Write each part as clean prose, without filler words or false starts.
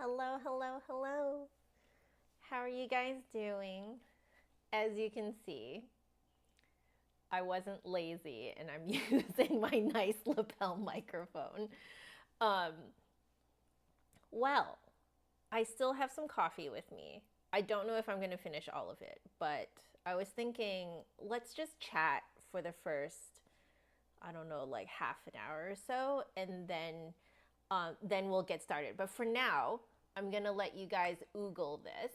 Hello, hello, hello. How are you guys doing? As you can see, I wasn't lazy and I'm using my nice lapel microphone. Um, well, I still have some coffee with me. I don't know if I'm going to finish all of it, but I was thinking let's just chat for the first, I don't know, like half an hour or so, and then we'll get started. But for now, I'm gonna let you guys oogle this.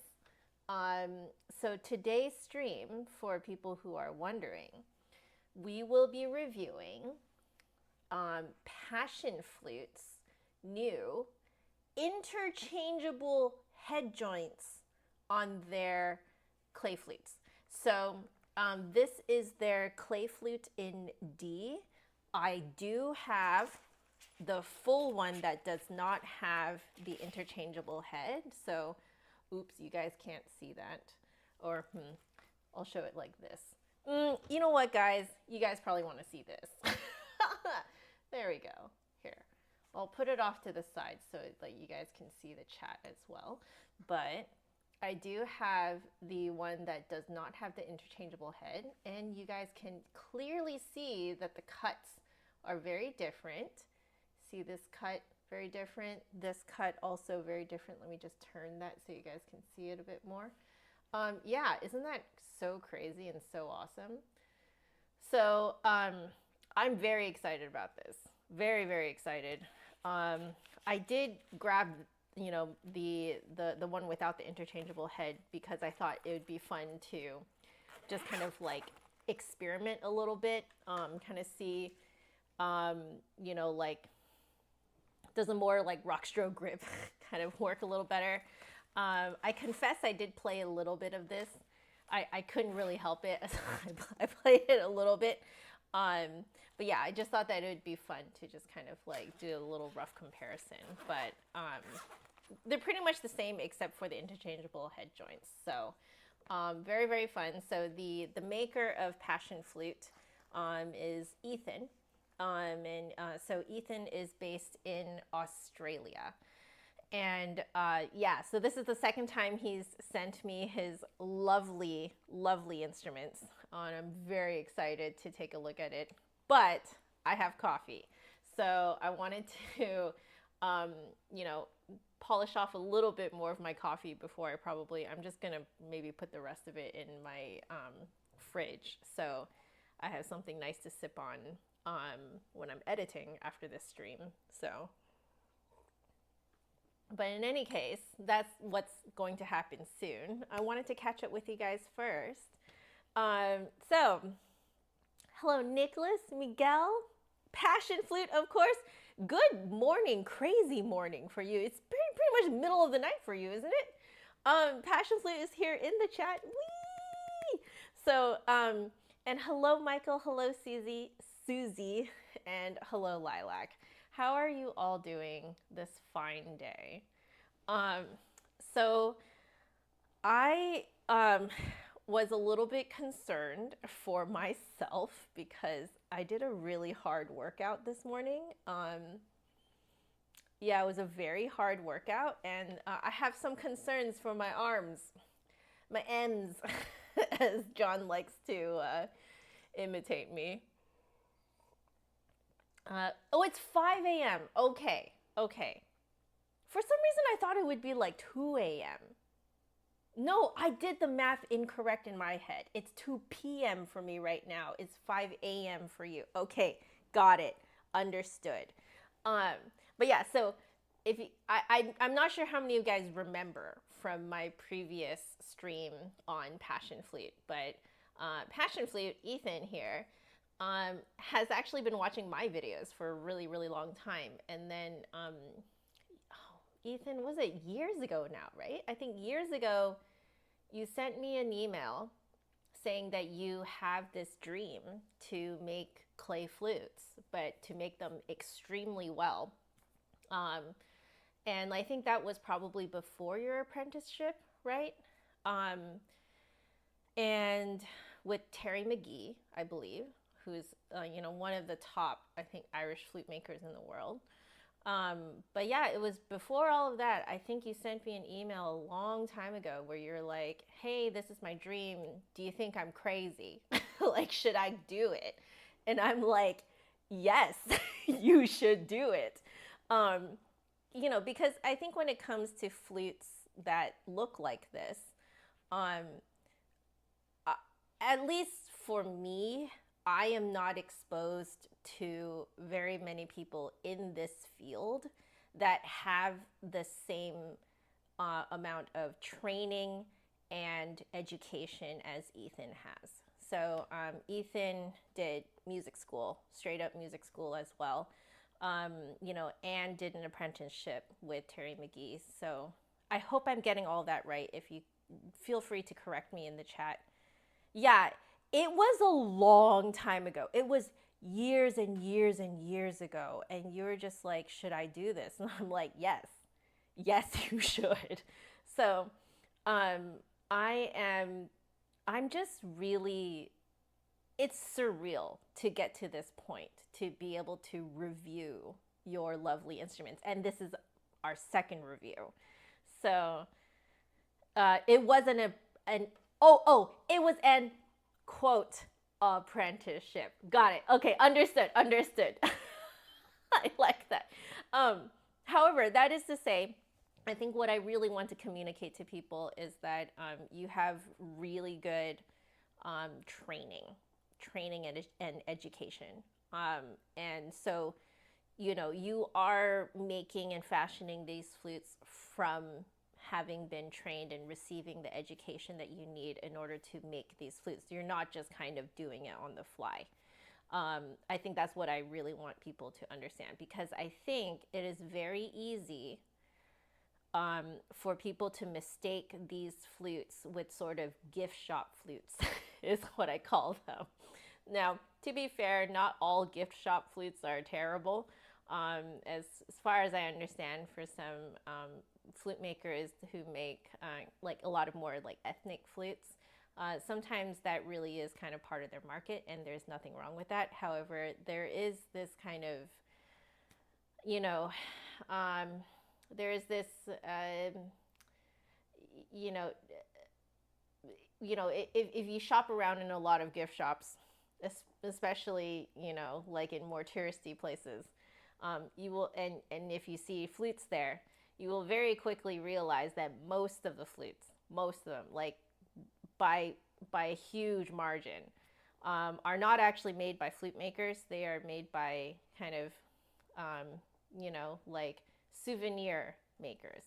Um, so today's stream, for people who are wondering, we will be reviewing Passion Flute's new interchangeable head joints on their clay flutes. So this is their clay flute in D. I do have the full one that does not have the interchangeable head. So, oops, you guys can't see that. Or, I'll show it like this. You know what, guys? You guys probably want to see this. There we go. Here. I'll put it off to the side so that you guys can see the chat as well. But I do have the one that does not have the interchangeable head, and you guys can clearly see that the cuts are very different. See this cut, very different. This cut also very different. Let me just turn that so you guys can see it a bit more. Yeah, isn't that so crazy and so awesome? So I'm very excited about this. Very, very excited. I did grab, you know, the one without the interchangeable head because I thought it would be fun to just kind of like experiment a little bit, kind of see, you know, like does a more like rock stroke grip kind of work a little better. I confess I did play a little bit of this. I couldn't really help it. I played it a little bit. But yeah, I just thought that it would be fun to just kind of like do a little rough comparison. But they're pretty much the same except for the interchangeable head joints. So very, very fun. So the maker of Passion Flute is Ethan. So Ethan is based in Australia. And yeah, so this is the second time he's sent me his lovely, lovely instruments. And I'm very excited to take a look at it. But I have coffee. So I wanted to, you know, polish off a little bit more of my coffee before I'm just going to maybe put the rest of it in my fridge. So I have something nice to sip on when I'm editing after this stream. So, but in any case, that's what's going to happen soon. I wanted to catch up with you guys first. So, hello, Nicholas, Miguel, Passion Flute, of course. Good morning, crazy morning for you. It's pretty much middle of the night for you, isn't it? Passion Flute is here in the chat. Whee! So, and hello, Michael. Hello, Susie, and hello, Lilac. How are you all doing this fine day? So I was a little bit concerned for myself because I did a really hard workout this morning. Yeah, it was a very hard workout, and I have some concerns for my arms, my M's, as John likes to imitate me. Oh, it's 5 a.m. Okay, okay. For some reason, I thought it would be like 2 a.m. No, I did the math incorrect in my head. It's 2 p.m. for me right now. It's 5 a.m. for you. Okay, got it. Understood. But yeah, so if you, I'm not sure how many of you guys remember from my previous stream on Passion Flute, but Passion Flute, Ethan here, has actually been watching my videos for a really, really long time. And then, Ethan, was it years ago now, right? I think years ago, you sent me an email saying that you have this dream to make clay flutes, but to make them extremely well. And I think that was probably before your apprenticeship, right? And with Terry McGee, I believe, who's you know, one of the top, I think, Irish flute makers in the world. But yeah, it was before all of that. I think you sent me an email a long time ago where you're like, hey, this is my dream. Do you think I'm crazy? Like, should I do it? And I'm like, yes, you should do it. Um, you know, because I think when it comes to flutes that look like this, um, uh, at least for me, I am not exposed to very many people in this field that have the same amount of training and education as Ethan has. So Ethan did music school, straight up music school as well. You know, and did an apprenticeship with Terry McGee. So I hope I'm getting all that right. If you feel free to correct me in the chat. Yeah, it was a long time ago. It was years and years and years ago. And you were just like, should I do this? And I'm like, yes, yes, you should. So um, I am, I'm just really, it's surreal to get to this point, to be able to review your lovely instruments. And this is our second review. So it wasn't it was an quote apprenticeship. Got it. Okay, understood. I like that. However, that is to say, I think what I really want to communicate to people is that you have really good training and education. And so, you know, you are making and fashioning these flutes from having been trained and receiving the education that you need in order to make these flutes. You're not just kind of doing it on the fly. I think that's what I really want people to understand, because I think it is very easy for people to mistake these flutes with sort of gift shop flutes, is what I call them. Now, to be fair, not all gift shop flutes are terrible. As far as I understand, for some flute makers who make like a lot of more like ethnic flutes, sometimes that really is kind of part of their market, and there's nothing wrong with that. However, there is this kind of, you know, there is this, you know, if you shop around in a lot of gift shops, especially, you know, like in more touristy places, you will, and if you see flutes there, you will very quickly realize that most of the flutes, most of them, like by a huge margin, are not actually made by flute makers. They are made by kind of, you know, like souvenir makers.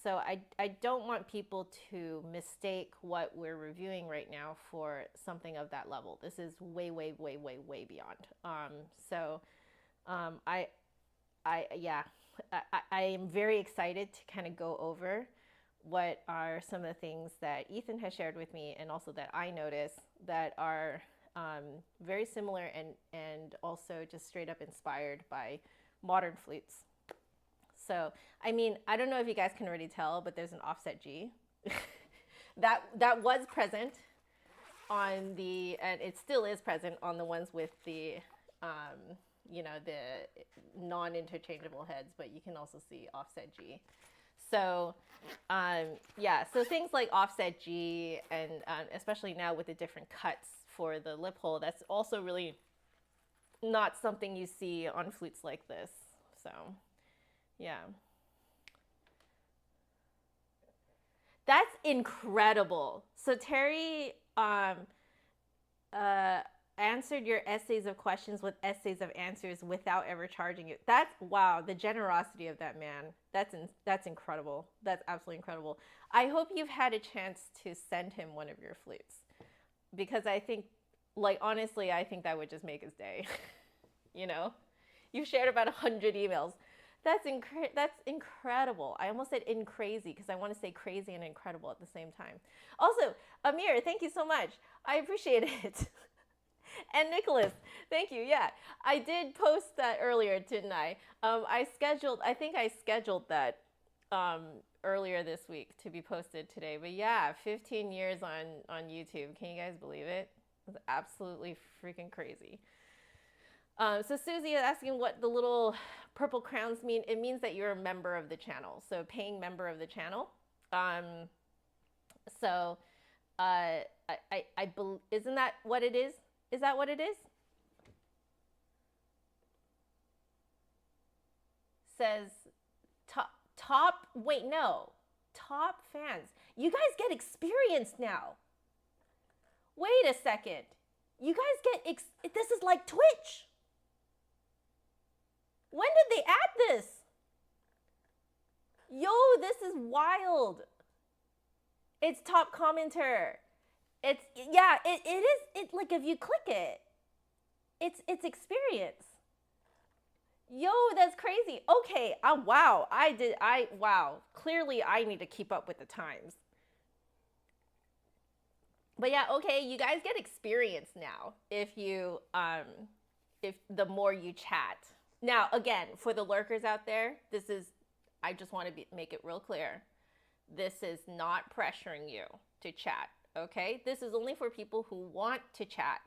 So I don't want people to mistake what we're reviewing right now for something of that level. This is way, way, way, way, way beyond. Yeah, I am very excited to kind of go over what are some of the things that Ethan has shared with me, and also that I notice that are very similar and also just straight up inspired by modern flutes. So, I mean, I don't know if you guys can already tell, but there's an offset G. that was present on the, and it still is present on the ones with the, you know, the non-interchangeable heads, but you can also see offset G. So, yeah, so things like offset G, and especially now with the different cuts for the lip hole, that's also really not something you see on flutes like this. So, yeah. That's incredible. So Terry answered your essays of questions with essays of answers without ever charging you. That's, wow, the generosity of that man. That's incredible. That's absolutely incredible. I hope you've had a chance to send him one of your flutes, because I think, like, honestly, I think that would just make his day. You know, you've shared about 100 emails. That's incredible. I almost said crazy because I want to say crazy and incredible at the same time. Also, Amir, thank you so much. I appreciate it. And Nicholas, thank you. Yeah, I did post that earlier, didn't I? I think I scheduled that earlier this week to be posted today. But yeah, 15 years on YouTube. Can you guys believe it? It's absolutely freaking crazy. So Susie is asking what the little purple crowns mean. It means that you're a member of the channel, so paying member of the channel. So I believe, isn't that what it is? Is that what it is? Says top, wait, no, top fans. You guys get experience now. Wait a second. You guys get, this is like Twitch. When did they add this? Yo, this is wild. It's top commenter. It's, yeah, it is, like if you click it, it's experience. Yo, that's crazy. Okay, wow, wow. Clearly I need to keep up with the times. But yeah, okay, you guys get experience now if you, if the more you chat. Now, again, for the lurkers out there, this is, I just want to make it real clear. This is not pressuring you to chat, okay? This is only for people who want to chat.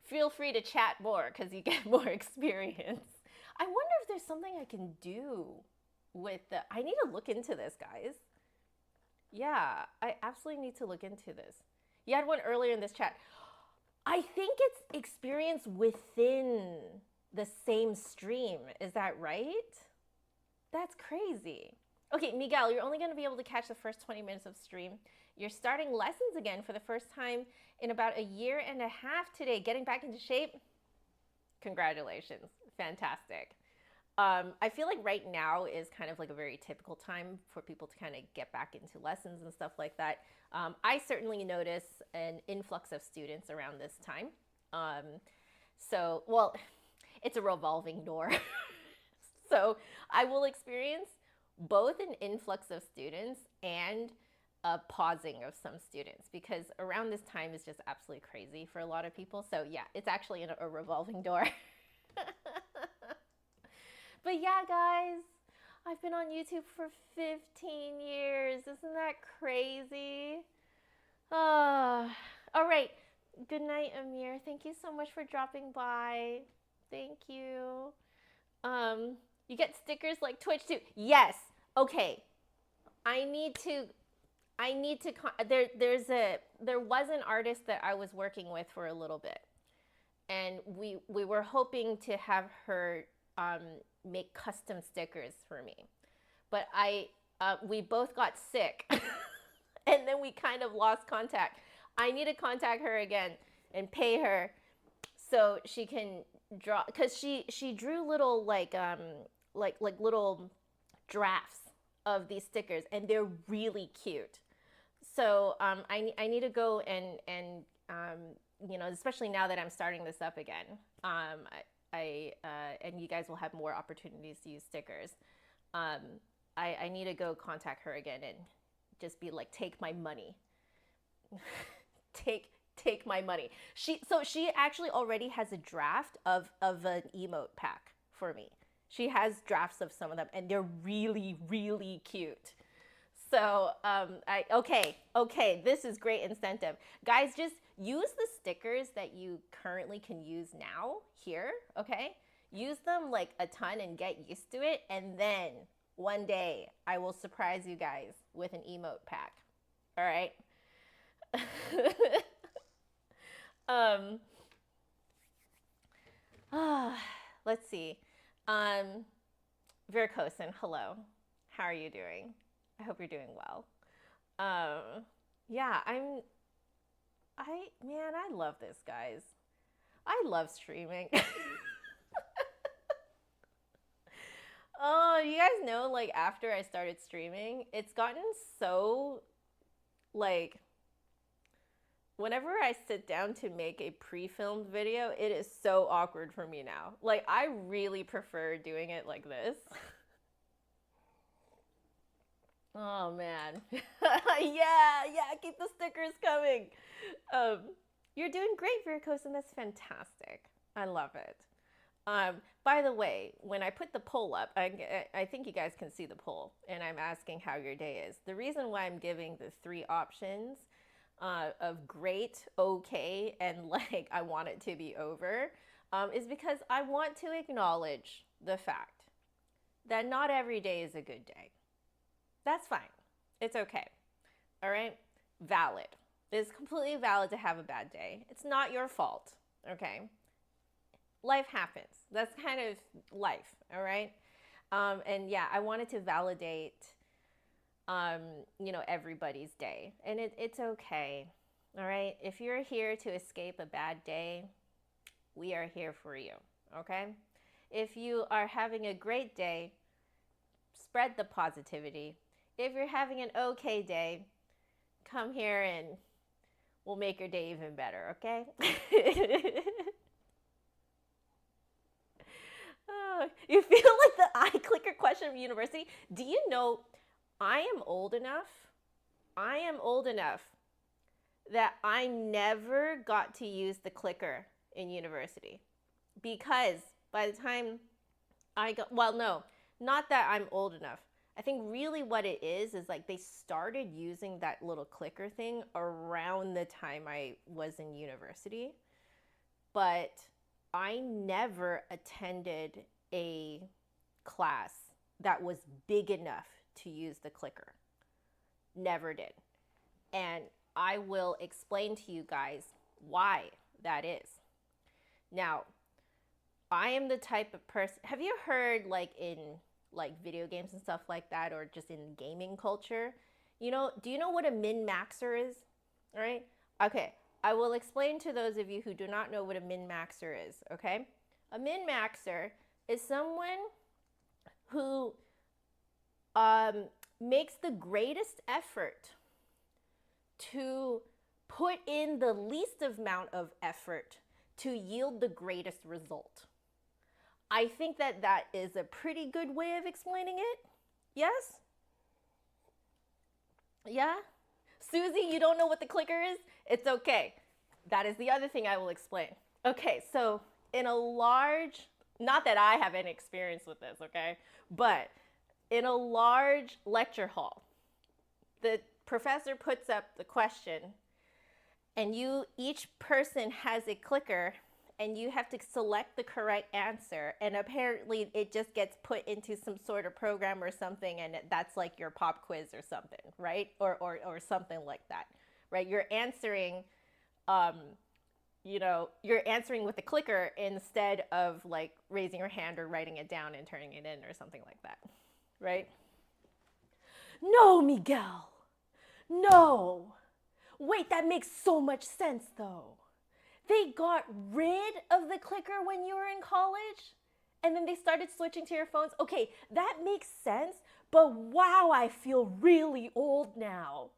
Feel free to chat more because you get more experience. I wonder if there's something I can do with the, I need to look into this, guys. Yeah, I absolutely need to look into this. You had one earlier in this chat. I think it's experience within the same stream. Is that right? That's crazy. Okay, Miguel, you're only going to be able to catch the first 20 minutes of stream. You're starting lessons again for the first time in about a year and a half today. Getting back into shape? Congratulations. Fantastic. I feel like right now is kind of like a very typical time for people to kind of get back into lessons and stuff like that. I certainly notice an influx of students around this time. So, well, it's a revolving door. So I will experience both an influx of students and a pausing of some students because around this time is just absolutely crazy for a lot of people. So yeah, it's actually a revolving door. But yeah, guys, I've been on YouTube for 15 years. Isn't that crazy? All right. Good night, Amir. Thank you so much for dropping by. Thank you. You get stickers like Twitch too. Yes. Okay. There was an artist that I was working with for a little bit. And we were hoping to have her make custom stickers for me. But we both got sick and then we kind of lost contact. I need to contact her again and pay her so she can draw, because she drew little like little drafts of these stickers and they're really cute. So I need to go and you know, especially now that I'm starting this up again, and you guys will have more opportunities to use stickers. I need to go contact her again and just be like, take my money. take my money. She actually already has a draft of an emote pack for me. She has drafts of some of them and they're really, really cute. So, okay, this is great incentive. Guys, just use the stickers that you currently can use now here, okay? Use them like a ton and get used to it. And then one day I will surprise you guys with an emote pack. All right? Let's see. Vericosin, hello. How are you doing? I hope you're doing well. Yeah, man, I love this, guys. I love streaming. Oh, you guys know, like, after I started streaming, it's gotten so, like, whenever I sit down to make a pre-filmed video, it is so awkward for me now. Like, I really prefer doing it like this. Oh man. yeah, keep the stickers coming. You're doing great, Viricos, and that's fantastic. I love it. By the way, when I put the poll up, I think you guys can see the poll, and I'm asking how your day is. The reason why I'm giving the 3 options of great, okay, and like I want it to be over, is because I want to acknowledge the fact that not every day is a good day. That's fine. It's okay. All right? Valid. It's completely valid to have a bad day. It's not your fault. Okay? Life happens. That's kind of life. All right? And yeah, I wanted to validate, everybody's day. And it's okay. All right? If you're here to escape a bad day, we are here for you. Okay? If you are having a great day, spread the positivity. If you're having an okay day, come here and we'll make your day even better, okay? You feel like the eye clicker question of university? Do you know I am old enough that I never got to use the clicker in university, because by the time I got, well, no, not that I'm old enough. I think really what it is like they started using that little clicker thing around the time I was in university, but I never attended a class that was big enough to use the clicker. Never did. And I will explain to you guys why that is. Now, I am the type of person, have you heard like in like video games and stuff like that, or just in gaming culture, do you know what a min-maxer is? All right. Okay. I will explain to those of you who do not know what a min-maxer is. Okay. A min-maxer is someone who makes the greatest effort to put in the least amount of effort to yield the greatest result. I think that is a pretty good way of explaining it. Yes? Yeah? Susie, you don't know what the clicker is? It's okay. That is the other thing I will explain. Okay, so in a large, not that I have any experience with this, okay? But in a large lecture hall, the professor puts up the question, and each person has a clicker, and you have to select the correct answer, and apparently it just gets put into some sort of program or something, and that's like your pop quiz or something, right? Or something like that, right? You're answering, you're answering with the clicker instead of like raising your hand or writing it down and turning it in or something like that, right? No, Miguel, no. Wait, that makes so much sense though. They got rid of the clicker when you were in college, and then they started switching to your phones. Okay, that makes sense, but wow, I feel really old now.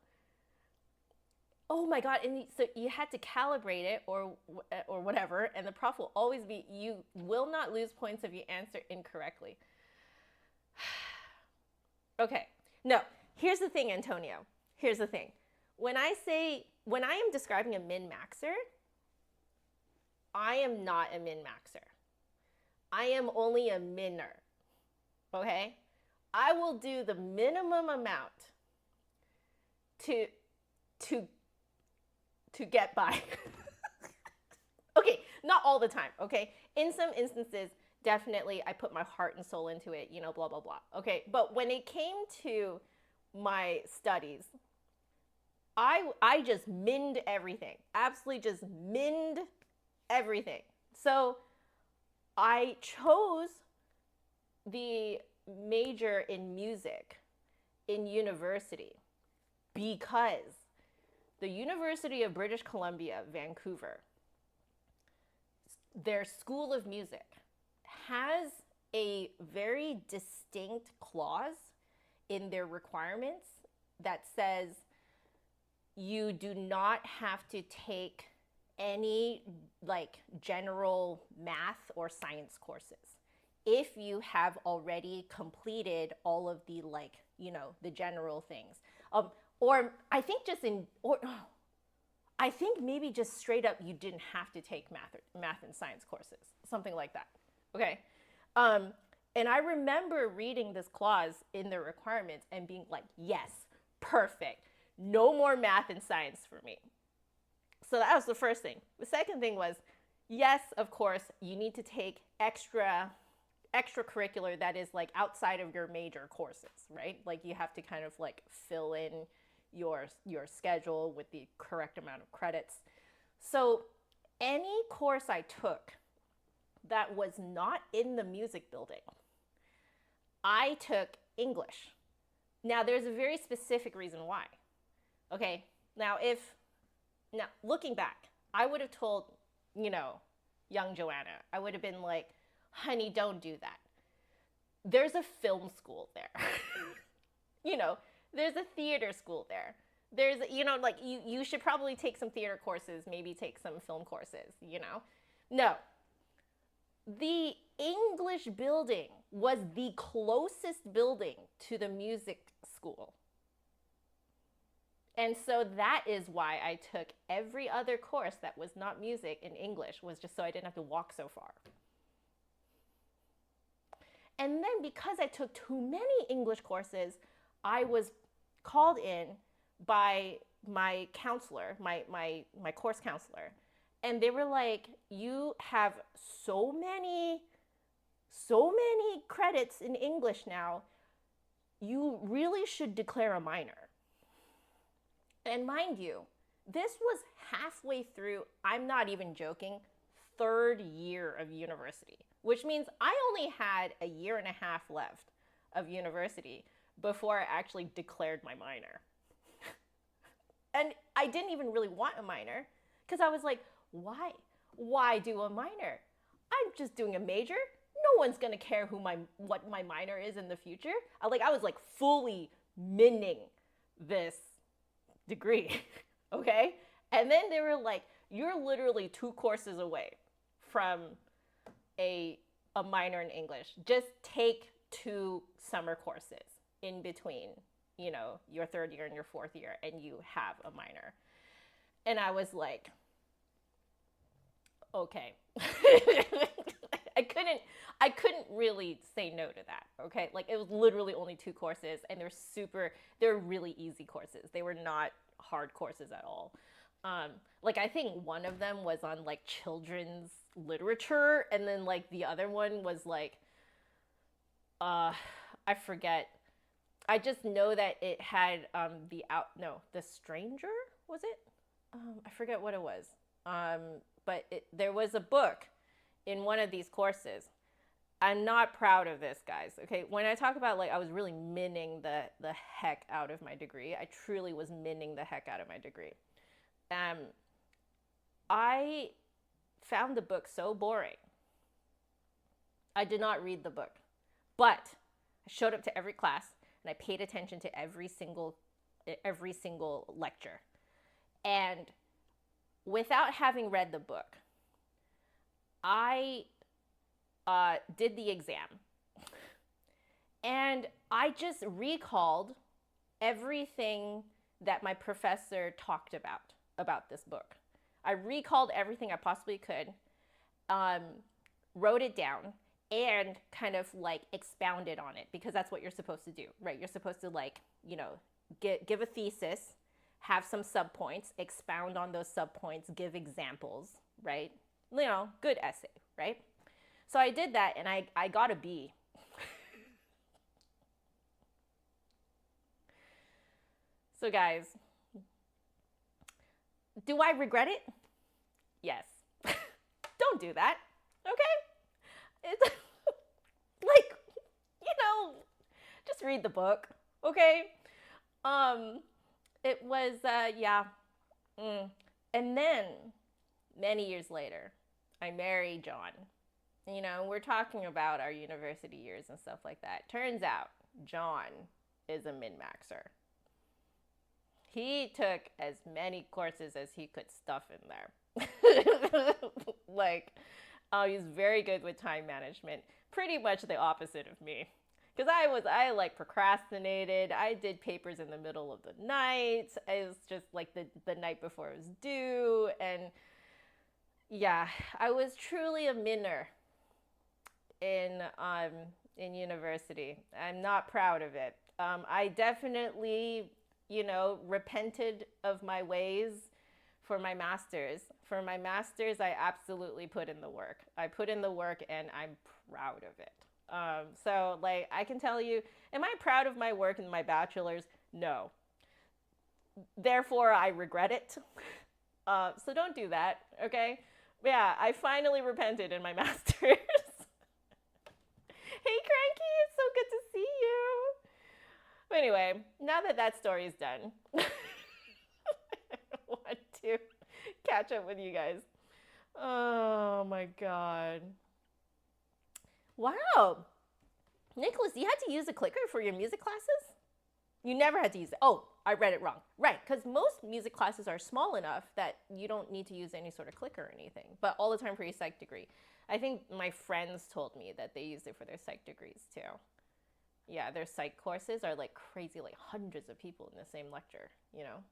Oh my God, and so you had to calibrate it or whatever, and the prof will always be, you will not lose points if you answer incorrectly. Okay, no, here's the thing, Antonio. Here's the thing. When I am describing a min-maxer, I am not a min-maxer. I am only a minner, okay? I will do the minimum amount to get by. Okay, not all the time, okay? In some instances, definitely I put my heart and soul into it, blah, blah, blah, okay? But when it came to my studies, I just minned everything, absolutely just minned everything. So I chose the major in music in university because the University of British Columbia, Vancouver, their School of Music has a very distinct clause in their requirements that says you do not have to take any like general math or science courses if you have already completed all of the the general things. Or I think I think maybe just straight up you didn't have to take math and science courses, something like that. Okay. And I remember reading this clause in the requirements and being like, yes, perfect. No more math and science for me. So that was the first thing. The second thing was, yes, of course, you need to take extracurricular that is like outside of your major courses, right? Like you have to kind of like fill in your schedule with the correct amount of credits. So any course I took that was not in the music building, I took English. Now there's a very specific reason why. Okay, now looking back, I would have told, young Joanna, I would have been like, honey, don't do that. There's a film school there. There's a theater school there. There's, like you should probably take some theater courses, maybe take some film courses, No. The English building was the closest building to the music school. And so that is why I took every other course that was not music in English, was just so I didn't have to walk so far. And then because I took too many English courses, I was called in by my counselor, my course counselor. And they were like, you have so many credits in English now. You really should declare a minor. And mind you, this was halfway through, I'm not even joking, 3rd year of university, which means I only had a year and a half left of university before I actually declared my minor. And I didn't even really want a minor because I was like, why? Why do a minor? I'm just doing a major. No one's gonna care what my minor is in the future. I was like fully minning this degree, okay? And then they were like, you're literally 2 courses away from a minor in English. Just take 2 summer courses in between, your 3rd year and your 4th year, and you have a minor. And I was like, okay. I couldn't really say no to that, okay? Like it was literally only 2 courses, and they're really easy courses. They were not hard courses at all. I think one of them was on like children's literature, and then like the other one was like, I forget. I just know that it had The Stranger, was it? I forget what it was. But there was a book in one of these courses. I'm not proud of this, guys. Okay, when I talk about I was really minning the heck out of my degree. I truly was minning the heck out of my degree. I found the book so boring. I did not read the book, but I showed up to every class and I paid attention to every single lecture. And without having read the book, I did the exam. And I just recalled everything that my professor talked about this book. I recalled everything I possibly could, wrote it down, and kind of expounded on it, because that's what you're supposed to do, right? You're supposed to give a thesis, have some subpoints, expound on those subpoints, give examples, right? Good essay, right? So I did that, and I got a B. So guys, do I regret it? Yes. Don't do that, okay? It's just read the book, okay? It was, yeah. And then, many years later, I married John. We're talking about our university years and stuff like that. Turns out, John is a min-maxer. He took as many courses as he could stuff in there. He's very good with time management. Pretty much the opposite of me. Because I procrastinated. I did papers in the middle of the night. It was just the night before it was due. And yeah, I was truly a minner in university. I'm not proud of it. I definitely, repented of my ways For my master's, I absolutely put in the work. I put in the work and I'm proud of it. So like I can tell you, am I proud of my work in my bachelor's? No. Therefore, I regret it. So don't do that, okay? Yeah, I finally repented in my master's. Hey, Cranky, it's so good to see you. But anyway, now that that story is done, I want to catch up with you guys. Oh my God. Wow. Nicholas, you had to use a clicker for your music classes? You never had to use it. Oh, I read it wrong. Right, because most music classes are small enough that you don't need to use any sort of clicker or anything, but all the time for your psych degree. I think my friends told me that they used it for their psych degrees too. Yeah, their psych courses are like crazy, like hundreds of people in the same lecture, you know?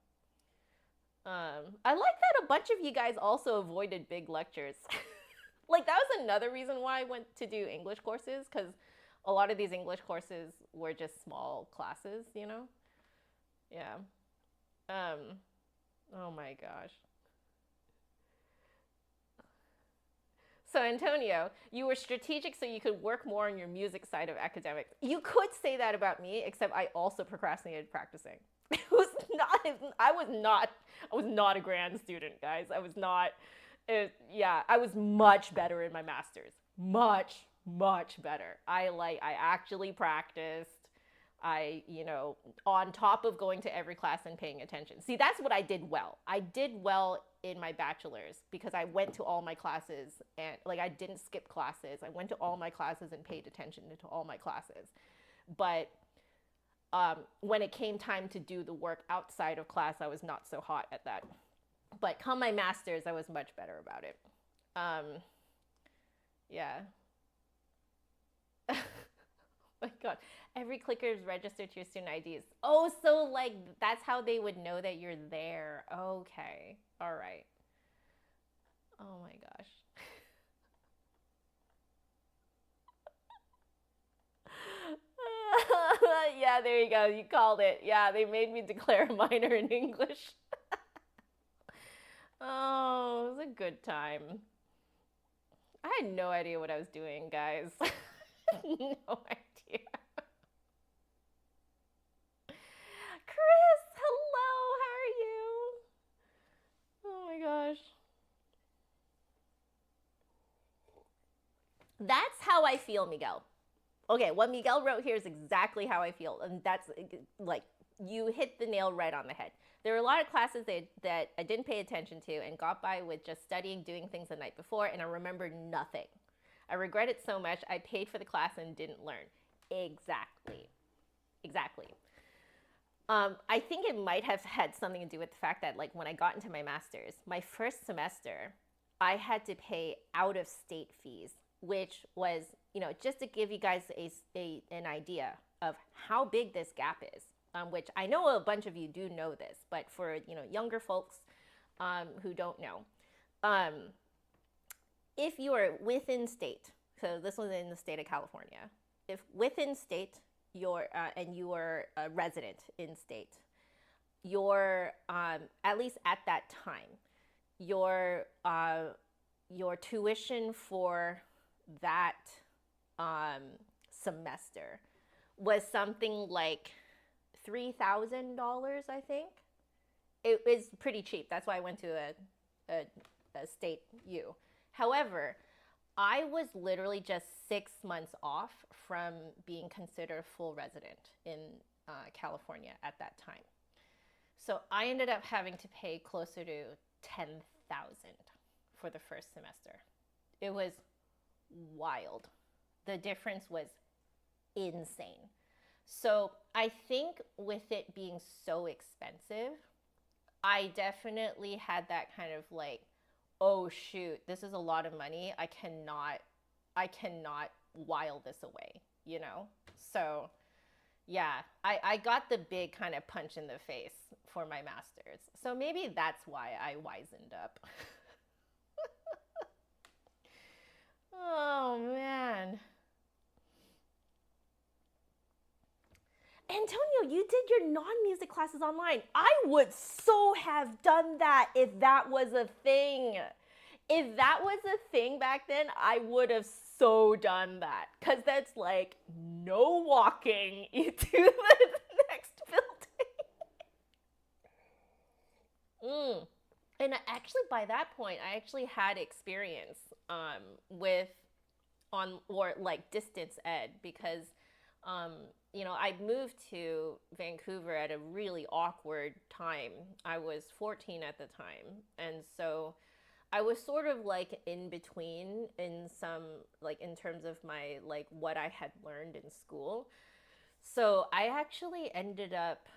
I like that a bunch of you guys also avoided big lectures. Like that was another reason why I went to do English courses, because a lot of these English courses were just small classes, you know? Yeah. Oh my gosh. So Antonio, you were strategic so you could work more on your music side of academics. You could say that about me, except I also procrastinated practicing. I was not a grand student, guys. I was not, I was much better in my master's. Much better. I actually practiced. On top of going to every class and paying attention. See, that's what I did well. I did well in my bachelor's because I went to all my classes and like I didn't skip classes. I went to all my classes and paid attention to all my classes. But when it came time to do the work outside of class, I was not so hot at that. But come my master's, I was much better about it. Yeah. Oh my God. Every clicker is registered to your student IDs. Oh, so like that's how they would know that you're there. Okay. All right. Oh my gosh. Yeah, there you go. You called it. Yeah, they made me declare a minor in English. Oh, it was a good time. I had no idea what I was doing, guys. No idea. Chris, hello, how are you? Oh my gosh. That's how I feel, Miguel. Okay, what Miguel wrote here is exactly how I feel. And that's like, you hit the nail right on the head. There were a lot of classes that I didn't pay attention to and got by with just studying, doing things the night before, and I remembered nothing. I regret it so much. I paid for the class and didn't learn. Exactly. I think it might have had something to do with the fact that like when I got into my master's, my first semester, I had to pay out-of-state fees, which was, just to give you guys an idea of how big this gap is, which I know a bunch of you do know this, but for, younger folks who don't know, if you are within state, so this was in the state of California, if within state, and you are a resident in state, your at least at that time, your tuition for that semester was something like $3,000, I think. It was pretty cheap. That's why I went to a state U. However, I was literally just 6 months off from being considered a full resident in California at that time. So I ended up having to pay closer to $10,000 for the first semester. It was wild. The difference was insane. So I think with it being so expensive, I definitely had that kind of like, oh shoot, this is a lot of money. I cannot while this away, So yeah, I got the big kind of punch in the face for my master's. So maybe that's why I wisened up. Oh man. Antonio, you did your non-music classes online. I would so have done that if that was a thing. If that was a thing back then, I would have so done that. Because that's like no walking into the next building. And actually, by that point, I actually had experience with distance ed because I moved to Vancouver at a really awkward time. I was 14 at the time, and so I was sort of like in between in some in terms of my what I had learned in school. So I actually ended up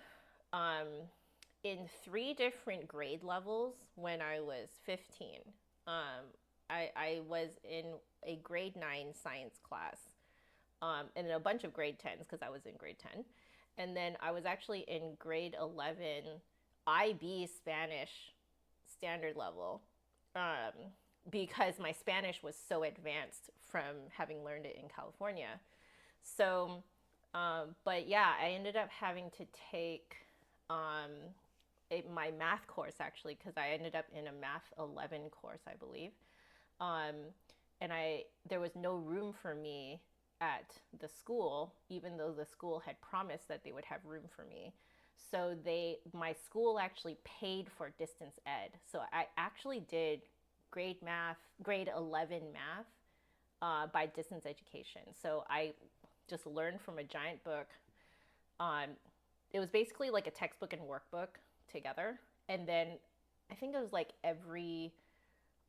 in 3 different grade levels when I was 15. I was in a grade 9 science class, and a bunch of grade 10s because I was in grade 10. And then I was actually in grade 11 IB Spanish standard level because my Spanish was so advanced from having learned it in California. So, but yeah, I ended up having to take my math course actually because I ended up in a math 11 course, I believe. And there was no room for me at the school, even though the school had promised that they would have room for me. So my school actually paid for distance ed. So I actually did grade 11 math by distance education. So I just learned from a giant book. It was basically like a textbook and workbook together. And then I think it was like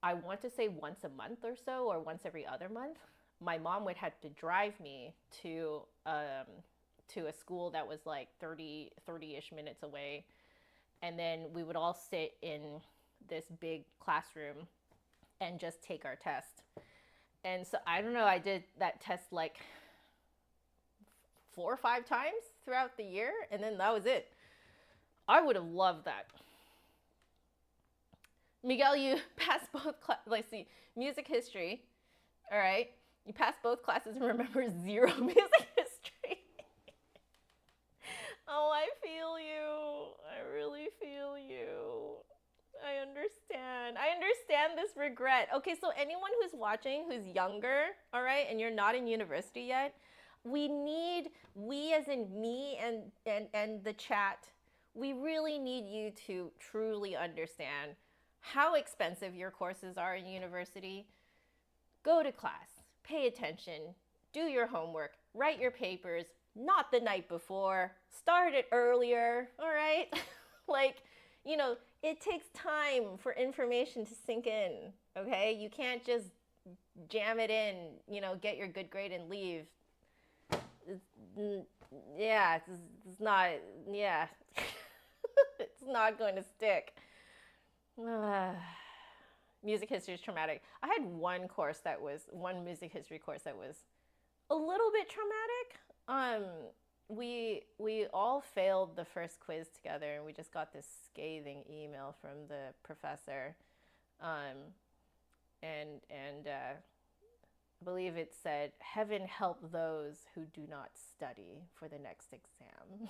I want to say once a month or so, or once every other month, my mom would have to drive me to a school that was like 30-ish minutes away. And then we would all sit in this big classroom and just take our test. And so I don't know, I did that test like 4 or 5 times throughout the year, and then that was it. I would have loved that. Miguel, you passed both let's see, music history. All right. You passed both classes and remember 0 music history. Oh, I feel you. I really feel you. I understand. I understand this regret. Okay, so anyone who's watching who's younger, all right, and you're not in university yet, we as in me and the chat, we really need you to truly understand how expensive your courses are in university. Go to class, pay attention, do your homework, write your papers, not the night before, start it earlier, all right? It takes time for information to sink in, okay? You can't just jam it in, get your good grade and leave. It's not, yeah. It's not going to stick. Music history is traumatic. I had one music history course that was a little bit traumatic. We all failed the first quiz together, and we just got this scathing email from the professor. And I believe it said, "Heaven help those who do not study for the next exam."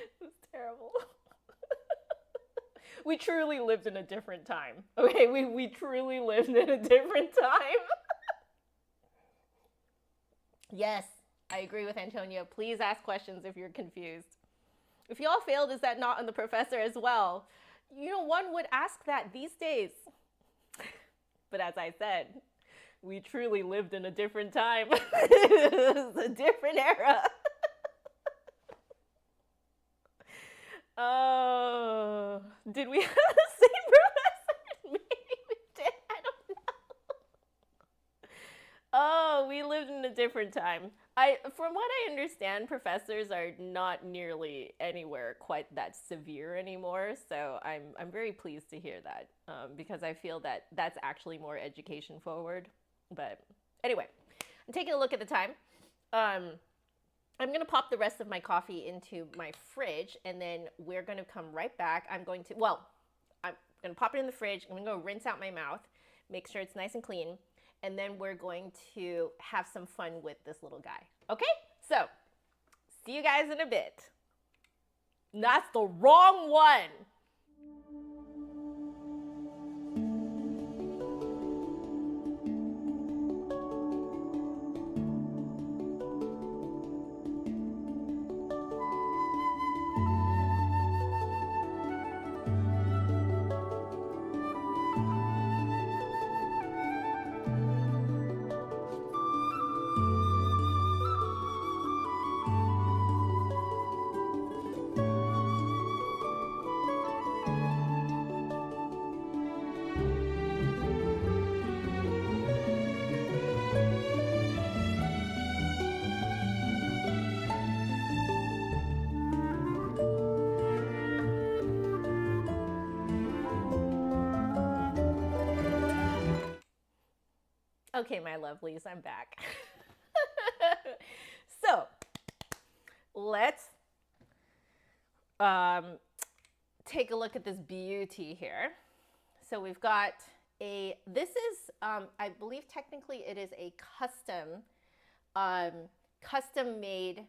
It was terrible. We truly lived in a different time. Okay, we truly lived in a different time. Yes, I agree with Antonio. Please ask questions if you're confused. If y'all failed, is that not on the professor as well? One would ask that these days. But as I said, we truly lived in a different time. It was a different era. Oh, did we have the same professor? Maybe we did. I don't know. Oh, we lived in a different time. From what I understand, professors are not nearly anywhere quite that severe anymore. So I'm very pleased to hear that because I feel that that's actually more education forward. But anyway, I'm taking a look at the time. I'm going to pop the rest of my coffee into my fridge, and then we're going to come right back. I'm going to pop it in the fridge. I'm going to go rinse out my mouth, make sure it's nice and clean. and then we're going to have some fun with this little guy. Okay, so see you guys in a bit. That's the wrong one. Okay, my lovelies, I'm back. So let's take a look at this beauty here. So we've got this is, I believe technically it is a custom made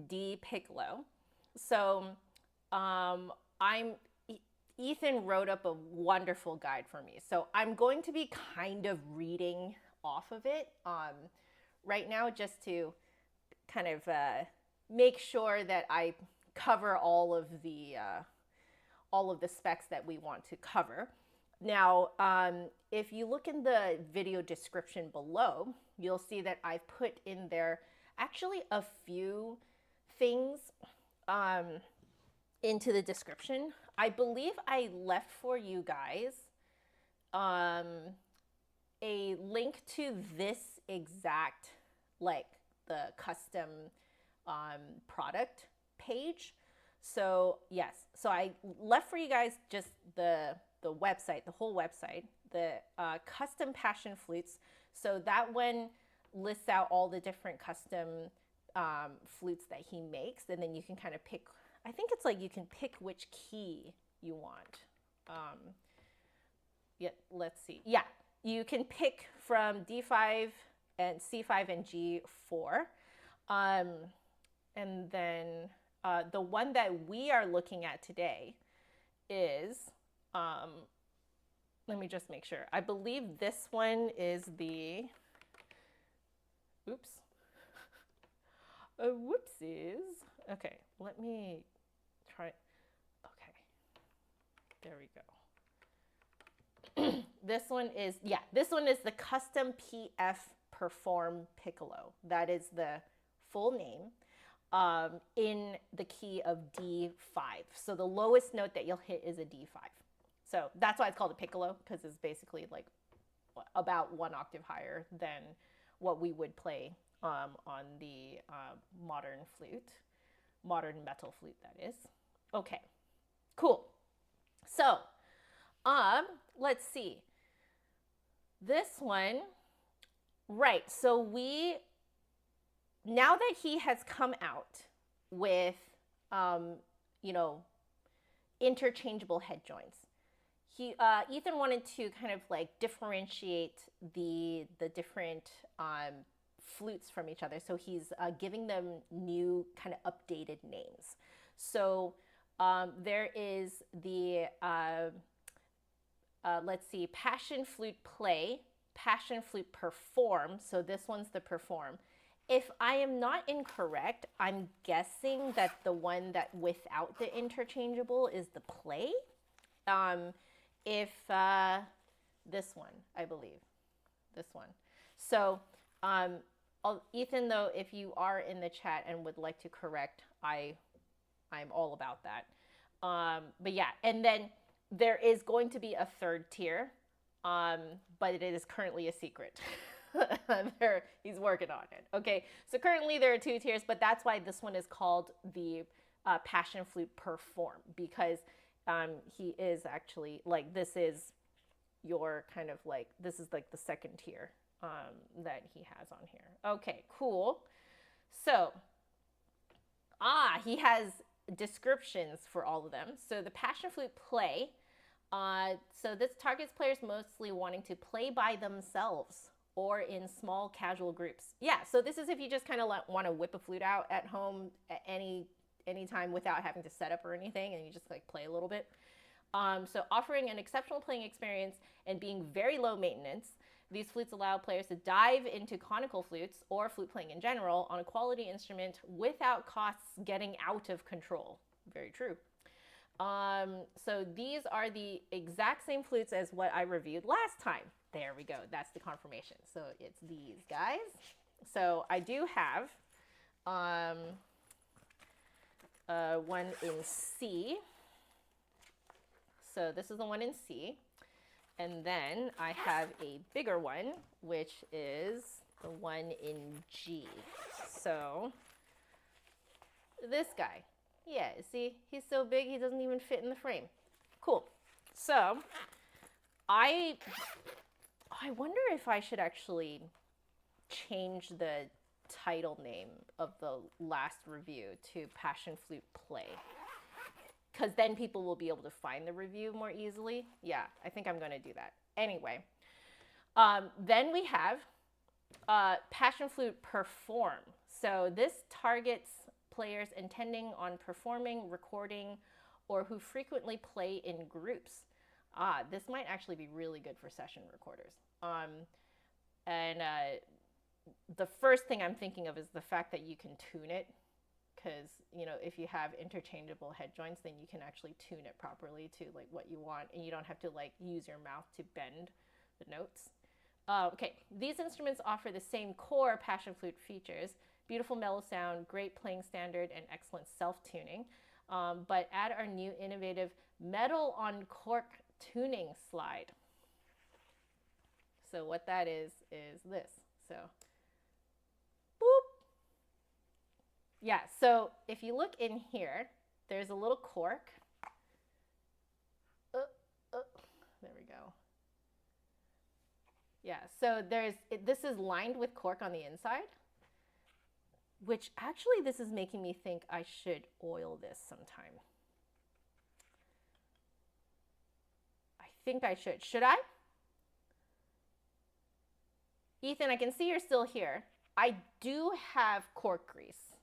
D Piccolo. So Ethan wrote up a wonderful guide for me. So I'm going to be kind of reading off of it right now, just to kind of make sure that I cover all of the specs that we want to cover. Now, if you look in the video description below, you'll see that I've put in there actually a few things into the description. I believe I left for you guys a link to this exact, like the custom product page. So yes, so I left for you guys just the website, the whole website, the custom Passion Flutes. So that one lists out all the different custom flutes that he makes, and then you can kind of pick, I think it's like you can pick which key you want. Yeah, let's see. Yeah, you can pick from D5 and C5 and G4. And then the one that we are looking at today is, let me just make sure. I believe this one is the, oops. Whoopsies. Okay, let me try. Okay, there we go. This one is, yeah, this one is the custom PF Perform Piccolo. That is the full name, in the key of D5. So the lowest note that you'll hit is a D5. So that's why it's called a piccolo, because it's basically like about 1 octave higher than what we would play on the modern metal flute, that is. Okay, cool. So let's see. This one, right, so now that he has come out with, you know, interchangeable head joints, Ethan wanted to kind of like differentiate the different flutes from each other. So he's giving them new kind of updated names. So there is the, let's see, Passion Flute Play, Passion Flute Perform. So this one's the Perform. If I am not incorrect, I'm guessing that the one that without the interchangeable is the Play. This one, I believe, this one. So Ethan, though, if you are in the chat and would like to correct, I'm all about that. But yeah, and then there is going to be a third tier, but it is currently a secret. He's working on it. Okay, so currently there are 2 tiers, but that's why this one is called the Passion Flute Perform, because he is actually like, this is your kind of like, this is like the 2nd tier that he has on here. Okay, cool. So he has descriptions for all of them. So the Passion Flute Play, so this targets players mostly wanting to play by themselves or in small casual groups. Yeah, so this is if you just kind of want to whip a flute out at home at any time without having to set up or anything, and you just like play a little bit. So offering an exceptional playing experience and being very low maintenance, these flutes allow players to dive into conical flutes or flute playing in general on a quality instrument without costs getting out of control. Very true. So these are the exact same flutes as what I reviewed last time. There we go. That's the confirmation. So it's these guys. So I do have one in C. So this is the one in C. And then I have a bigger one, which is the one in G. So this guy. Yeah, see, he's so big he doesn't even fit in the frame. Cool. So I wonder if I should actually change the title name of the last review to Passion Flute Play, because then people will be able to find the review more easily. Yeah, I think I'm going to do that. Anyway, then we have Passion Flute Perform. So this targets players intending on performing, recording, or who frequently play in groups. This might actually be really good for session recorders. The first thing I'm thinking of is the fact that you can tune it, because, you know, if you have interchangeable head joints, then you can actually tune it properly to like what you want, and you don't have to like use your mouth to bend the notes. Okay, these instruments offer the same core Passion Flute features: beautiful mellow sound, great playing standard, and excellent self-tuning, but add our new innovative metal on cork tuning slide. So what that is this. So, boop. Yeah, so if you look in here, there's a little cork. There we go. Yeah, so this is lined with cork on the inside, which actually this is making me think I should oil this sometime. I think I should. Should I? Ethan, I can see you're still here. I do have cork grease.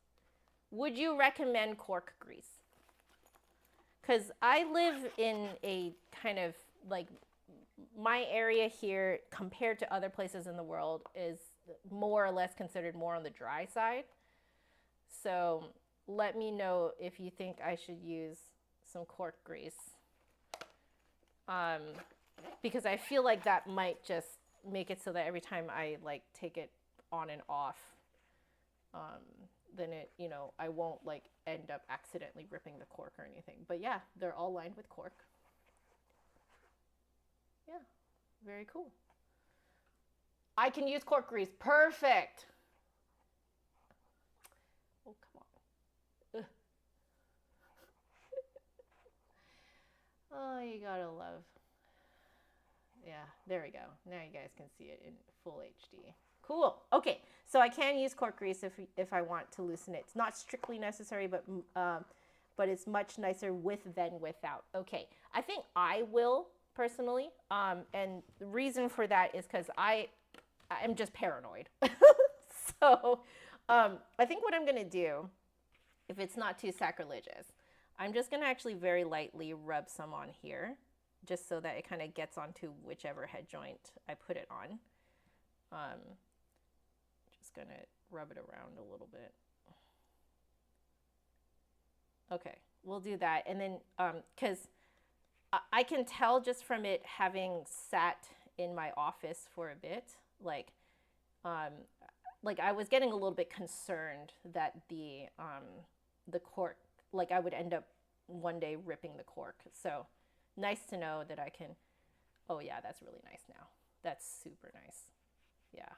Would you recommend cork grease? Because I live in a kind of like, my area here compared to other places in the world is more or less considered more on the dry side. So let me know if you think I should use some cork grease. Because I feel like that might just make it so that every time I like take it on and off, then it, you know, I won't like end up accidentally ripping the cork or anything. But yeah, they're all lined with cork. Yeah, very cool. I can use cork grease. Perfect. Oh, come on. Oh, you gotta love. Yeah, there we go. Now you guys can see it in full HD. Cool. Okay, so I can use cork grease if I want to loosen it. It's not strictly necessary, but it's much nicer with than without. Okay, I think I will personally, and the reason for that is because I'm just paranoid. So I think what I'm gonna do, if it's not too sacrilegious, I'm just gonna actually very lightly rub some on here, just so that it kind of gets onto whichever head joint I put it on. Just gonna rub it around a little bit. Okay, we'll do that. And then, because I can tell just from it having sat in my office for a bit, like I was getting a little bit concerned that the cork, like I would end up one day ripping the cork. So nice to know that I can, oh yeah, that's really nice now. That's super nice. Yeah.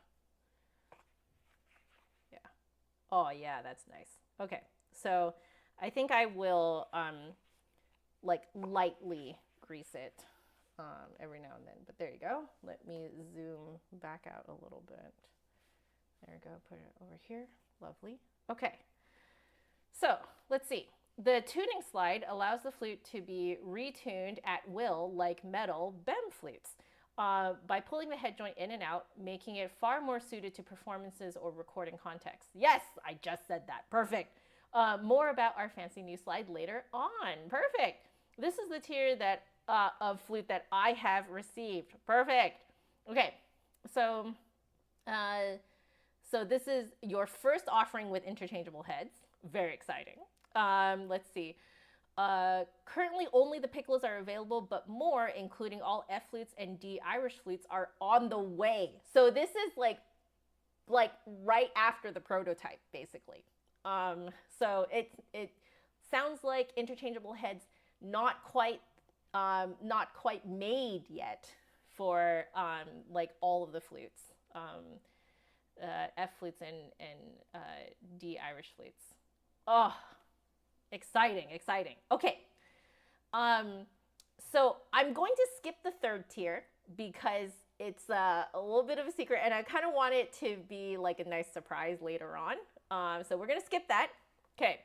Yeah. Oh yeah, that's nice. Okay, so I think I will like lightly grease it every now and then. But there you go. Let me zoom back out a little bit. There we go, put it over here. Lovely. Okay, so let's see. The tuning slide allows the flute to be retuned at will like metal BEM flutes. by pulling the head joint in and out, making it far more suited to performances or recording contexts. Yes, I just said that. Perfect. More about our fancy new slide later on. Perfect. This is the tier that of flute that I have received. Perfect. Okay, so so this is your first offering with interchangeable heads. Very exciting. Let's see. Currently only the Piccolos are available, but more, including all F flutes and D Irish flutes, are on the way. So this is like right after the prototype, basically. So it sounds like interchangeable heads not quite made yet for like all of the flutes, F flutes and D Irish flutes. Oh, exciting, exciting. Okay. So I'm going to skip the third tier because it's a little bit of a secret and I kind of want it to be like a nice surprise later on. So we're going to skip that. Okay.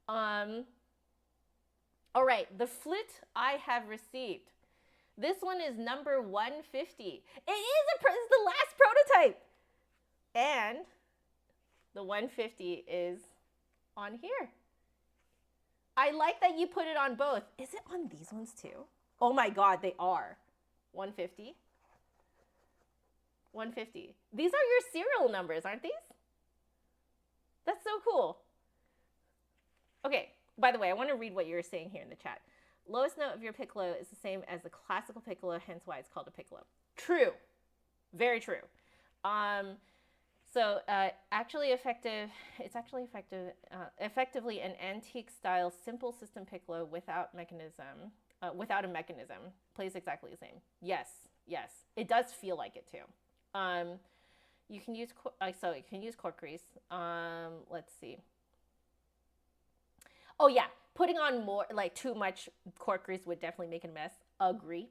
All right. The flute I have received. This one is number 150. It is the last prototype. And the 150 is on here. I like that you put it on both. Is it on these ones too? Oh my God, they are. 150. 150. These are your serial numbers, aren't these? That's so cool. Okay, by the way, I want to read what you're saying here in the chat. Lowest note of your piccolo is the same as the classical piccolo, hence why it's called a piccolo. True. Very true. So actually effective, it's actually effective, effectively an antique style simple system piccolo without a mechanism. Plays exactly the same. Yes, yes, it does feel like it too. You can use cork grease. Let's see. Oh yeah, putting on more, like too much cork grease would definitely make a mess. Agree.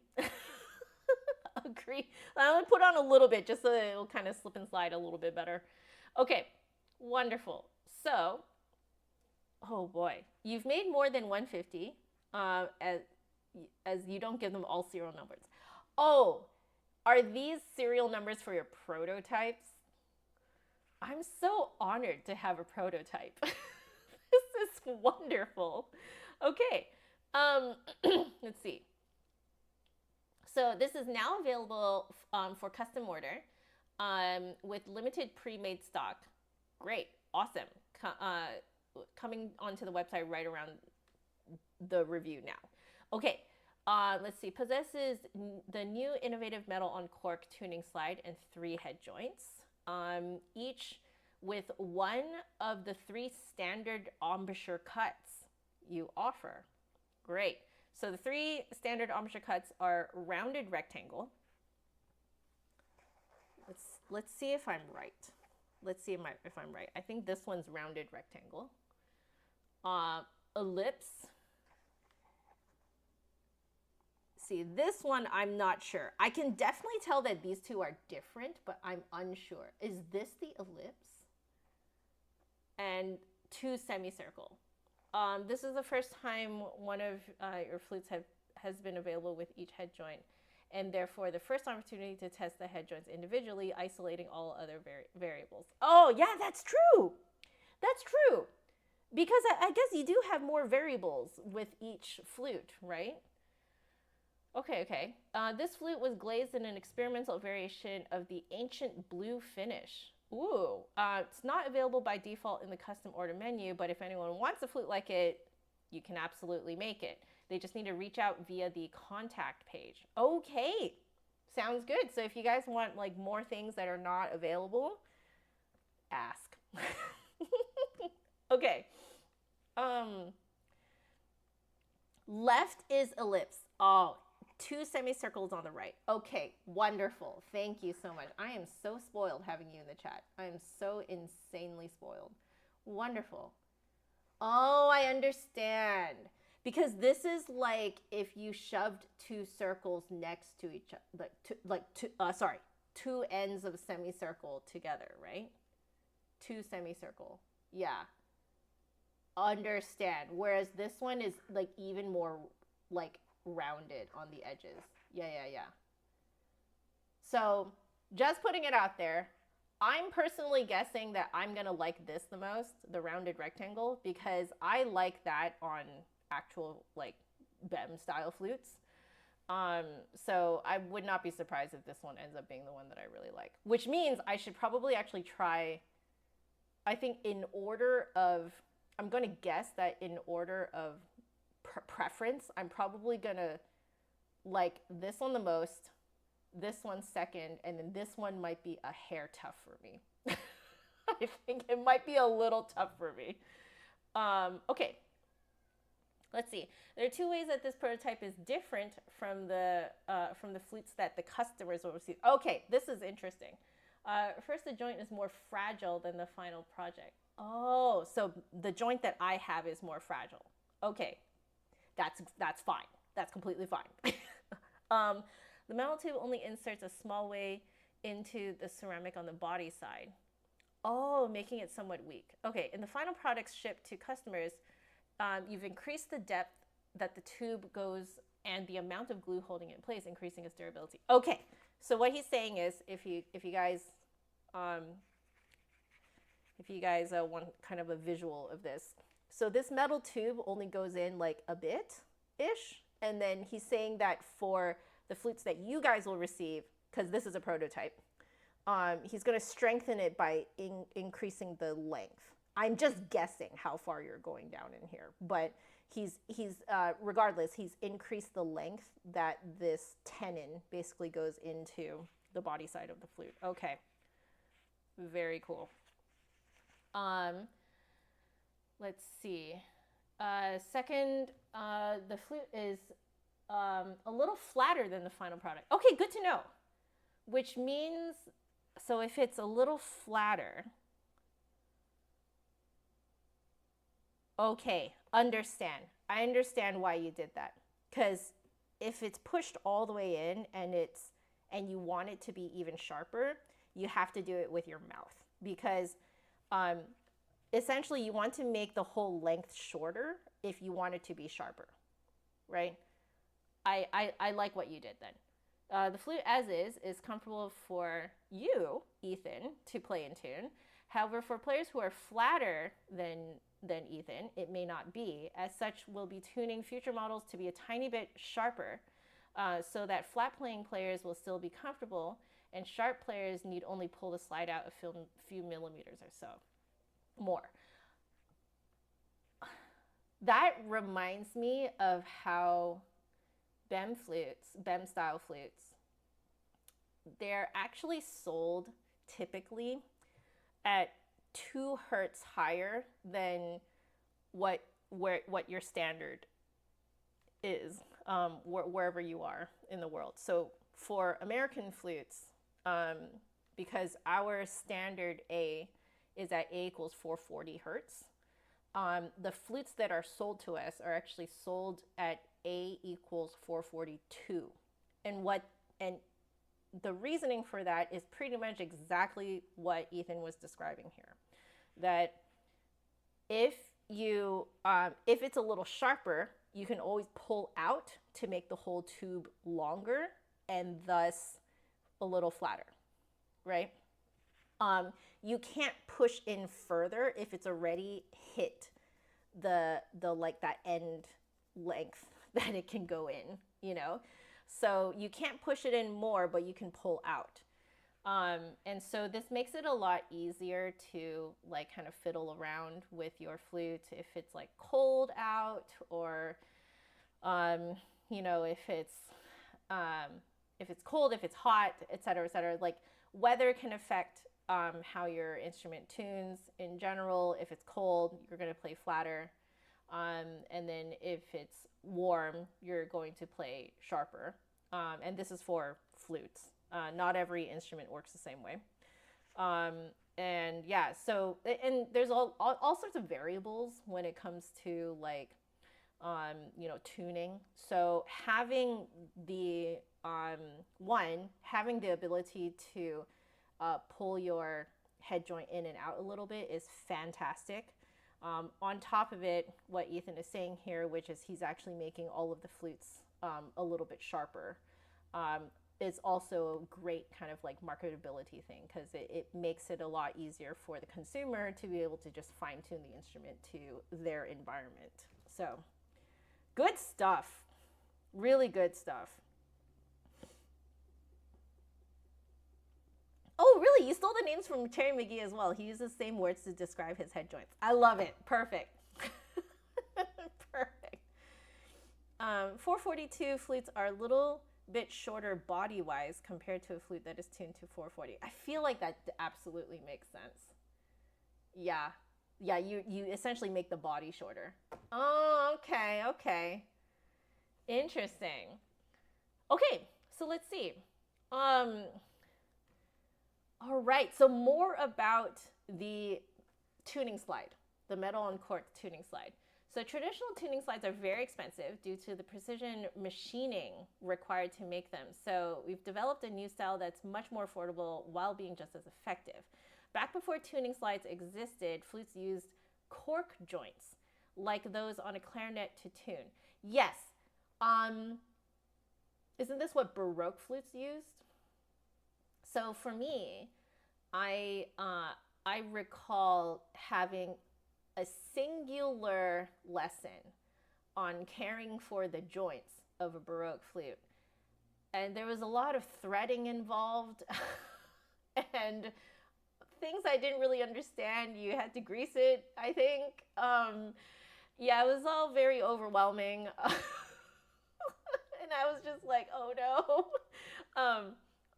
Agree. I'm gonna put on a little bit just so that it'll kind of slip and slide a little bit better. Okay, wonderful. So, oh boy, you've made more than 150 as you don't give them all serial numbers. Oh, are these serial numbers for your prototypes? I'm so honored to have a prototype. This is wonderful. Okay, let's see. So this is now available for custom order with limited pre-made stock. Great, awesome. Coming onto the website right around the review now. Okay, let's see. Possesses the new innovative metal on cork tuning slide and 3 head joints, each with one of the 3 standard embouchure cuts you offer. Great. So the 3 standard embouchure cuts are rounded rectangle. Let's see if I'm right. Let's see if I'm right. I think this one's rounded rectangle. Ellipse. See, this one I'm not sure. I can definitely tell that these two are different, but I'm unsure. Is this the ellipse? And 2 semicircle. This is the first time one of your flutes has been available with each head joint, and therefore the first opportunity to test the head joints individually, isolating all other variables. Oh yeah, that's true. That's true. Because I guess you do have more variables with each flute, right? Okay, okay. This flute was glazed in an experimental variation of the ancient blue finish. Ooh, it's not available by default in the custom order menu, but if anyone wants a flute like it, you can absolutely make it. They just need to reach out via the contact page. Okay, sounds good. So if you guys want like more things that are not available, ask. Okay. Left is ellipse. Oh, 2 semicircles on the right. Okay, wonderful. Thank you so much. I am so spoiled having you in the chat. I am so insanely spoiled. Wonderful. Oh, I understand. Because this is like if you shoved 2 circles next to each other, 2 ends of semicircle together, right? 2 semicircle. Yeah. Understand. Whereas this one is like even more like rounded on the edges. Yeah. So just putting it out there, I'm personally guessing that I'm gonna like this the most, the rounded rectangle, because I like that on actual like BEM style flutes. So I would not be surprised if this one ends up being the one that I really like, which means I should probably actually try, I think in order of, I'm going to guess that in order of preference, I'm probably going to like this one the most, this one second, and then this one might be a hair tough for me. I think it might be a little tough for me. Okay. Let's see. There are two ways that this prototype is different from the flutes that the customers will receive. Okay, this is interesting. First, the joint is more fragile than the final project. Oh, so the joint that I have is more fragile. Okay, that's fine. That's completely fine. The metal tube only inserts a small way into the ceramic on the body side. Oh, making it somewhat weak. Okay, in the final products shipped to customers, you've increased the depth that the tube goes and the amount of glue holding it in place, increasing its durability. Okay, so what he's saying is, if you guys want kind of a visual of this, so this metal tube only goes in like a bit-ish, and then he's saying that for the flutes that you guys will receive, because this is a prototype, he's going to strengthen it by increasing the length. I'm just guessing how far you're going down in here, but he's regardless, he's increased the length that this tenon basically goes into the body side of the flute. Okay, very cool. Let's see. Second, the flute is a little flatter than the final product. Okay, good to know. Which means, so if it's a little flatter, okay, understand. I understand why you did that. Because if it's pushed all the way in and you want it to be even sharper, you have to do it with your mouth. Because essentially you want to make the whole length shorter if you want it to be sharper, right? I like what you did then. The flute as is comfortable for you, Ethan, to play in tune. However, for players who are flatter than Ethan, it may not be. As such, we'll be tuning future models to be a tiny bit sharper so that flat playing players will still be comfortable and sharp players need only pull the slide out a few millimeters or so more. That reminds me of how BEM flutes, BEM style flutes, they're actually sold typically at 2 hertz higher than what your standard is, wherever you are in the world. So for American flutes, because our standard A is at A equals 440 hertz, the flutes that are sold to us are actually sold at A equals 442. And the reasoning for that is pretty much exactly what Ethan was describing here. That if it's a little sharper, you can always pull out to make the whole tube longer and thus a little flatter, right? You can't push in further if it's already hit the like that end length that it can go in, you know? So you can't push it in more, but you can pull out. And so this makes it a lot easier to like kind of fiddle around with your flute if it's like cold out, or you know, if it's cold, if it's hot, et cetera, like weather can affect how your instrument tunes in general. If it's cold, you're going to play flatter. And then if it's warm, you're going to play sharper. And this is for flutes. Not every instrument works the same way. And yeah, so, and there's all sorts of variables when it comes to like, you know, tuning. So having the, having the ability to pull your head joint in and out a little bit is fantastic. On top of it, what Ethan is saying here, which is he's actually making all of the flutes a little bit sharper. is also a great kind of like marketability thing, because it makes it a lot easier for the consumer to be able to just fine tune the instrument to their environment. So good stuff, really good stuff. Oh, really? You stole the names from Terry McGee as well. He uses the same words to describe his head joints. I love it. Perfect. Perfect. 442 flutes are a little bit shorter body-wise compared to a flute that is tuned to 440. I feel like that absolutely makes sense. Yeah. Yeah, you essentially make the body shorter. Oh, okay, okay. Interesting. Okay, so let's see. All right, so more about the tuning slide, the metal on cork tuning slide. So traditional tuning slides are very expensive due to the precision machining required to make them. So we've developed a new style that's much more affordable while being just as effective. Back before tuning slides existed, flutes used cork joints like those on a clarinet to tune. Yes. Isn't this what Baroque flutes used? So for me, I recall having a singular lesson on caring for the joints of a Baroque flute. And there was a lot of threading involved and things I didn't really understand. You had to grease it, I think. Yeah, it was all very overwhelming. And I was just like, oh no.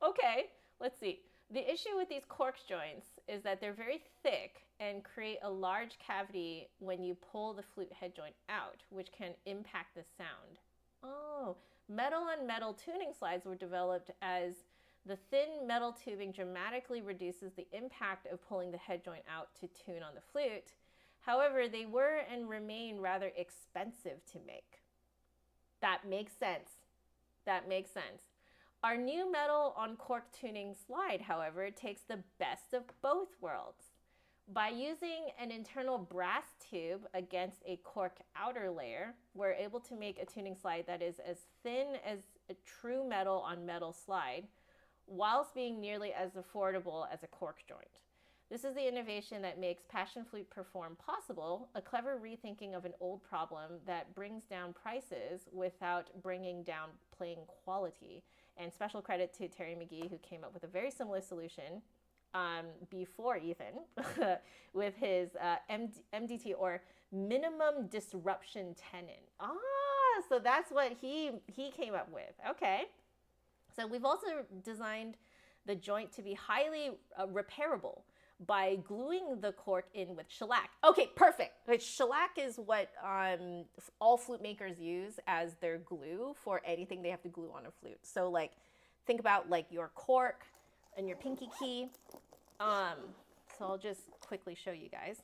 Okay, let's see. The issue with these cork joints is that they're very thick and create a large cavity when you pull the flute head joint out, which can impact the sound. Oh, metal on metal tuning slides were developed as the thin metal tubing dramatically reduces the impact of pulling the head joint out to tune on the flute. However, they were and remain rather expensive to make. That makes sense. That makes sense. Our new metal on cork tuning slide, however, takes the best of both worlds. By using an internal brass tube against a cork outer layer, we're able to make a tuning slide that is as thin as a true metal on metal slide, whilst being nearly as affordable as a cork joint. This is the innovation that makes Passion Flute Perform possible, a clever rethinking of an old problem that brings down prices without bringing down playing quality. And special credit to Terry McGee, who came up with a very similar solution before Ethan with his MDT, or minimum disruption tenon. So that's what he came up with. Okay. So we've also designed the joint to be highly repairable by gluing the cork in with shellac. Okay, perfect. Shellac is what all flute makers use as their glue for anything they have to glue on a flute. So like, think about like your cork and your pinky key. So I'll just quickly show you guys.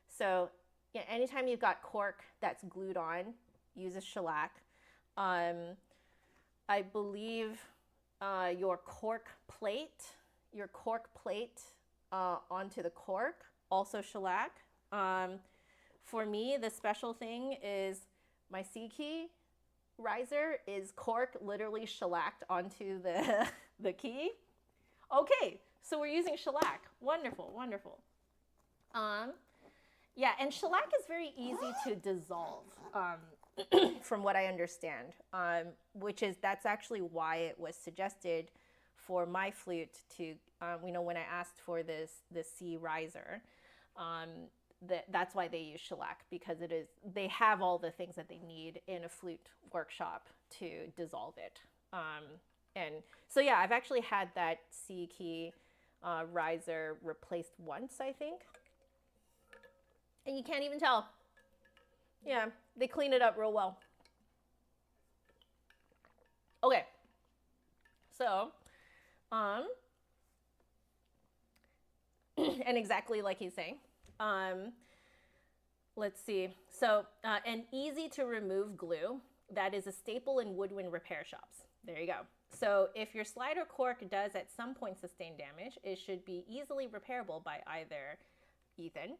So yeah, anytime you've got cork that's glued on, use a shellac. I believe your cork plate onto the cork, also shellac. For me, the special thing is my C key riser is cork literally shellacked onto the key. Okay, so we're using shellac. Wonderful, wonderful. Yeah, and shellac is very easy to dissolve, from what I understand, that's actually why it was suggested for my flute to, when I asked for the C riser, that's why they use shellac, because they have all the things that they need in a flute workshop to dissolve it. And so yeah, I've actually had that C key riser replaced once, I think. And you can't even tell. Yeah, they clean it up real well. Okay, so, and exactly like he's saying, let's see. So, an easy to remove glue that is a staple in woodwind repair shops. There you go. So if your slide or cork does at some point sustain damage, it should be easily repairable by either Ethan,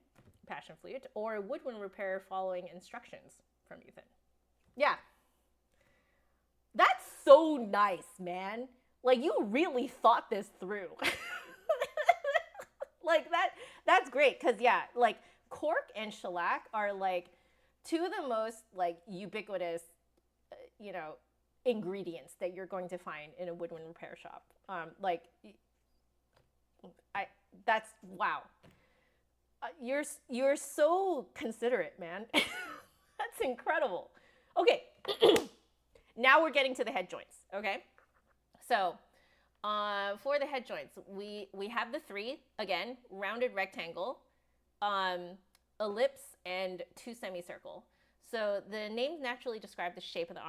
Passion Flute, or a woodwind repairer following instructions from Ethan. Yeah. That's so nice, man. Like, you really thought this through. Like, that's great, because yeah, like cork and shellac are like two of the most like ubiquitous, you know, ingredients that you're going to find in a woodwind repair shop. Like, that's wow. You're so considerate, man. That's incredible. Okay, now we're getting to the head joints. Okay, so for the head joints, we have the three again: rounded rectangle, ellipse, and two semicircle. So the names naturally describe the shape of the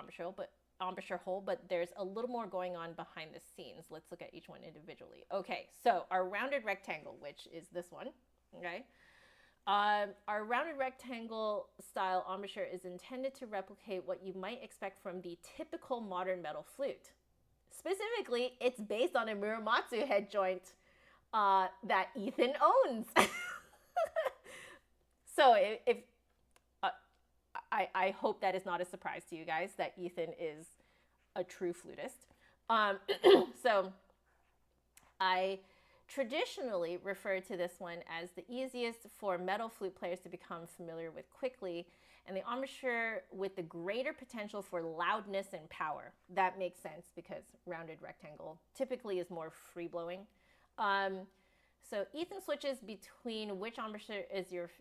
embouchure hole, but there's a little more going on behind the scenes. Let's look at each one individually. Okay, so our rounded rectangle, which is this one, okay? Our rounded rectangle style embouchure is intended to replicate what you might expect from the typical modern metal flute. Specifically, it's based on a Muramatsu head joint that Ethan owns. So if I hope that is not a surprise to you guys that Ethan is a true flutist. So I traditionally refer to this one as the easiest for metal flute players to become familiar with quickly, and the embouchure with the greater potential for loudness and power. That makes sense because rounded rectangle typically is more free blowing. So Ethan switches between which embouchure is your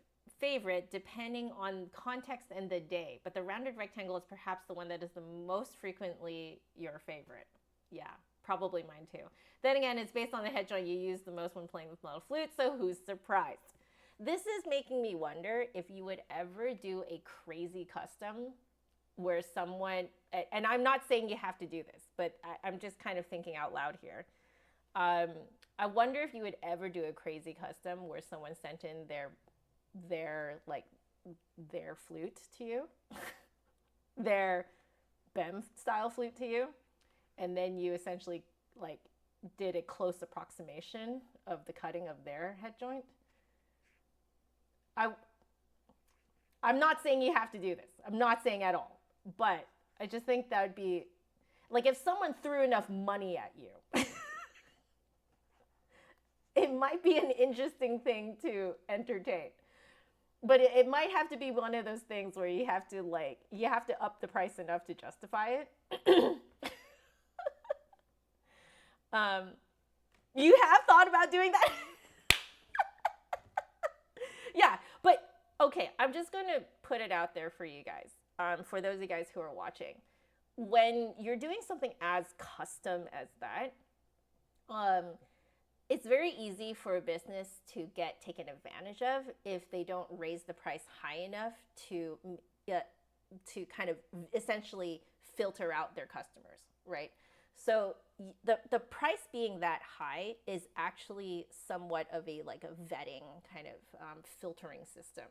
favorite depending on context and the day, but the rounded rectangle is perhaps the one that is the most frequently your favorite. Yeah, probably mine too. Then again, it's based on the head joint you use the most when playing with metal flute, so who's surprised? This is making me wonder if you would ever do a crazy custom where someone, and I'm not saying you have to do this, but I'm just kind of thinking out loud here. I wonder if you would ever do a crazy custom where someone sent in their flute to you, their BEM style flute to you, and then you essentially like did a close approximation of the cutting of their head joint. I'm not saying you have to do this. I'm not saying at all, but I just think that would be like if someone threw enough money at you, it might be an interesting thing to entertain. But it might have to be one of those things where you have to up the price enough to justify it. You have thought about doing that? Yeah, but okay, I'm just going to put it out there for you guys, for those of you guys who are watching. When you're doing something as custom as that, it's very easy for a business to get taken advantage of if they don't raise the price high enough to kind of essentially filter out their customers, right? So the price being that high is actually somewhat of a vetting kind of filtering system,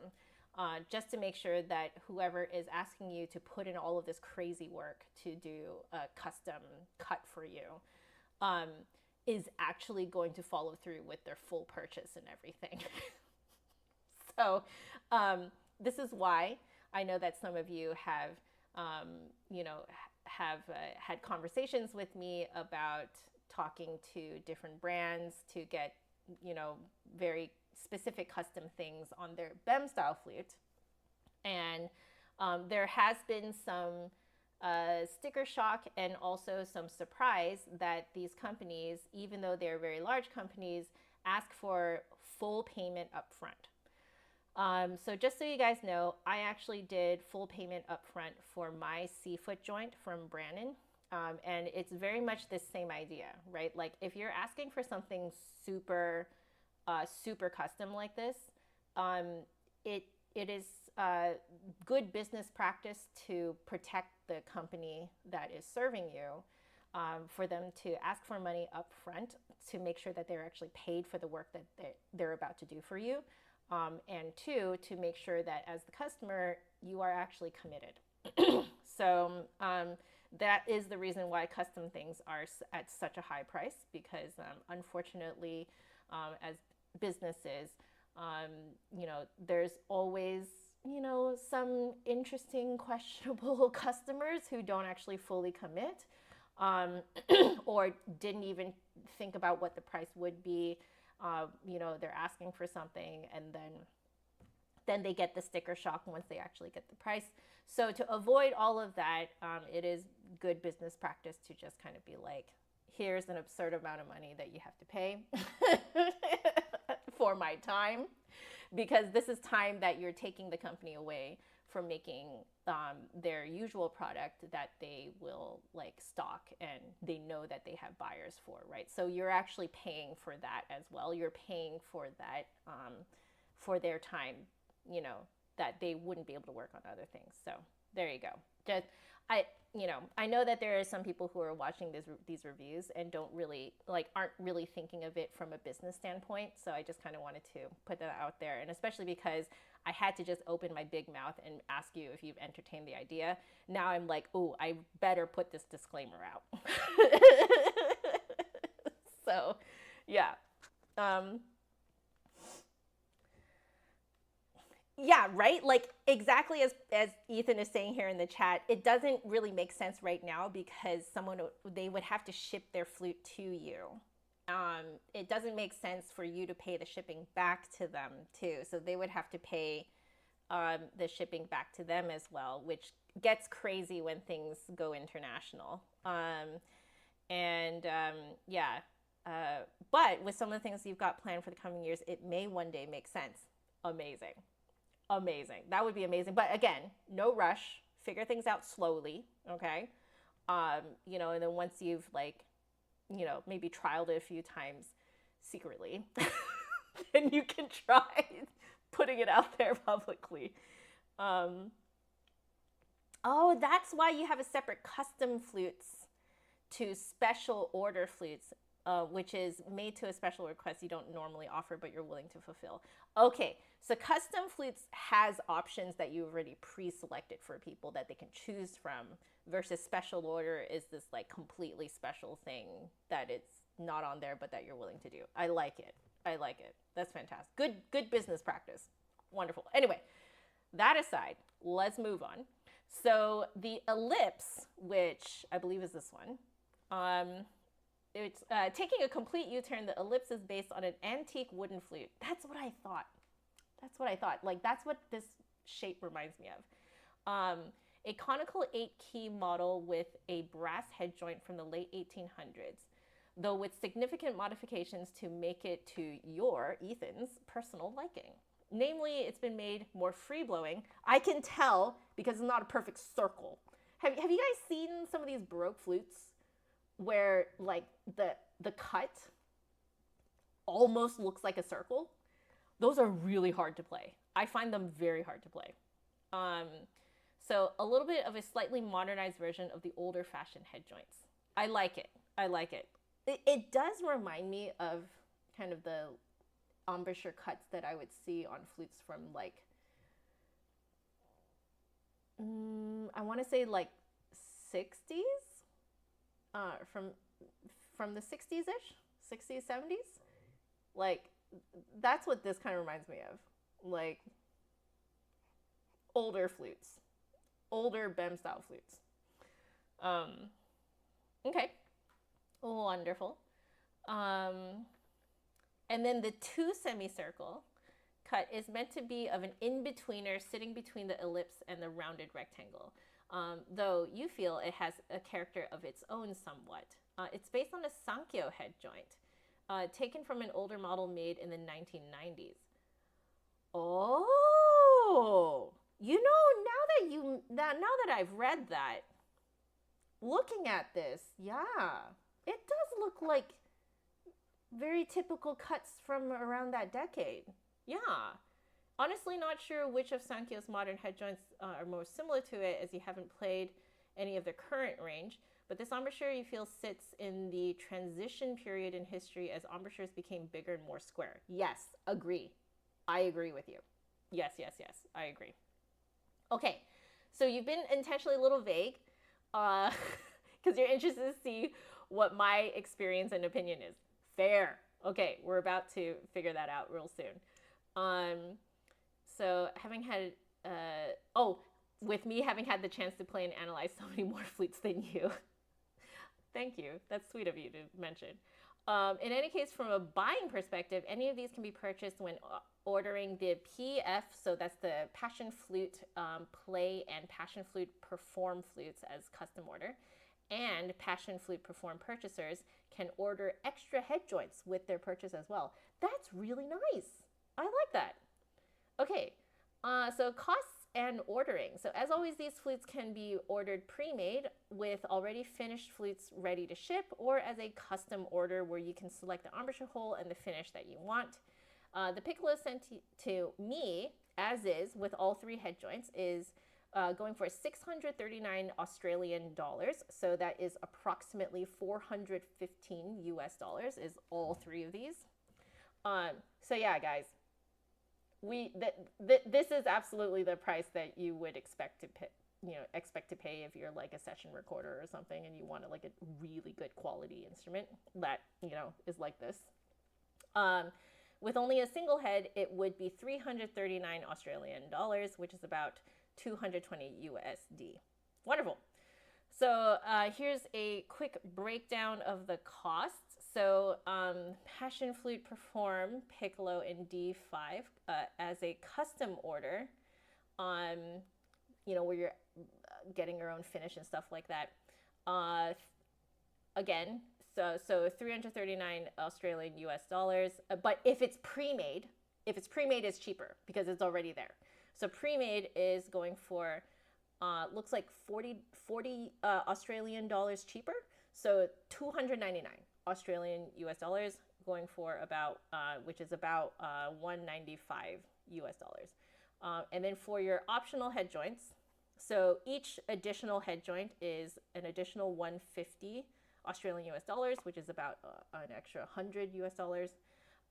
just to make sure that whoever is asking you to put in all of this crazy work to do a custom cut for you is actually going to follow through with their full purchase and everything. So this is why I know that some of you have, had conversations with me about talking to different brands to get, very specific custom things on their BEM style flute. And there has been some sticker shock and also some surprise that these companies, even though they're very large companies, ask for full payment up front. So just so you guys know, I actually did full payment up front for my C-foot joint from Brannon. And it's very much the same idea, right? Like if you're asking for something super, super custom like this, it is good business practice to protect the company that is serving you, for them to ask for money up front to make sure that they're actually paid for the work that they're about to do for you. And two, to make sure that as the customer, you are actually committed. So that is the reason why custom things are at such a high price, because unfortunately, as businesses, there's always, some interesting, questionable customers who don't actually fully commit. or didn't even think about what the price would be. You know, they're asking for something, and then they get the sticker shock once they actually get the price. So to avoid all of that, it is good business practice to just kind of be like, here's an absurd amount of money that you have to pay for my time, because this is time that you're taking the company away from making their usual product that they will like stock and they know that they have buyers for, right? So you're actually paying for that as well. You're paying for that, for their time, you know, that they wouldn't be able to work on other things. So there you go. Just, I know that there are some people who are watching these reviews and don't really aren't really thinking of it from a business standpoint. So I just kind of wanted to put that out there, and especially because I had to just open my big mouth and ask you if you've entertained the idea. Now I'm like, oh, I better put this disclaimer out. So, yeah. Yeah, right? Like exactly as Ethan is saying here in the chat, it doesn't really make sense right now because they would have to ship their flute to you. It doesn't make sense for you to pay the shipping back to them too. So they would have to pay the shipping back to them as well, which gets crazy when things go international. Yeah. But with some of the things you've got planned for the coming years, it may one day make sense. Amazing. Amazing. That would be amazing. But again, no rush. Figure things out slowly. Okay. You know, and then once you've you know, maybe trialed it a few times secretly, then you can try putting it out there publicly. Oh, that's why you have a separate custom flutes to special order flutes, which is made to a special request you don't normally offer, but you're willing to fulfill. Okay, so custom flutes has options that you've already pre-selected for people that they can choose from, versus special order is this like completely special thing that it's not on there, but that you're willing to do. I like it. I like it. That's fantastic. Good business practice. Wonderful. Anyway, that aside, let's move on. So the Ellipse, which I believe is this one, it's taking a complete U-turn. The Ellipse is based on an antique wooden flute. That's what I thought. That's what I thought. Like, that's what this shape reminds me of. A conical 8-key model with a brass head joint from the late 1800s, though with significant modifications to make it to Ethan's personal liking. Namely, it's been made more free-blowing. I can tell because it's not a perfect circle. Have you guys seen some of these Baroque flutes where like the cut almost looks like a circle? Those are really hard to play. I find them very hard to play. So a little bit of a slightly modernized version of the older fashioned head joints. I like it. I like it. It does remind me of kind of the embouchure cuts that I would see on flutes from like, I want to say like 60s, from the 60s-ish, 60s, 70s. Like, that's what this kind of reminds me of. Like, older flutes. Older BEM style flutes. Okay. Wonderful. And then the 2 semicircle cut is meant to be of an in-betweener sitting between the ellipse and the rounded rectangle, though you feel it has a character of its own somewhat. It's based on a Sankyo head joint, taken from an older model made in the 1990s. Oh, you know, now that I've read that, looking at this, yeah, it does look like very typical cuts from around that decade. Yeah. Honestly, not sure which of Sankyo's modern head joints are most similar to it, as you haven't played any of the current range, but this embouchure you feel sits in the transition period in history as embouchures became bigger and more square. Yes, agree. I agree with you. Yes, I agree. Okay, so you've been intentionally a little vague because you're interested to see what my experience and opinion is. Fair. Okay, we're about to figure that out real soon. So having had, with me having had the chance to play and analyze so many more flutes than you, Thank you. That's sweet of you to mention. In any case, from a buying perspective, any of these can be purchased when ordering the PF, so that's the Passion Flute Play and Passion Flute Perform flutes as custom order. And Passion Flute Perform purchasers can order extra head joints with their purchase as well. That's really nice. I like that. Okay, so costs and ordering. So as always, these flutes can be ordered pre-made with already finished flutes ready to ship, or as a custom order where you can select the embouchure hole and the finish that you want. The Piccolo sent to me, as is, with all 3 head joints, is going for 639 Australian dollars. So that is approximately 415 US dollars is all 3 of these. So yeah, guys, this is absolutely the price that you would expect to pay, if you're like a session recorder or something and you want like a really good quality instrument that, is like this. With only a single head, it would be 339 Australian dollars, which is about 220 USD. Wonderful. So here's a quick breakdown of the costs. So Passion Flute Perform Piccolo in D5 as a custom order, where you're getting your own finish and stuff like that. Again, so 339 Australian US dollars. But if it's pre-made, it's cheaper because it's already there. So pre-made is going for looks like 40 Australian dollars cheaper. So 299 Australian US dollars, going for about, which is about 195 US dollars. And then for your optional head joints, so each additional head joint is an additional 150 Australian US dollars, which is about an extra 100 US dollars.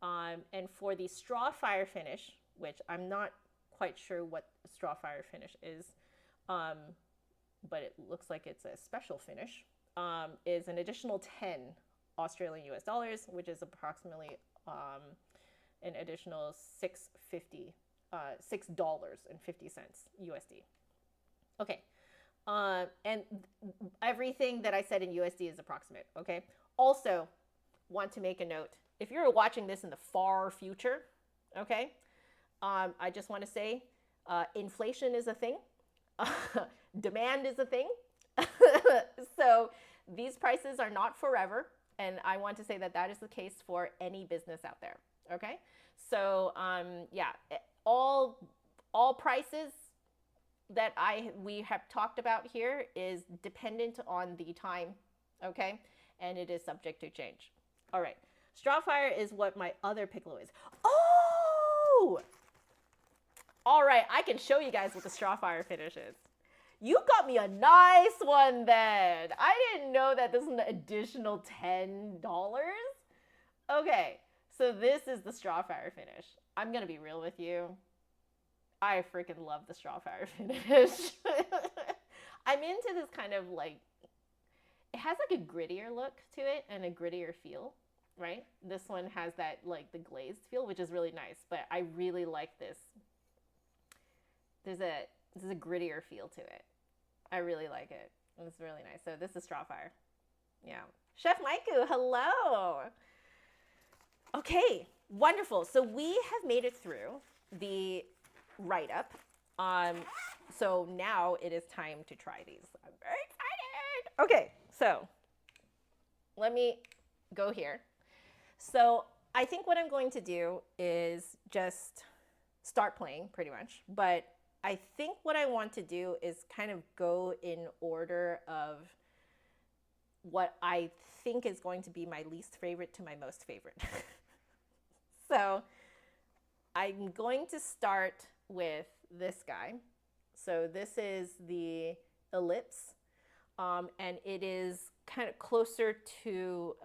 And for the straw fire finish, which I'm not quite sure what straw fire finish is, but it looks like it's a special finish, is an additional 10 Australian US dollars, which is approximately an additional $6.50 USD. Okay, and everything that I said in USD is approximate. Okay. Also, want to make a note: if you're watching this in the far future, okay, I just want to say, inflation is a thing, demand is a thing, so these prices are not forever. And I want to say that that is the case for any business out there. Okay. So, yeah, all prices that we have talked about here is dependent on the time. Okay. And it is subject to change. All right. Straw fire is what my other Piccolo is. Oh, all right. I can show you guys what the straw fire finish is. You got me a nice one then. I didn't know that this is an additional $10. Okay, so this is the straw fire finish. I'm gonna be real with you. I freaking love the straw fire finish. I'm into this kind of like, it has like a grittier look to it and a grittier feel, right? This one has that like the glazed feel, which is really nice, but I really like this. There's a grittier feel to it. I really like it. It's really nice. So this is straw fire. Yeah. Chef Maiku, hello. Okay, wonderful. So we have made it through the write-up. So now it is time to try these. I'm very excited. Okay, so let me go here. So I think what I'm going to do is just start playing pretty much, but I think what I want to do is kind of go in order of what I think is going to be my least favorite to my most favorite. So I'm going to start with this guy. So this is the Ellipse, and it is kind of closer to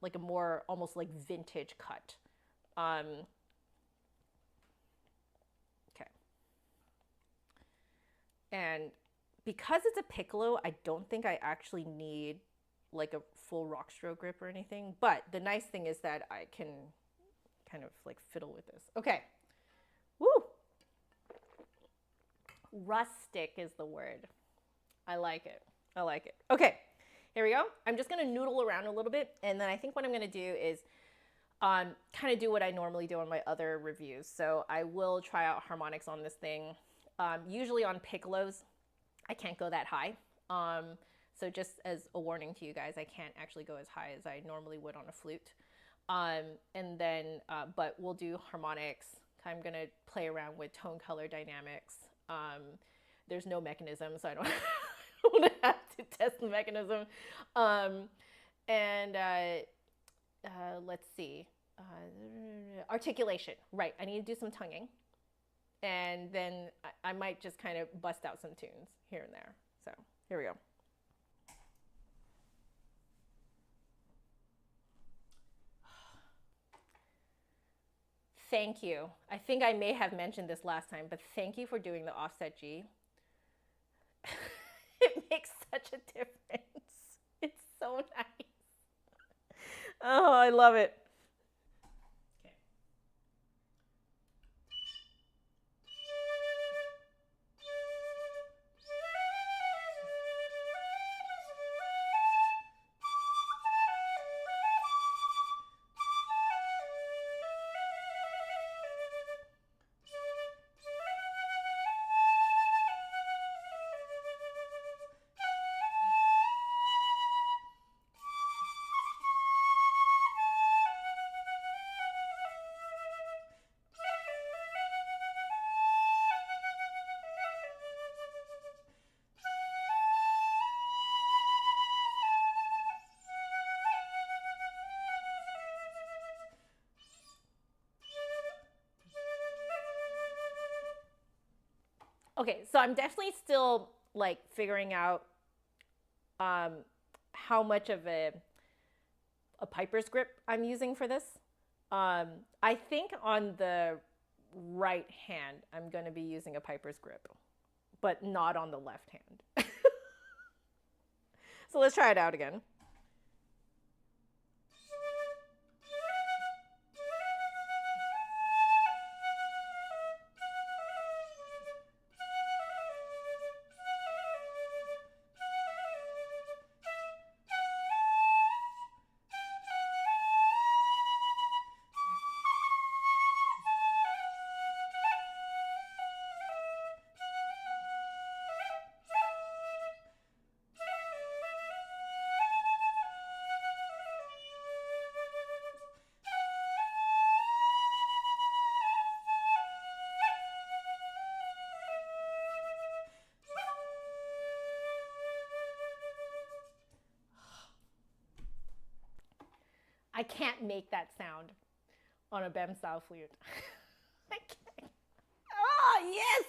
like a more almost like vintage cut. And because it's a Piccolo, I don't think I actually need like a full rock stroke grip or anything. But the nice thing is that I can kind of like fiddle with this. Okay. Woo! Rustic is the word. I like it. I like it. Okay. here we go. I'm just gonna noodle around a little bit, and then I think what I'm gonna do is kind of do what I normally do on my other reviews. So I will try out harmonics on this thing. Usually on Piccolos, I can't go that high. So just as a warning to you guys, I can't actually go as high as I normally would on a flute. And then, but we'll do harmonics. I'm gonna play around with tone color dynamics. There's no mechanism, so I don't, I don't have to test the mechanism. Let's see, articulation, right. I need to do some tonguing. And then I might just kind of bust out some tunes here and there. So here we go. Thank you. I think I may have mentioned this last time, but thank you for doing the offset G. It makes such a difference. It's so nice. Oh, I love it. Okay, so I'm definitely still like figuring out how much of a piper's grip I'm using for this. I think on the right hand, I'm going to be using a piper's grip, but not on the left hand. So let's try it out again. I can't make that sound on a BEM style flute. I can't. Oh, yes!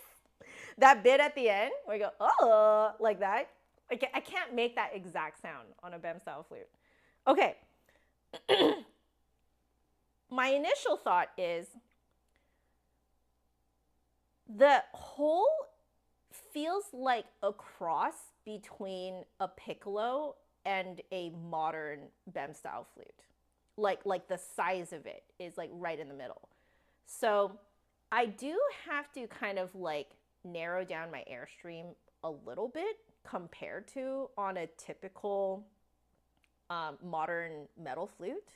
That bit at the end where you go, oh, like that. I can't make that exact sound on a BEM style flute. Okay. My initial thought is the whole feels like a cross between a piccolo and a modern BEM style flute. Like the size of it is like right in the middle. So I do have to kind of like narrow down my airstream a little bit compared to on a typical modern metal flute.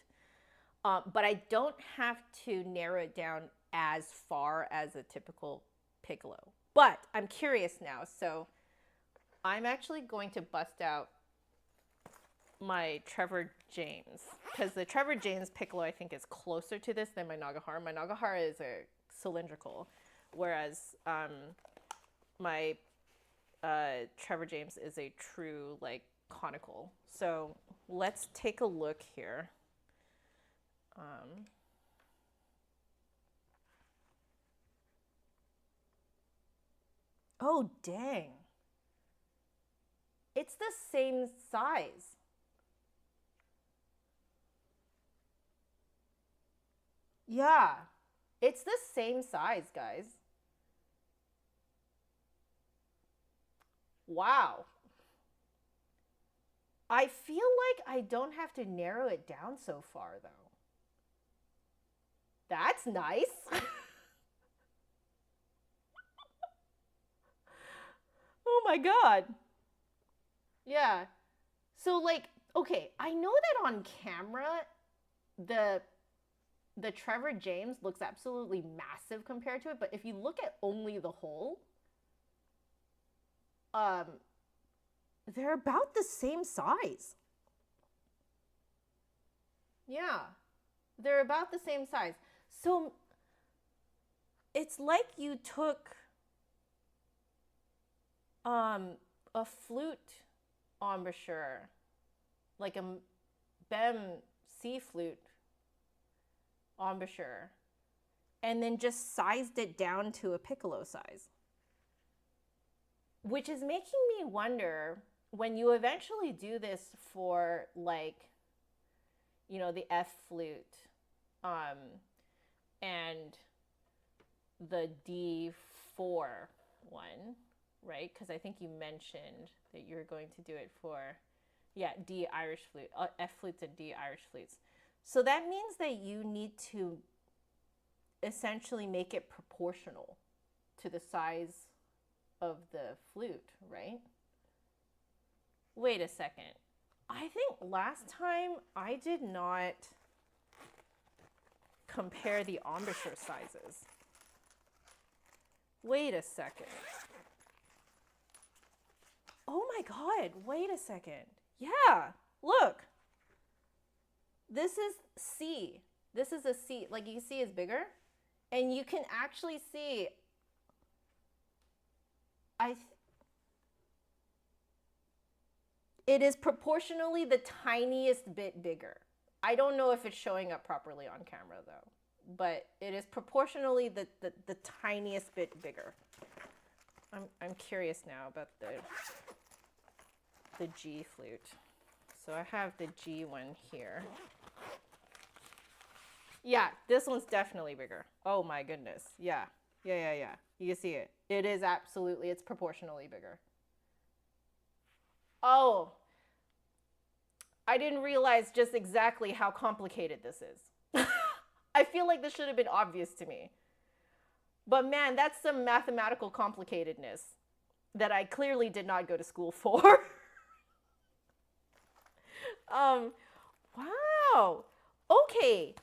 But I don't have to narrow it down as far as a typical piccolo. But I'm curious now. So I'm actually going to bust out my Trevor James, because the Trevor James piccolo I think is closer to this than my Nagahara. My Nagahara is a cylindrical, whereas my Trevor James is a true like conical. So let's take a look here. Oh dang, it's the same size. Yeah, it's the same size, guys. Wow. I feel like I don't have to narrow it down so far, though. That's nice. Oh my God. Yeah. So like, okay, I know that on camera, the Trevor James looks absolutely massive compared to it, but if you look at only the hole, they're about the same size. Yeah, they're about the same size. So it's like you took a flute embouchure, like a Bem C flute embouchure, and then just sized it down to a piccolo size. Which is making me wonder, when you eventually do this for like, you know, the F flute and the D4 one, right? Because I think you mentioned that you're going to do it for, yeah, D Irish flute, F flutes and D Irish flutes. So that means that you need to essentially make it proportional to the size of the flute, right? Wait a second. I think last time I did not compare the embouchure sizes. Wait a second. Oh my God, wait a second. Yeah, look. This is C. This is a C. Like you see is bigger. And you can actually see, it is proportionally the tiniest bit bigger. I don't know if it's showing up properly on camera though, but it is proportionally the tiniest bit bigger. I'm curious now about the G flute. So I have the G one here. Yeah, this one's definitely bigger. Oh my goodness. Yeah. Yeah. You can see it. It is absolutely, it's proportionally bigger. Oh, I didn't realize just exactly how complicated this is. I feel like this should have been obvious to me. But man, that's some mathematical complicatedness that I clearly did not go to school for. Wow. Okay.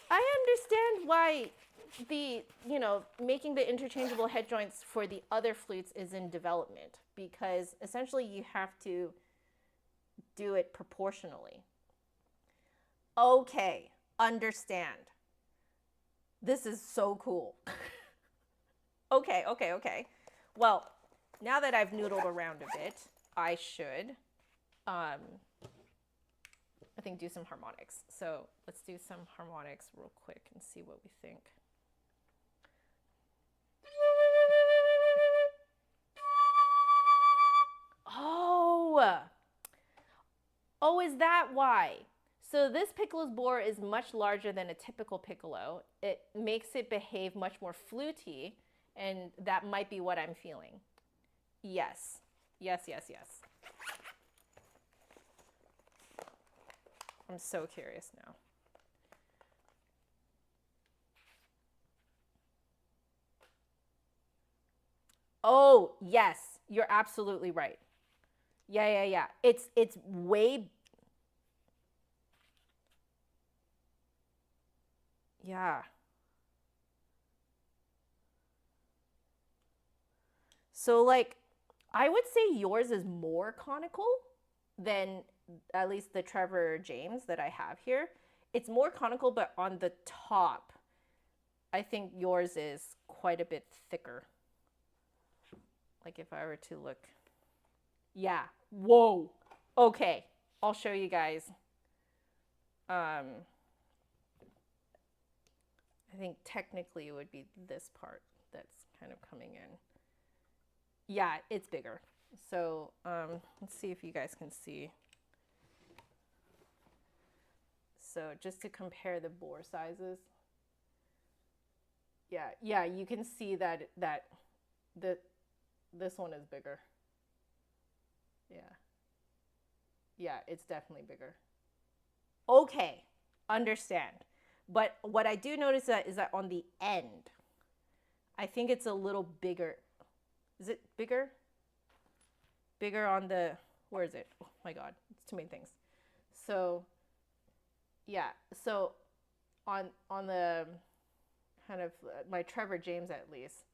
I understand why the, you know, making the interchangeable head joints for the other flutes is in development, because essentially you have to do it proportionally. Okay, understand. This is so cool. Okay. Well, now that I've noodled around a bit, I should, I think, do some harmonics. So let's do some harmonics real quick and see what we think. Oh, is that why? So this piccolo's bore is much larger than a typical piccolo. It makes it behave much more flutey, and that might be what I'm feeling. Yes. I'm so curious now. Oh, yes, you're absolutely right. Yeah. It's way. Yeah. So like, I would say yours is more conical than at least the Trevor James that I have here. It's more conical, but on the top, I think yours is quite a bit thicker. Like if I were to look. Yeah. Whoa. Okay. I'll show you guys. I think technically it would be this part that's kind of coming in. Yeah, it's bigger. So let's see if you guys can see. So just to compare the bore sizes. Yeah, you can see that this one is bigger. Yeah, it's definitely bigger. Okay, understand. But what I do notice is that on the end, I think it's a little bigger. Is it bigger? bigger on the, where is it? Oh my God, it's too many things. So yeah, so on the kind of my Trevor James at least,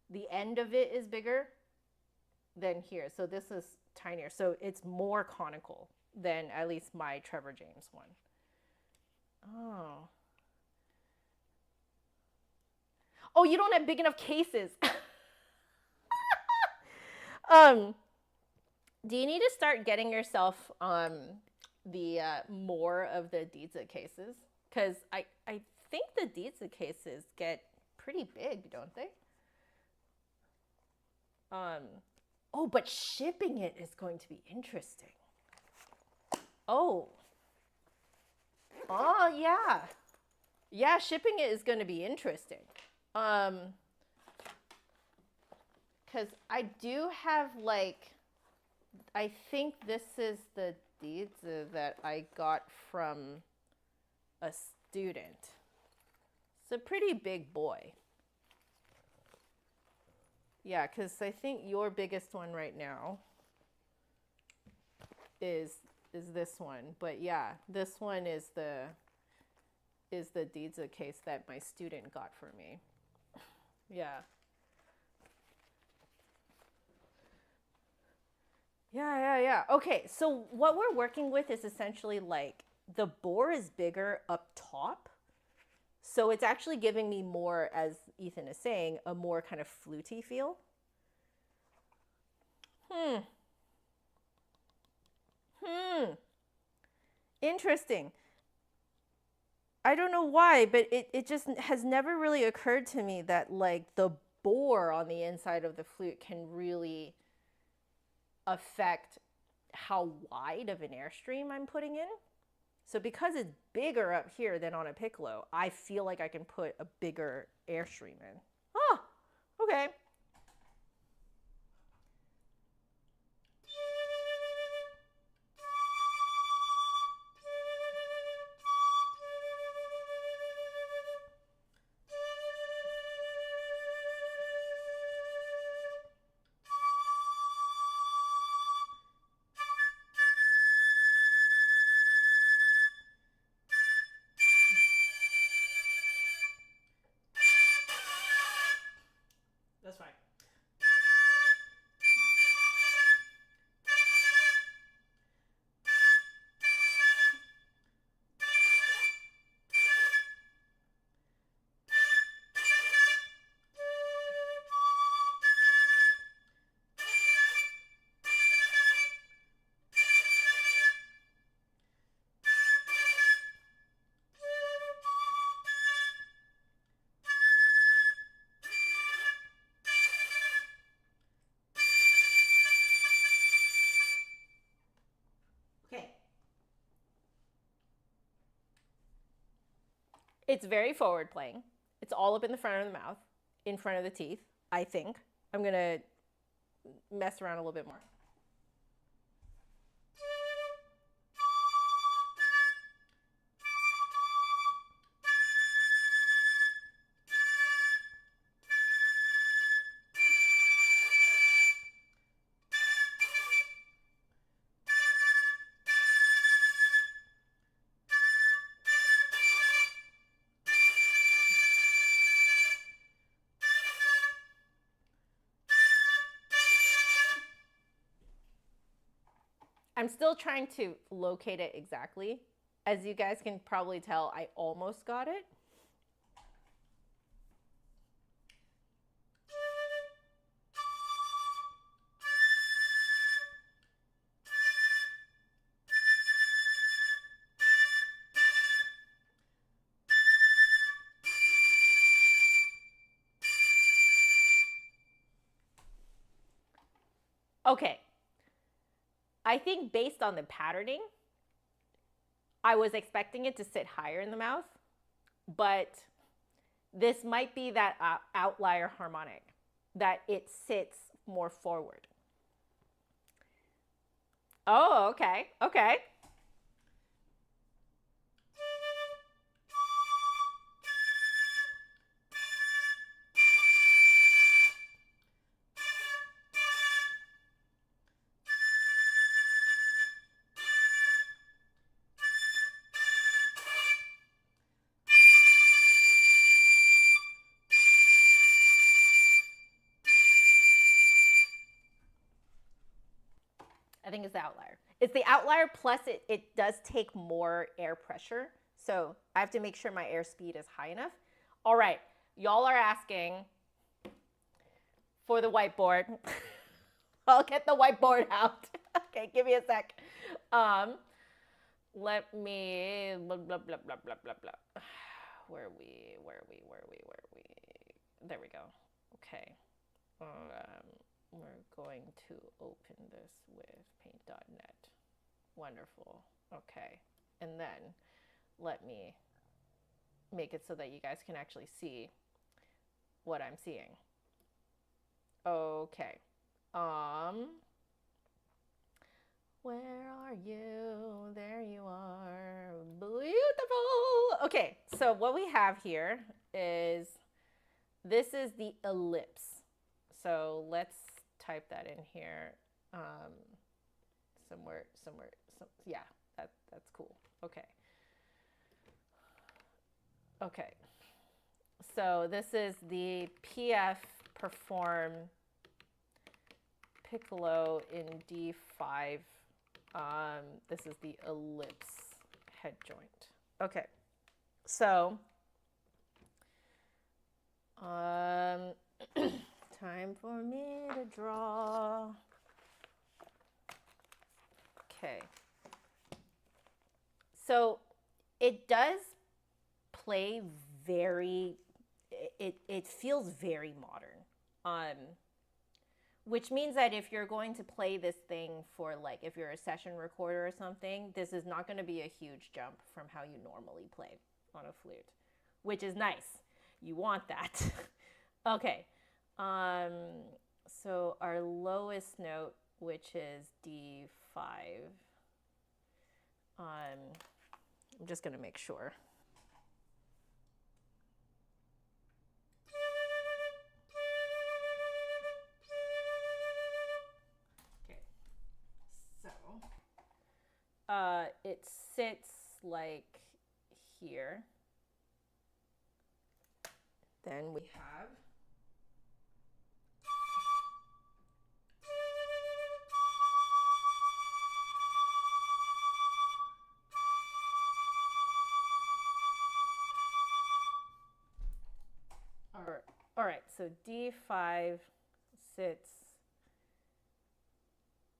the end of it is bigger than here. So this is tinier. So it's more conical than at least my Trevor James one. Oh. Oh, you don't have big enough cases. Do you need to start getting yourself the more of the Diza cases? Because I think the Diza cases get pretty big, don't they? Oh, but shipping it is going to be interesting. Oh. Oh, yeah. Yeah, shipping it is going to be interesting. Because I do have, like, I think this is the Diza that I got from a student. It's a pretty big boy. Yeah, because I think your biggest one right now is this one. But yeah, this one is the Diza case that my student got for me. Yeah. Yeah. Okay, so what we're working with is essentially like the bore is bigger up top. So it's actually giving me more, as Ethan is saying, a more kind of fluty feel. Interesting. I don't know why, but it just has never really occurred to me that like the bore on the inside of the flute can really affect how wide of an airstream I'm putting in. So because it's bigger up here than on a piccolo, I feel like I can put a bigger airstream in. Oh, okay. That's fine. It's very forward playing. It's all up in the front of the mouth, in front of the teeth, I think. I'm going to mess around a little bit more. I'm still trying to locate it exactly. As you guys can probably tell, I almost got it. Okay. I think based on the patterning, I was expecting it to sit higher in the mouth, but this might be that outlier harmonic, that it sits more forward. Oh, okay, okay. I think it's the outlier. It's the outlier, plus it does take more air pressure. So I have to make sure my air speed is high enough. All right, y'all are asking for the whiteboard. I'll get the whiteboard out. Okay, give me a sec. Let me, blah, blah, blah, blah, blah, blah, blah. Where are we? There we go. Okay. We're going to open this with paint.net. Wonderful. Okay. And then let me make it so that you guys can actually see what I'm seeing. Okay. Where are you? There you are. Beautiful. Okay, so what we have here is, this is the ellipse. So let's type that in here. Somewhere, yeah, that's cool. Okay. Okay. So this is the PF Perform Piccolo in D5. This is the ellipse head joint. Okay, so time for me to draw. Okay, so it does play very, it feels very modern. Which means that if you're going to play this thing for, like, if you're a session recorder or something, this is not going to be a huge jump from how you normally play on a flute, which is nice. You want that. Okay. So our lowest note, which is D5. I'm just going to make sure. It sits like here. Then we have all right, so D5 sits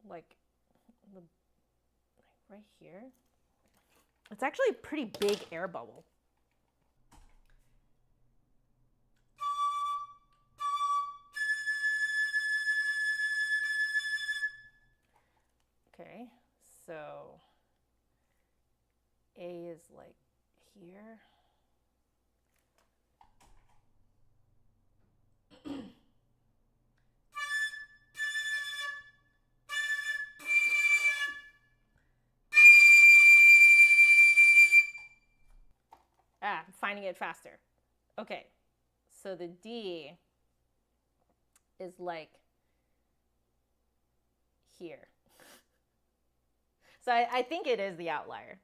like right here. It's actually a pretty big air bubble. Okay, so A is like here. I'm finding it faster. Okay, so the D is like here. So I think it is the outlier.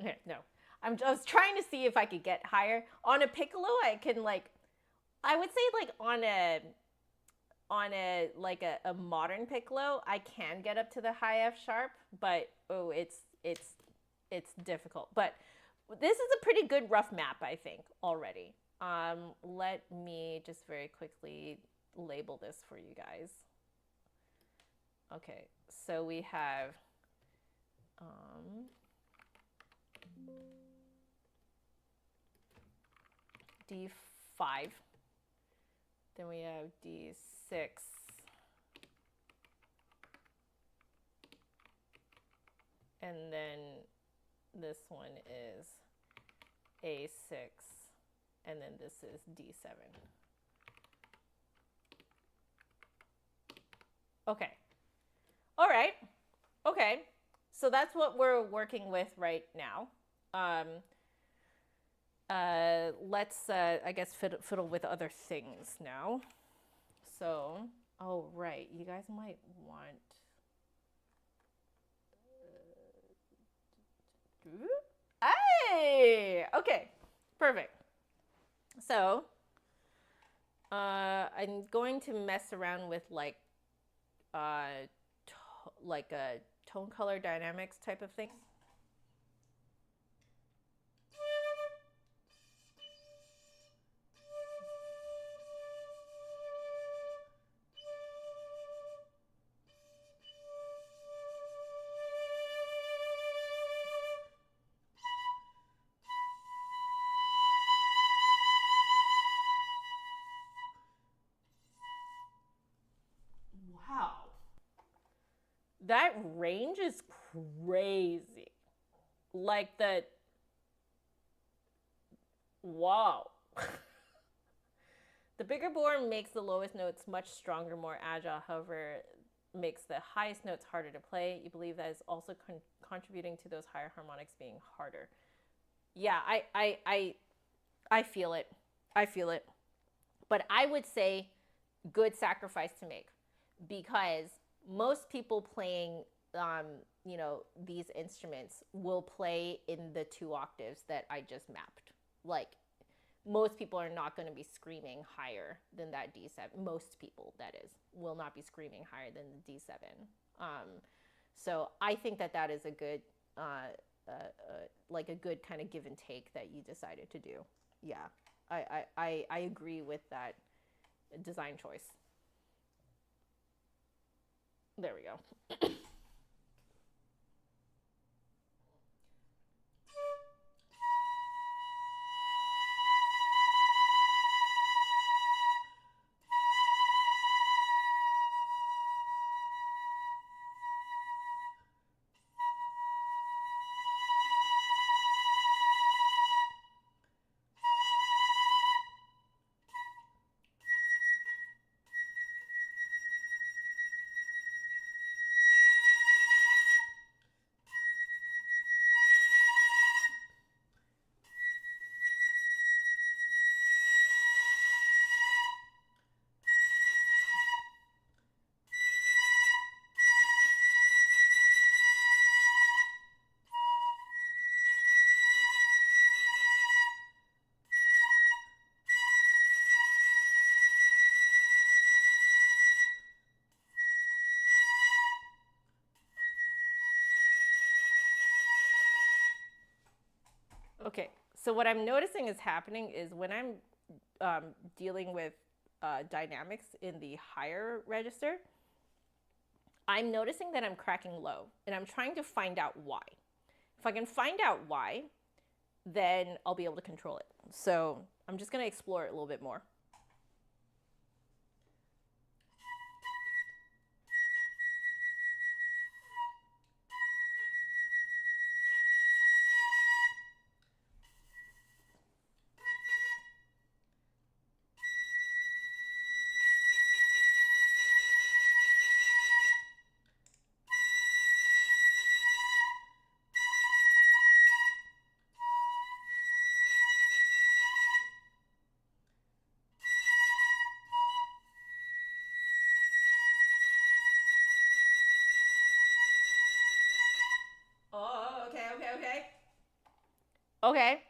Okay, no. I was trying to see if I could get higher. On a piccolo, I can, like, I would say, like, on a modern piccolo, I can get up to the high F sharp, but oh, it's difficult. But this is a pretty good rough map, I think, already. Let me just very quickly label this for you guys. Okay, so we have D5. Then we have D6. And then this one is A6. And then this is D7. Okay. All right. Okay. So that's what we're working with right now. Let's, I guess, fiddle with other things now. So, oh, right. You guys might want... Hey! Okay. Perfect. So I'm going to mess around with like a tone color dynamics type of thing. Wow. That range is crazy. Like the, wow. The bigger bore makes the lowest notes much stronger, more agile. However, makes the highest notes harder to play. You believe that is also contributing to those higher harmonics being harder. Yeah, I feel it. I feel it. But I would say good sacrifice to make, because most people playing you know, these instruments will play in the 2 octaves that I just mapped. Like, most people are not going to be screaming higher than that D7. Most people, that is, will not be screaming higher than the D7. So I think that that is a good, like a good kind of give and take that you decided to do. Yeah, I agree with that design choice. There we go. Okay, so what I'm noticing is happening is when I'm dealing with dynamics in the higher register, I'm noticing that I'm cracking low, and I'm trying to find out why. If I can find out why, then I'll be able to control it. So I'm just going to explore it a little bit more. Oh, okay. Okay.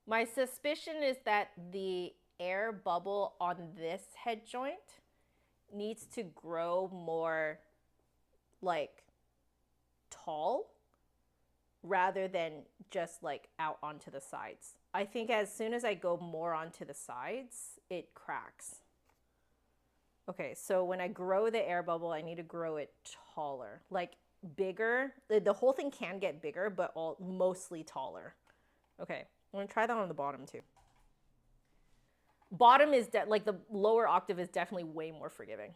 My suspicion is that the air bubble on this head joint needs to grow more like tall rather than just like out onto the sides. I think as soon as I go more onto the sides, it cracks. Okay, so when I grow the air bubble, I need to grow it taller, like bigger. The whole thing can get bigger, but mostly taller. Okay, I'm gonna try that on the bottom too. Bottom is like the lower octave is definitely way more forgiving.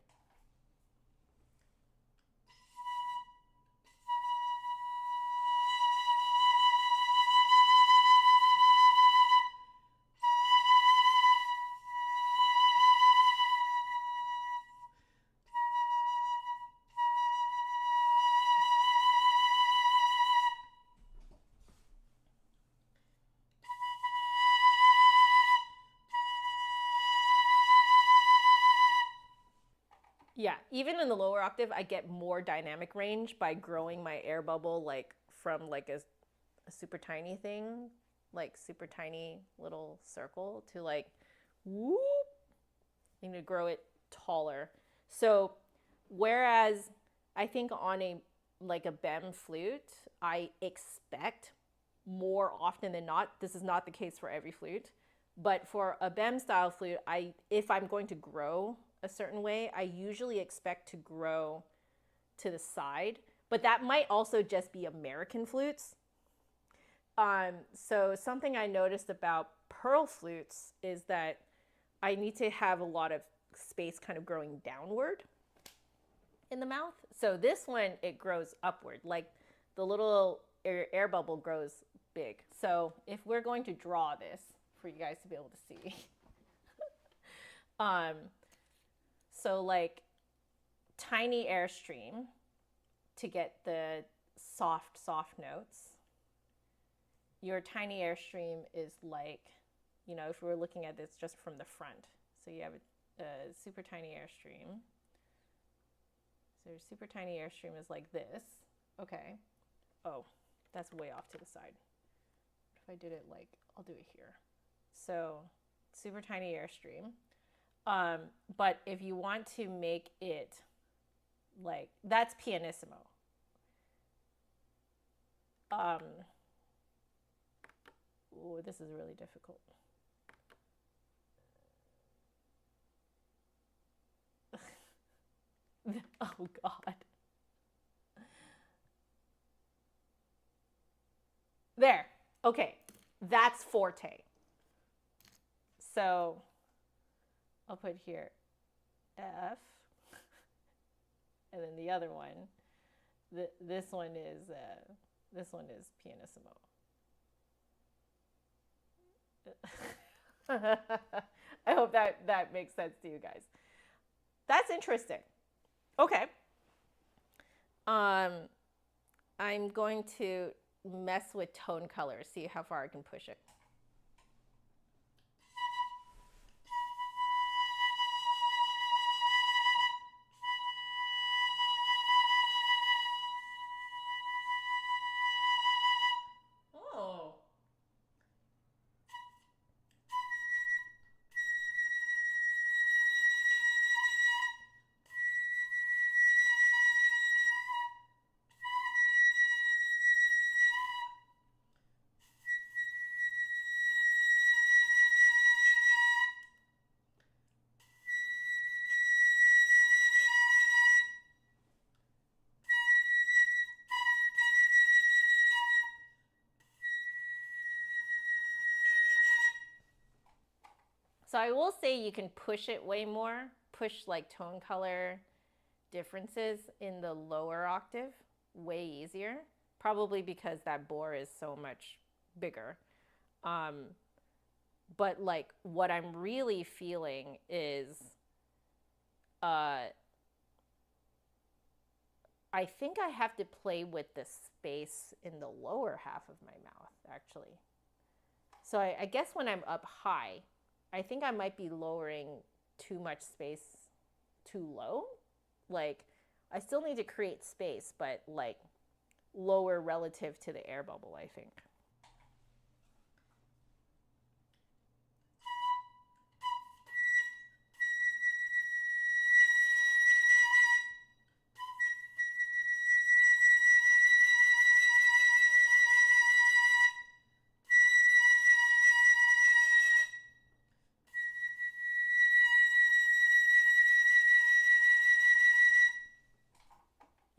Yeah, even in the lower octave, I get more dynamic range by growing my air bubble like from like a super tiny thing like super tiny little circle to like whoop, you know, grow it taller. So whereas I think on a like a BEM flute, I expect more often than not, this is not the case for every flute, but for a BEM style flute, if I'm going to grow a certain way, I usually expect to grow to the side, but that might also just be American flutes. So something I noticed about pearl flutes is that I need to have a lot of space kind of growing downward in the mouth. So this one, it grows upward, like the little air bubble grows big. So if we're going to draw this for you guys to be able to see, so like tiny airstream to get the soft notes. Your tiny airstream is like, you know, if we're looking at this just from the front. So you have a super tiny airstream. So your super tiny airstream is like this. Okay. Oh, that's way off to the side. If I did it like, I'll do it here. So super tiny airstream. But if you want to make it like, that's pianissimo. Ooh, this is really difficult. Oh God. There. Okay. That's forte. So I'll put here F. And then the other one, this one is pianissimo. I hope that makes sense to you guys. That's interesting. Okay. I'm going to mess with tone color, see how far I can push it. Oh. So I will say you can push it way more, push like tone color differences in the lower octave way easier, probably because that bore is so much bigger. But like what I'm really feeling is I think I have to play with the space in the lower half of my mouth, actually. So I guess when I'm up high, I think I might be lowering too much space too low. Like, I still need to create space, but like lower relative to the air bubble, I think.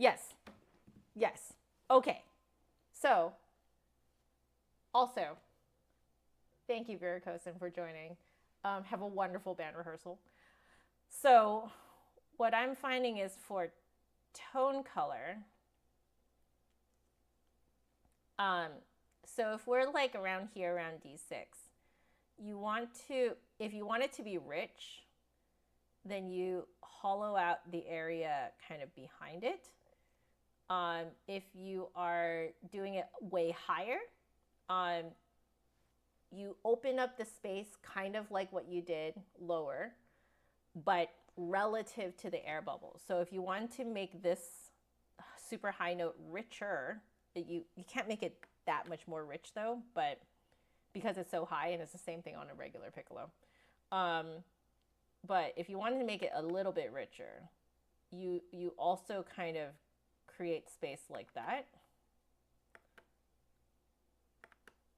Yes. Yes. Okay. So, also, thank you, Viracosin, for joining. Have a wonderful band rehearsal. So, what I'm finding is for tone color, so if we're like around here, around D6, you want to, if you want it to be rich, then you hollow out the area kind of behind it. If you are doing it way higher, you open up the space kind of like what you did lower, but relative to the air bubble. So if you want to make this super high note richer, you can't make it that much more rich though, but because it's so high, and it's the same thing on a regular piccolo. But if you wanted to make it a little bit richer, you also kind of create space like that.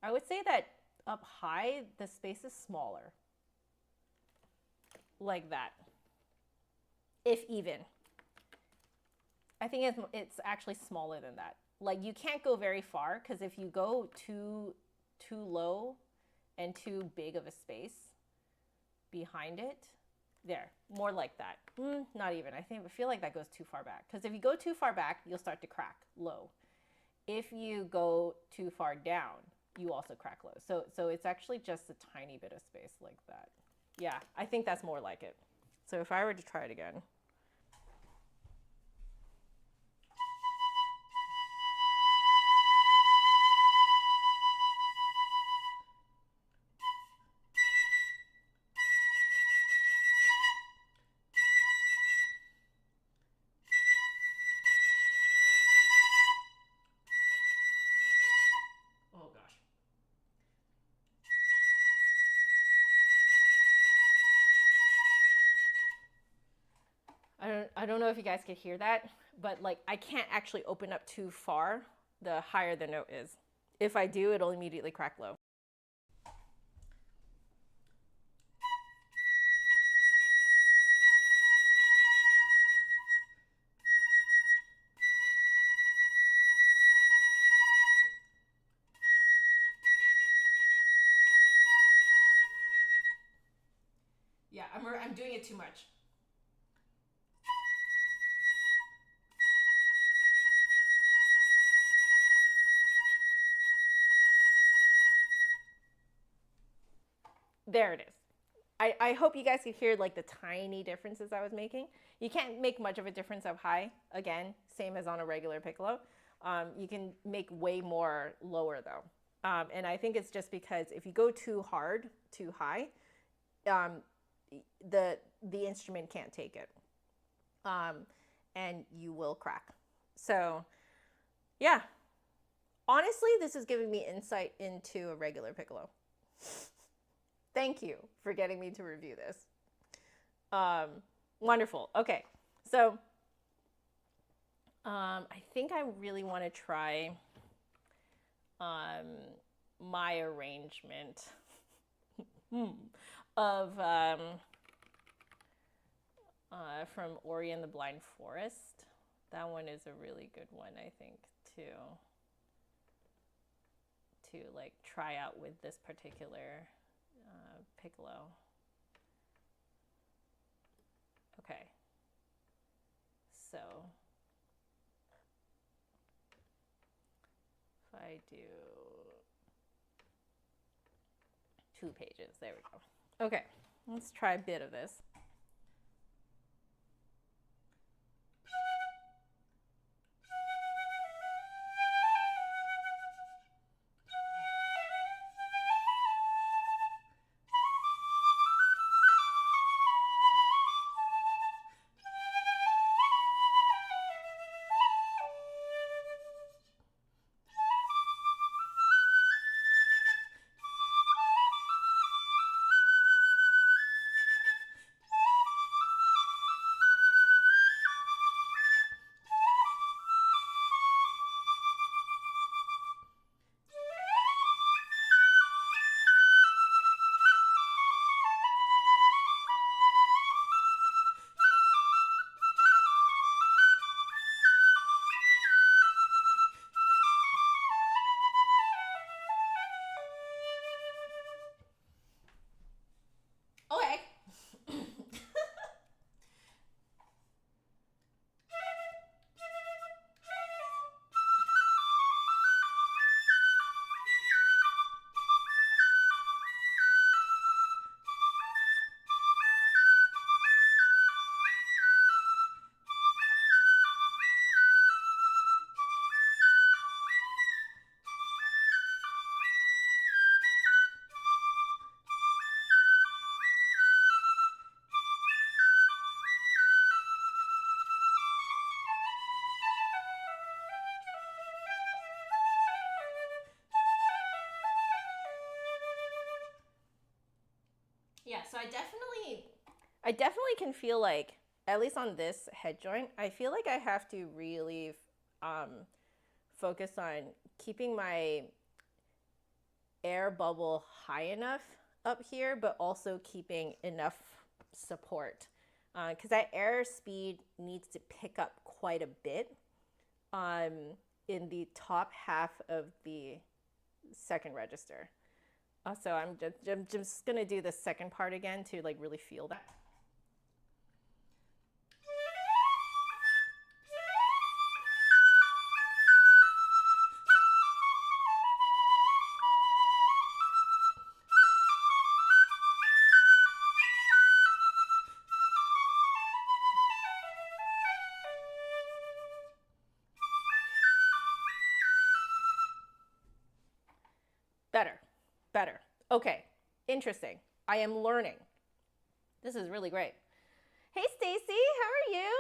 I would say that up high, the space is smaller. Like that. If even. I think it's actually smaller than that. Like, you can't go very far, because if you go too low and too big of a space behind it, there, more like that. Not even. I feel like that goes too far back, because if you go too far back, you'll start to crack low. If you go too far down, you also crack low. So it's actually just a tiny bit of space like that. Yeah, I think that's more like it. So if I were to try it again. Oh gosh. I don't know if you guys could hear that, but like, I can't actually open up too far the higher the note is. If I do, it'll immediately crack low. Yeah, I'm doing it too much. There it is. I hope you guys could hear like the tiny differences I was making. You can't make much of a difference up high. Again, same as on a regular piccolo. You can make way more lower though. And I think it's just because if you go too hard, too high, the instrument can't take it. And you will crack. So yeah, honestly, this is giving me insight into a regular piccolo. Thank you for getting me to review this. Wonderful. Okay, so I think I really want to try my arrangement of from Ori and the Blind Forest. That one is a really good one, I think, to like try out with this particular piccolo. Okay, so if I do 2 pages, there we go. Okay, let's try a bit of this. so I definitely can feel like, at least on this head joint, I feel like I have to really focus on keeping my air bubble high enough up here, but also keeping enough support, because that air speed needs to pick up quite a bit in the top half of the second register. So I'm just gonna do the second part again to like really feel that. Better. Okay, interesting. I am learning. This is really great. Hey, Stacy, how are you?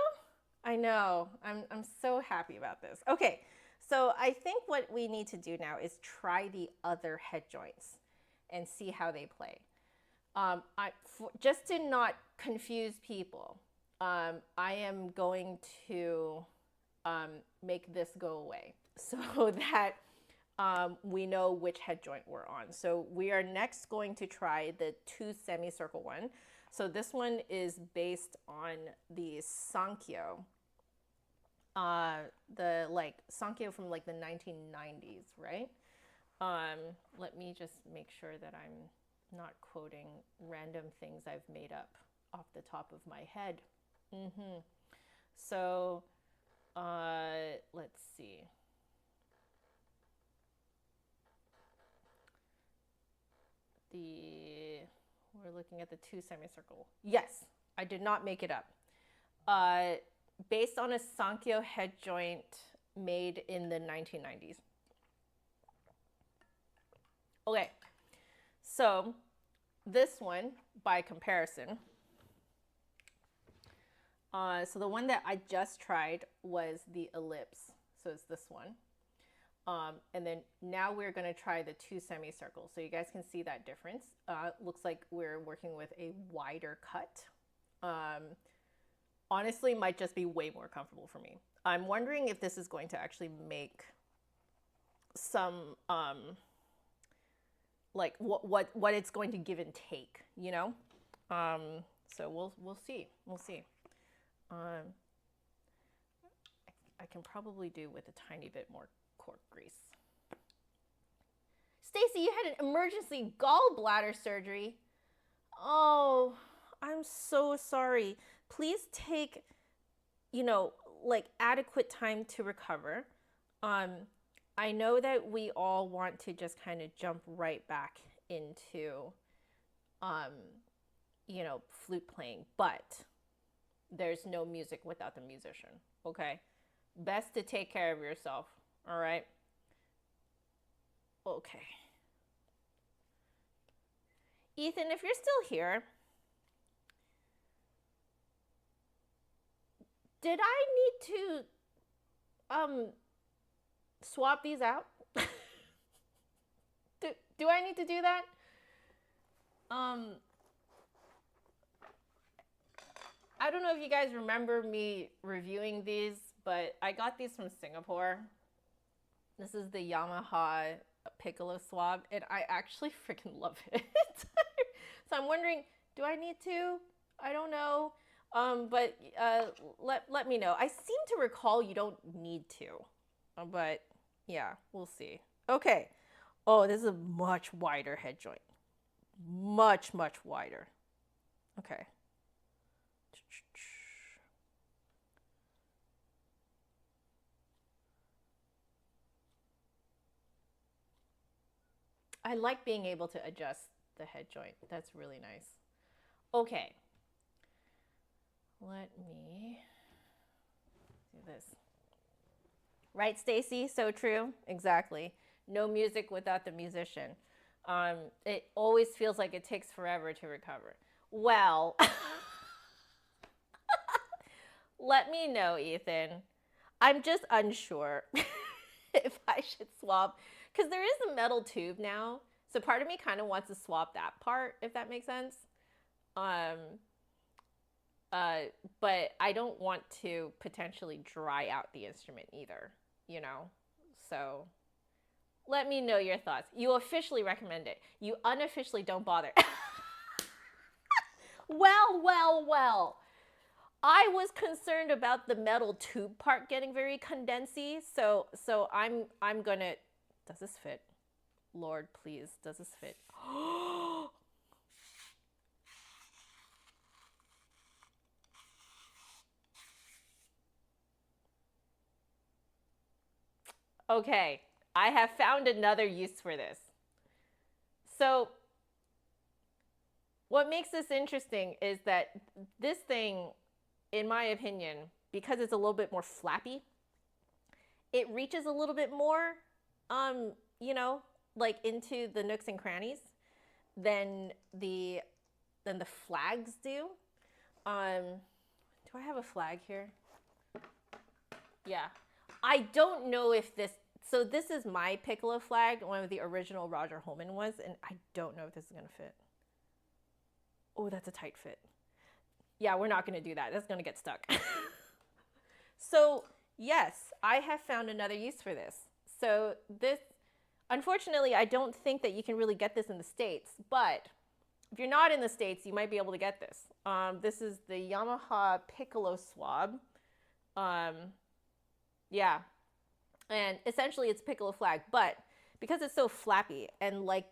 I know, I'm so happy about this. Okay, so I think what we need to do now is try the other head joints and see how they play. Just to not confuse people, I am going to make this go away so that we know which head joint we're on. So we are next going to try the 2 semicircle one. So this one is based on the Sankyo, the like Sankyo from like the 1990s, right? Let me just make sure that I'm not quoting random things I've made up off the top of my head. So let's see. We're looking at the 2 semicircle. Yes, I did not make it up. Based on a Sankyo head joint made in the 1990s. Okay, so this one, by comparison, so the one that I just tried was the Ellipse. So it's this one. And then now we're going to try the 2 semicircles. So you guys can see that difference. Looks like we're working with a wider cut. Honestly, might just be way more comfortable for me. I'm wondering if this is going to actually make some, like what it's going to give and take, you know? So we'll see. I can probably do with a tiny bit more cork grease. Stacy, you had an emergency gallbladder surgery. Oh, I'm so sorry. Please take, like adequate time to recover. I know that we all want to just kind of jump right back into, flute playing, but there's no music without the musician, okay? Best to take care of yourself. All right. Okay. Ethan, if you're still here, did I need to swap these out? do I need to do that? I don't know if you guys remember me reviewing these, but I got these from Singapore. This is the Yamaha Piccolo swab, and I actually freaking love it. So I'm wondering, do I need to? I don't know. But let me know. I seem to recall you don't need to, but yeah, we'll see. Okay. Oh, this is a much wider head joint. Much wider. Okay. I like being able to adjust the head joint. That's really nice. Okay. Let me do this. Right, Stacy? So true. Exactly. No music without the musician. It always feels like it takes forever to recover. Well, let me know, Ethan. I'm just unsure if I should swap, because there is a metal tube now. So part of me kind of wants to swap that part, if that makes sense. Um, but I don't want to potentially dry out the instrument either, you know? So let me know your thoughts. You officially recommend it. You unofficially don't bother. Well. I was concerned about the metal tube part getting very condensy, so I'm gonna. Does this fit? Lord, please, does this fit? Okay, I have found another use for this. So what makes this interesting is that this thing, in my opinion, because it's a little bit more flappy, it reaches a little bit more, you know, like into the nooks and crannies than the flags do. Do I have a flag here? Yeah. I don't know if this, so this is my Piccolo flag, one of the original Roger Holman ones, and I don't know if this is gonna fit. Oh, that's a tight fit. Yeah, we're not gonna do that. That's gonna get stuck. So yes, I have found another use for this. So this, unfortunately, I don't think that you can really get this in the States, but if you're not in the States, you might be able to get this. This is the Yamaha Piccolo swab. Yeah, and essentially it's Piccolo flag, but because it's so flappy and like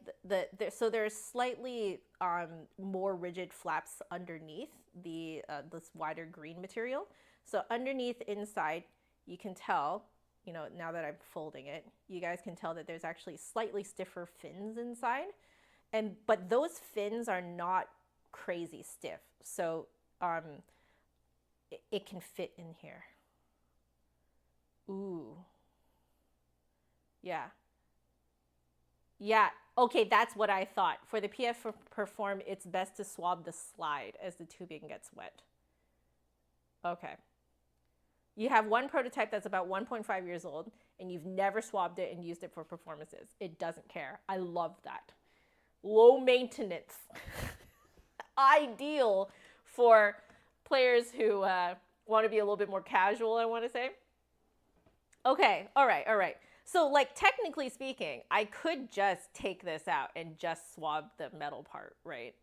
so there's slightly more rigid flaps underneath the this wider green material. So underneath inside, you can tell, you know, now that I'm folding it, you guys can tell that there's actually slightly stiffer fins inside. But those fins are not crazy stiff. So it can fit in here. Ooh. Yeah. Yeah. Okay, that's what I thought. For the PF Perform, it's best to swab the slide as the tubing gets wet. Okay. You have one prototype that's about 1.5 years old, and you've never swabbed it and used it for performances. It doesn't care. I love that. Low maintenance. Ideal for players who want to be a little bit more casual, I want to say. Okay, all right. So like technically speaking, I could just take this out and just swab the metal part, right?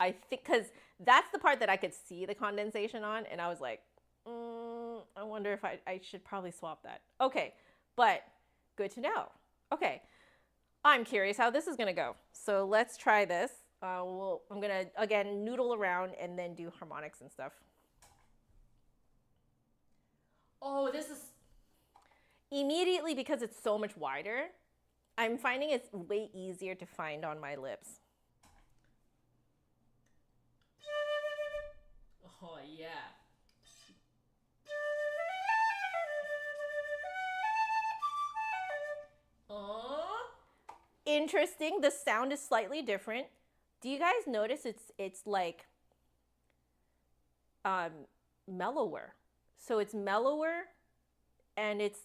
I think, because that's the part that I could see the condensation on, and I was like, I wonder if I should probably swap that. Okay, but good to know. Okay, I'm curious how this is gonna go. So let's try this. I'm gonna, again, noodle around and then do harmonics and stuff. Oh, this is, immediately, because it's so much wider, I'm finding it's way easier to find on my lips. Oh, yeah. Oh, interesting. The sound is slightly different. Do you guys notice it's like mellower? So it's mellower and it's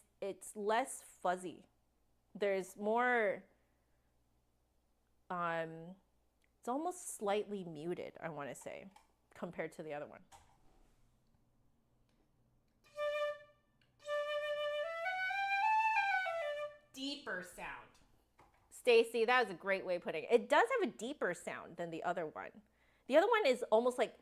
less fuzzy. There's more it's almost slightly muted, I want to say, compared to the other one. Deeper sound. Stacy, that was a great way of putting it. It does have a deeper sound than the other one. The other one is almost like,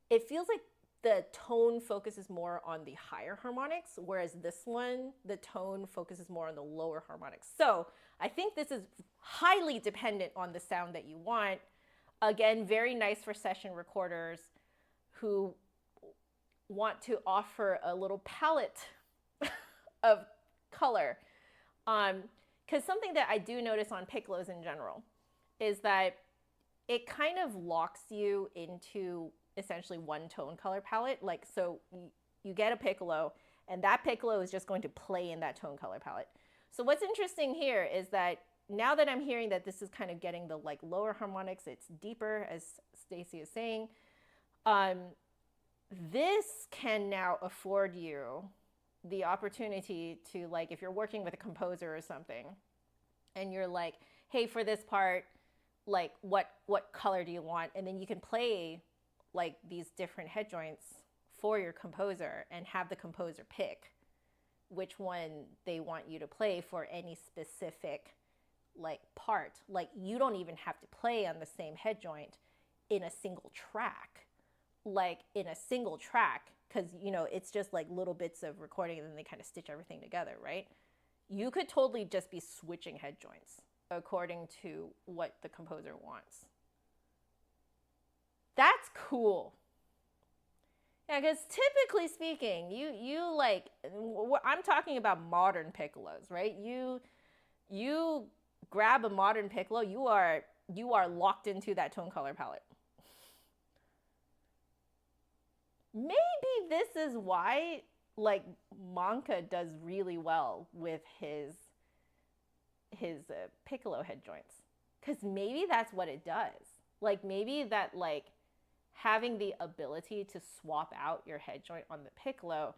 it feels like the tone focuses more on the higher harmonics, whereas this one, the tone focuses more on the lower harmonics. So I think this is highly dependent on the sound that you want. Again, very nice for session recorders who want to offer a little palette of color. Because something that I do notice on piccolos in general is that it kind of locks you into essentially one tone color palette. Like, so you get a piccolo and that piccolo is just going to play in that tone color palette. So what's interesting here is that now that I'm hearing that this is kind of getting the like lower harmonics, it's deeper, as Stacy is saying, this can now afford you the opportunity to, like, if you're working with a composer or something and you're like, hey, for this part, like what color do you want? And then you can play like these different head joints for your composer and have the composer pick which one they want you to play for any specific like part. Like you don't even have to play on the same head joint in a single track, because you know it's just like little bits of recording and then they kind of stitch everything together, right? You could totally just be switching head joints according to what the composer wants. That's cool. Yeah, because typically speaking, you like, I'm talking about modern piccolos, right? You grab a modern piccolo, you are locked into that tone color palette. Maybe this is why like Monka does really well with his piccolo head joints, because maybe that's what it does. Like maybe that like having the ability to swap out your head joint on the piccolo,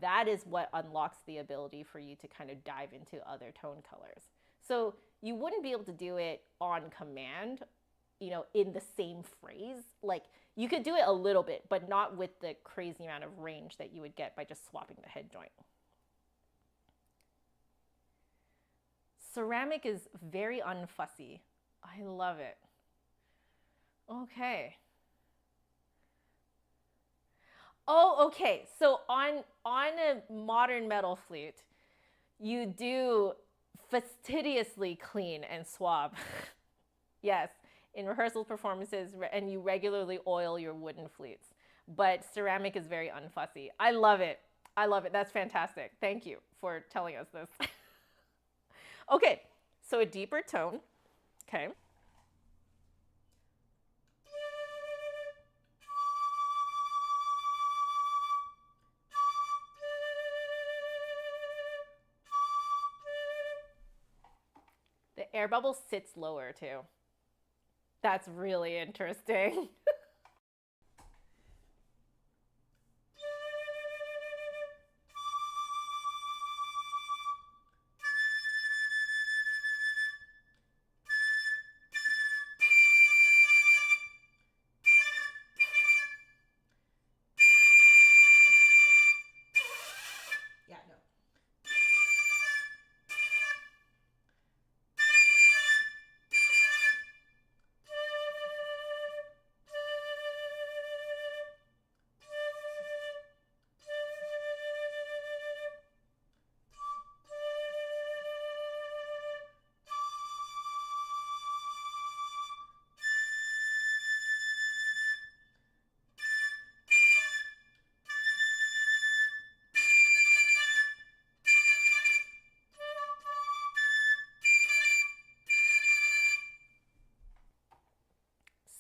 that is what unlocks the ability for you to kind of dive into other tone colors. So you wouldn't be able to do it on command, you know, in the same phrase. Like you could do it a little bit, but not with the crazy amount of range that you would get by just swapping the head joint. Ceramic is very unfussy. I love it. Okay. Oh, okay. So on a modern metal flute, you do fastidiously clean and swab. Yes, in rehearsal performances, and you regularly oil your wooden flutes. But ceramic is very unfussy. I love it. I love it. That's fantastic. Thank you for telling us this. Okay, so a deeper tone. Okay. The air bubble sits lower too. That's really interesting. Yeah, no.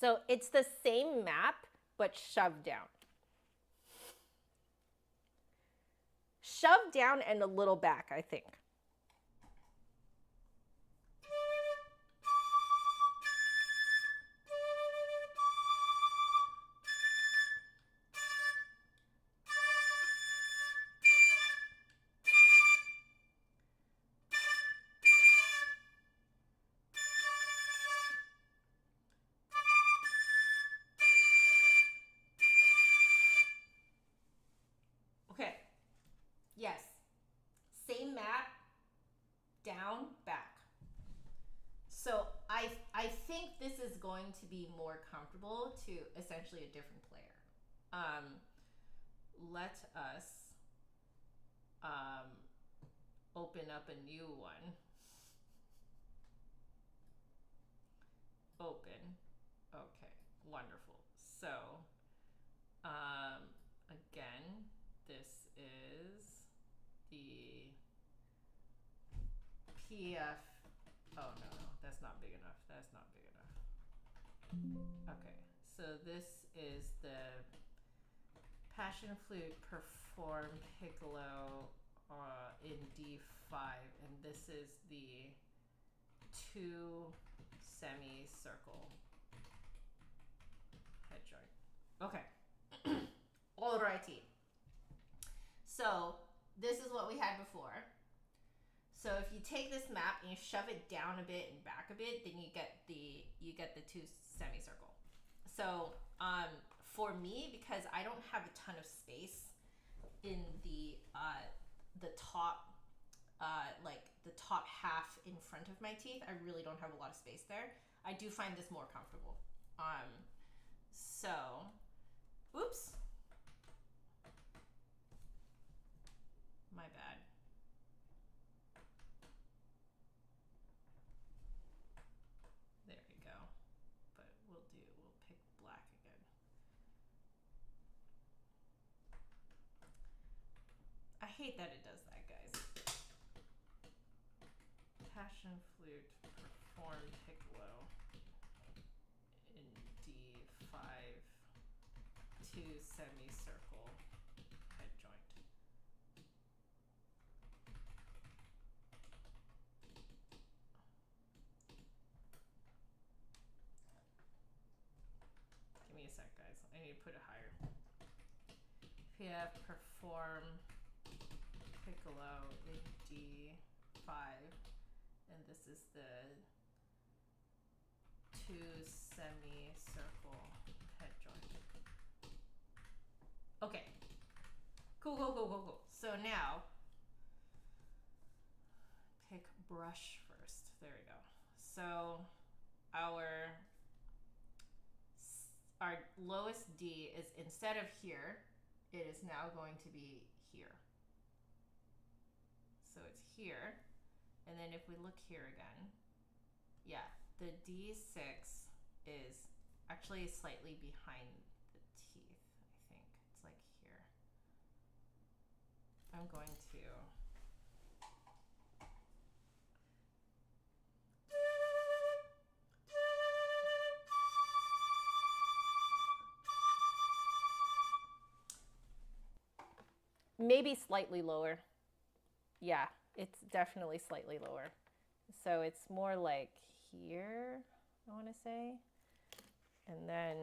So it's the same map, but shoved down. Shoved down and a little back, I think. Okay. Yes. Same map, down, back. So I think this is going to be more comfortable to essentially a different player. Let us open up a new one. Open. Okay, wonderful. So again, this is the PF. Oh no, that's not big enough. That's not big enough. Okay, so this is the Passion Flute Perform Piccolo in D5, and this is the 2 semicircle head joint. Okay. Alrighty. So this is what we had before. So if you take this map and you shove it down a bit and back a bit, then you get the 2 semicircle. So for me, because I don't have a ton of space in the top, like the top half in front of my teeth, I really don't have a lot of space there. I do find this more comfortable. So, oops. My bad. There we go. But we'll pick black again. I hate that it does that, guys. Passion Flute, perform Piccolo in D5, 2 semicircle, head joint. Give me a sec, guys. I need to put it higher. PF, perform Piccolo in D5, and this is the 2 semicircle head joint. Okay. Cool. So now, pick brush first. There we go. So our lowest D is, instead of here, it is now going to be here. So it's here. And then if we look here again, yeah, the D6 is actually slightly behind the teeth, I think. It's like here. I'm going to maybe slightly lower. Yeah, it's definitely slightly lower. So it's more like here, I want to say. And then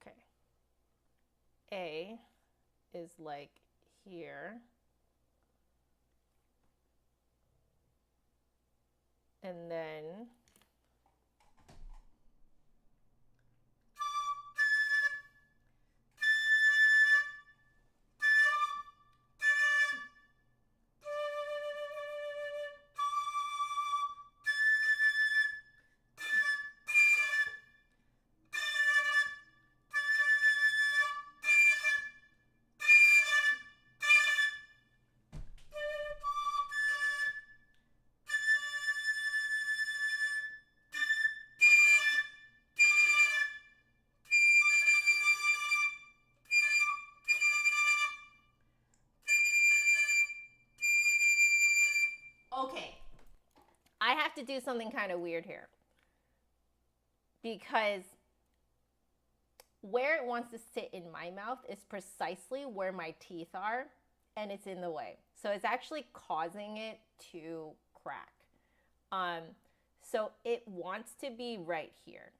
okay. A is like here. And then okay, I have to do something kind of weird here, because where it wants to sit in my mouth is precisely where my teeth are, and it's in the way. So it's actually causing it to crack. So it wants to be right here.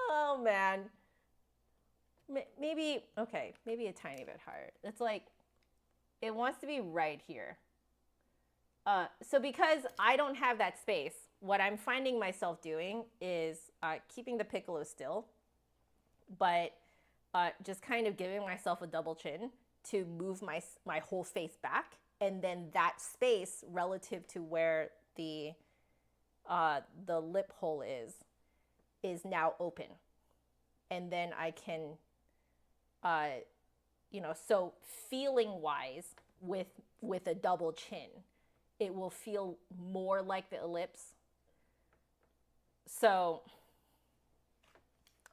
Oh man. Maybe, okay, maybe a tiny bit higher. It's like, it wants to be right here. So because I don't have that space, what I'm finding myself doing is keeping the piccolo still, but just kind of giving myself a double chin to move my whole face back. And then that space relative to where the lip hole is now open. And then I can, you know, so feeling wise with a double chin, it will feel more like the ellipse. So,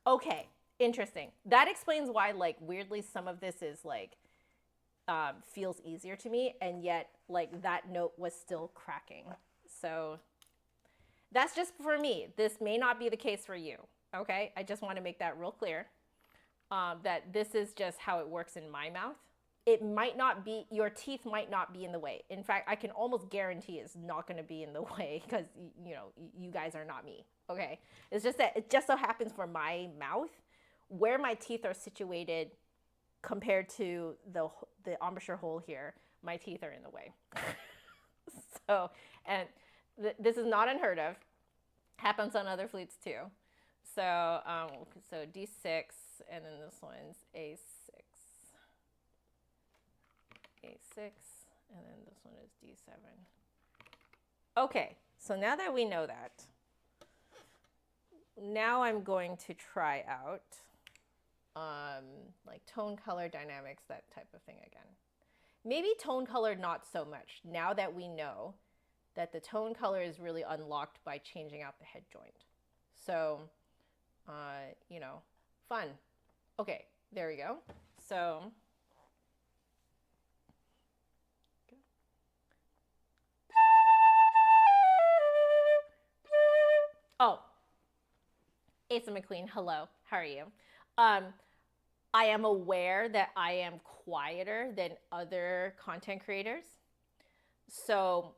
okay, interesting. That explains why, like, weirdly, some of this is like, feels easier to me, and yet like that note was still cracking. So that's just for me. This may not be the case for you. Okay, I just want to make that real clear, that this is just how it works in my mouth. it might not be, your teeth might not be in the way. In fact, I can almost guarantee it's not going to be in the way because, you know, you guys are not me. Okay. It's just that it just so happens for my mouth where my teeth are situated compared to the embouchure hole here, my teeth are in the way. So, and this is not unheard of. Happens on other flutes too. So, so D6, and then this one's A6, A6, and then this one is D7. Okay, so now that we know that, now I'm going to try out like tone color dynamics, that type of thing again. Maybe tone color not so much, now that we know that the tone color is really unlocked by changing out the head joint. So, you know, fun. Okay, there we go. So, oh, Asa McQueen, hello, how are you? I am aware that I am quieter than other content creators. So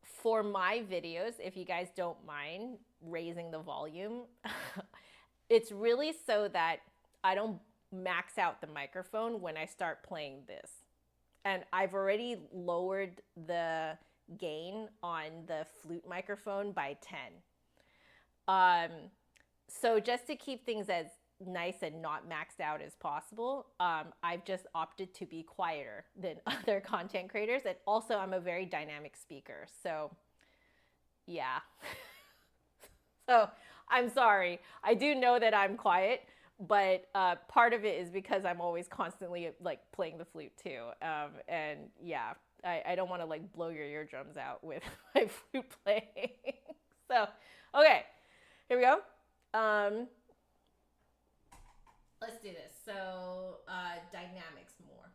for my videos, if you guys don't mind raising the volume, it's really so that I don't max out the microphone when I start playing this. And I've already lowered the gain on the flute microphone by 10. So just to keep things as nice and not maxed out as possible, I've just opted to be quieter than other content creators. And also I'm a very dynamic speaker. So yeah. So I'm sorry. I do know that I'm quiet, but part of it is because I'm always constantly like playing the flute too. And yeah, I don't want to like blow your eardrums out with my flute playing. So, okay, here we go. Let's do this. So, dynamics more.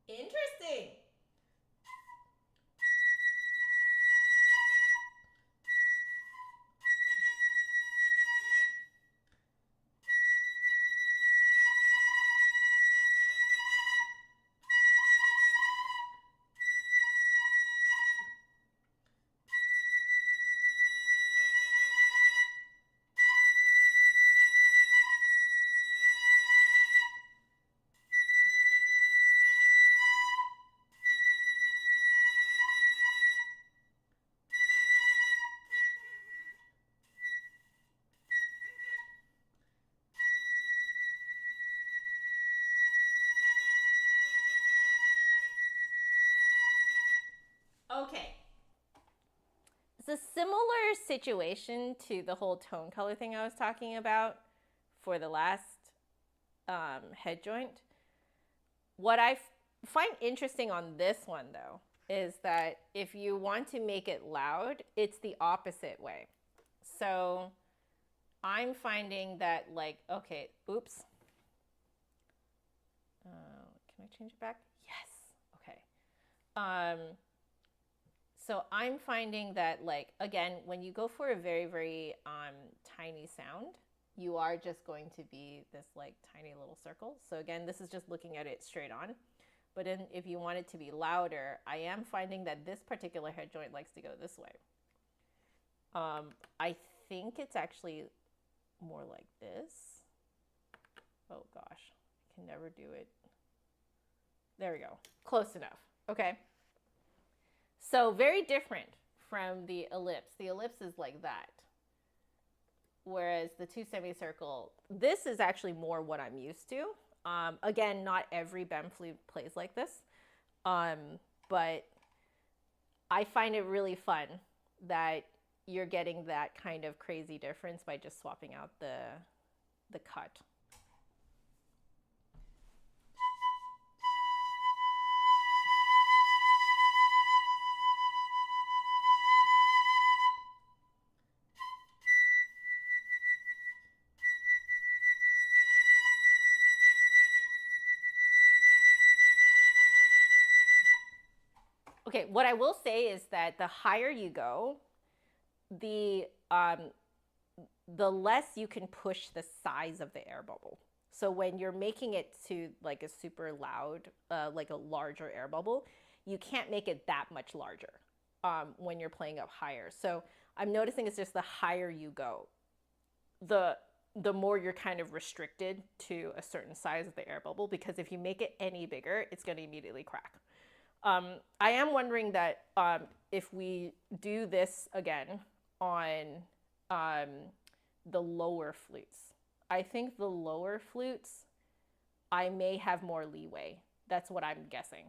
Interesting. Okay. It's a similar situation to the whole tone color thing I was talking about for the last head joint. What I find interesting on this one though is that if you want to make it loud, it's the opposite way. So I'm finding that like, okay, oops. Can I change it back? Yes. Okay. So I'm finding that like, again, when you go for a very, very tiny sound, you are just going to be this like tiny little circle. So again, this is just looking at it straight on. But then if you want it to be louder, I am finding that this particular head joint likes to go this way. I think it's actually more like this. Oh gosh, I can never do it. There we go, close enough, okay. So very different from the ellipse. The ellipse is like that. Whereas the two semicircle, this is actually more what I'm used to. Again, not every BEM flute plays like this. But I find it really fun that you're getting that kind of crazy difference by just swapping out the cut. Okay, what I will say is that the higher you go, the less you can push the size of the air bubble. So when you're making it to like a super loud, like a larger air bubble, you can't make it that much larger when you're playing up higher. So I'm noticing it's just the higher you go, the more you're kind of restricted to a certain size of the air bubble, because if you make it any bigger, it's going to immediately crack. I am wondering that if we do this again on the lower flutes, I think the lower flutes, I may have more leeway. That's what I'm guessing.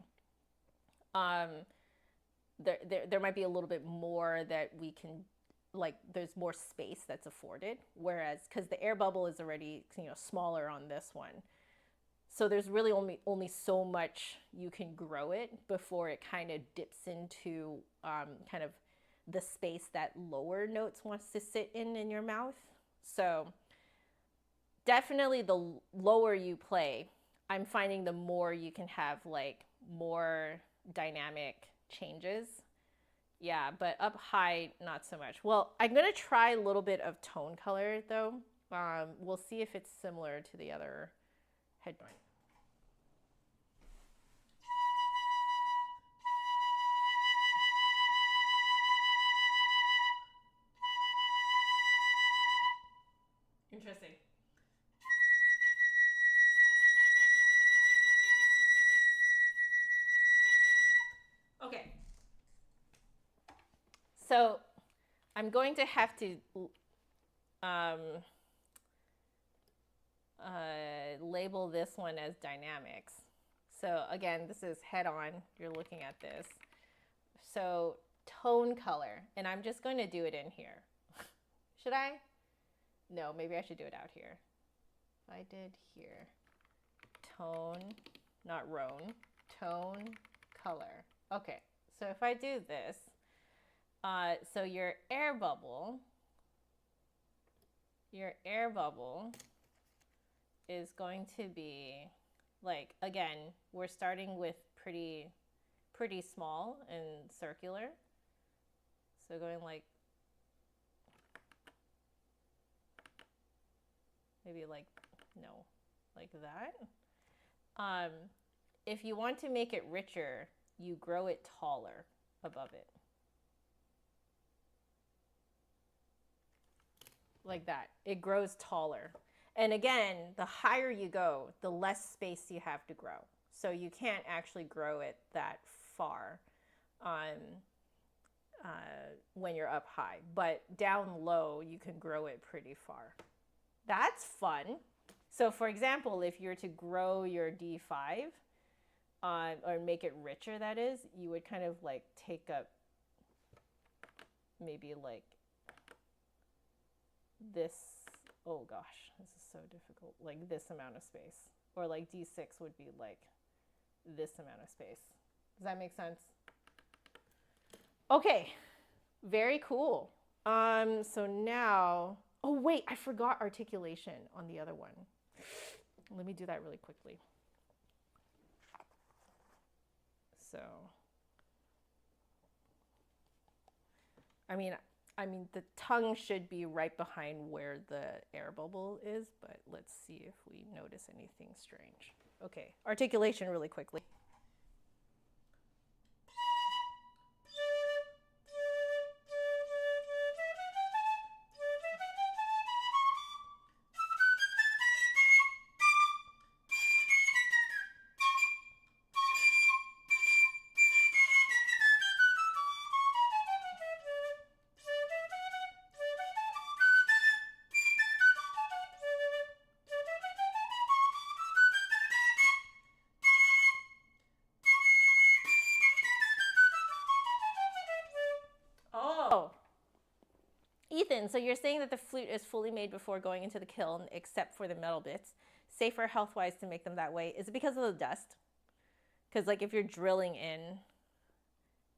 There might be a little bit more that we can, like, there's more space that's afforded, whereas because the air bubble is already, you know, smaller on this one, so there's really only so much you can grow it before it kind of dips into kind of the space that lower notes wants to sit in your mouth. So definitely the lower you play, I'm finding the more you can have like more dynamic changes. Yeah, but up high, not so much. Well, I'm going to try a little bit of tone color though. We'll see if it's similar to the other head joint. Interesting. Okay. So I'm going to have to label this one as dynamics. So again, this is head on. You're looking at this. So tone color, and I'm just going to do it in here. Should I? No, maybe I should do it out here. If I did here, tone, not roan, tone color. Okay, so if I do this, so your air bubble is going to be like, again, we're starting with pretty small and circular. So going like, maybe like, no, like that. If you want to make it richer, you grow it taller above it. Like that. It grows taller. And again, the higher you go, the less space you have to grow. So you can't actually grow it that far when you're up high. But down low, you can grow it pretty far. That's fun. So for example, if you're to grow your D5, or make it richer, that is, you would kind of like take up maybe like this, oh gosh, this is so difficult, like this amount of space, or like D6 would be like this amount of space. Does that make sense? Okay, very cool. So now, oh wait, I forgot articulation on the other one. Let me do that really quickly. So, I mean, the tongue should be right behind where the air bubble is, but let's see if we notice anything strange. Okay, articulation really quickly. Ethan, so you're saying that the flute is fully made before going into the kiln, except for the metal bits. Safer health-wise to make them that way. Is it because of the dust? Because like if you're drilling in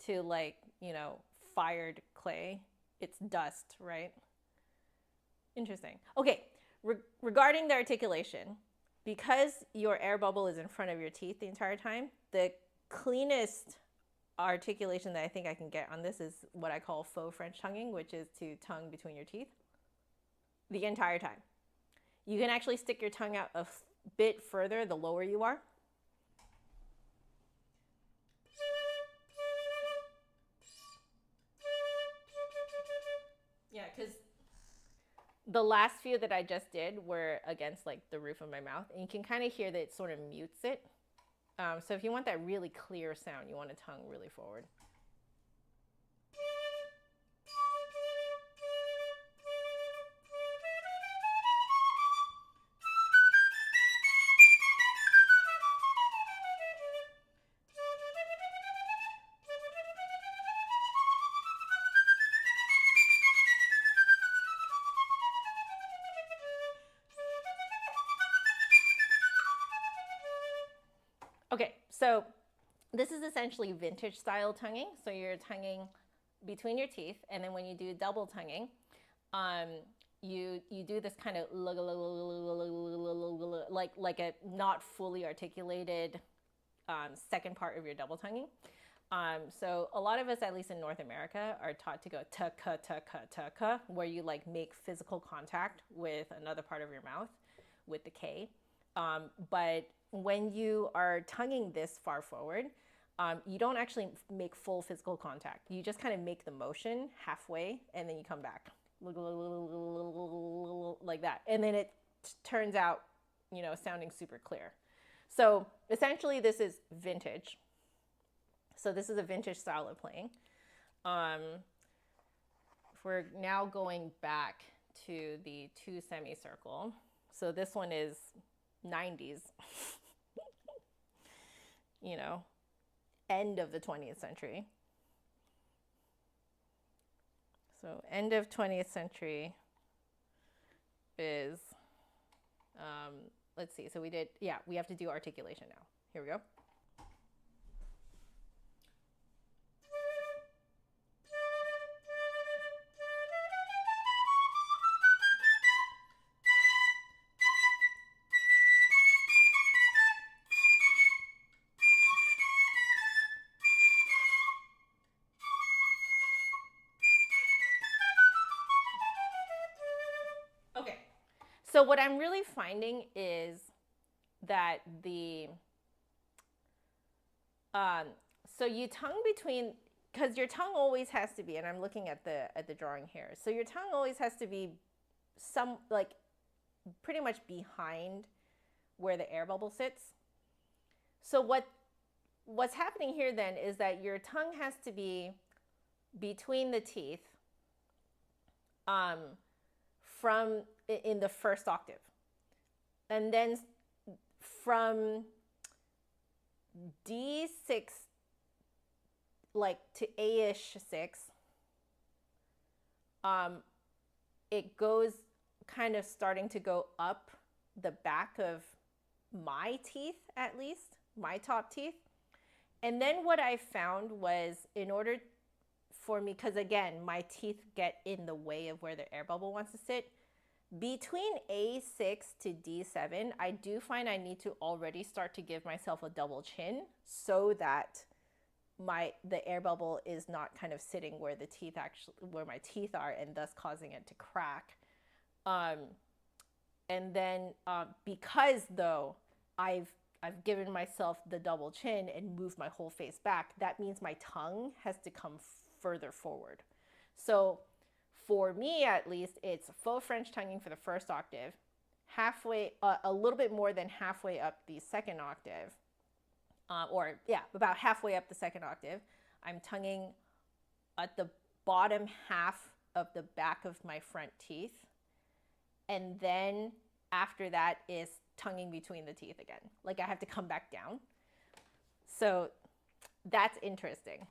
to like, you know, fired clay, it's dust, right? Interesting. Okay, regarding the articulation, because your air bubble is in front of your teeth the entire time, the cleanest articulation that I think I can get on this is what I call faux French tonguing, which is to tongue between your teeth the entire time. You can actually stick your tongue out a bit further the lower you are. Yeah, because the last few that I just did were against like the roof of my mouth, and you can kind of hear that it sort of mutes it. So if you want that really clear sound, you want to tongue really forward. Okay, so this is essentially vintage style tonguing. So you're tonguing between your teeth, and then when you do double tonguing, you do this kind of like a not fully articulated second part of your double tonguing. So a lot of us, at least in North America, are taught to go ta-ka, ta-ka, ta-ka, where you like make physical contact with another part of your mouth with the K. But when you are tonguing this far forward, you don't actually make full physical contact. You just kind of make the motion halfway, and then you come back like that. And then it turns out, you know, sounding super clear. So essentially this is vintage. So this is a vintage style of playing. If we're now going back to the 2 semicircle. So this one is 90s, you know, end of the 20th century. So end of 20th century is, let's see, so we did, yeah, we have to do articulation now. Here we go. Okay, so what I'm really finding is that so you tongue between, because your tongue always has to be, and I'm looking at the drawing here, so your tongue always has to be some, like, pretty much behind where the air bubble sits. So what's happening here then is that your tongue has to be between the teeth from in the first octave, and then from D6 like to A-ish 6, it goes kind of starting to go up the back of my teeth, at least my top teeth. And then what I found was, in order for me, because again, my teeth get in the way of where the air bubble wants to sit, between A6 to D7, I do find I need to already start to give myself a double chin so that the air bubble is not kind of sitting where the teeth where my teeth are, and thus causing it to crack. And then because though I've given myself the double chin and moved my whole face back, that means my tongue has to come further forward. So for me, at least, it's faux French tonguing for the first octave, halfway, a little bit more than halfway up the second octave, or yeah, about halfway up the second octave. I'm tonguing at the bottom half of the back of my front teeth, and then after that is tonguing between the teeth again. Like, I have to come back down. So that's interesting.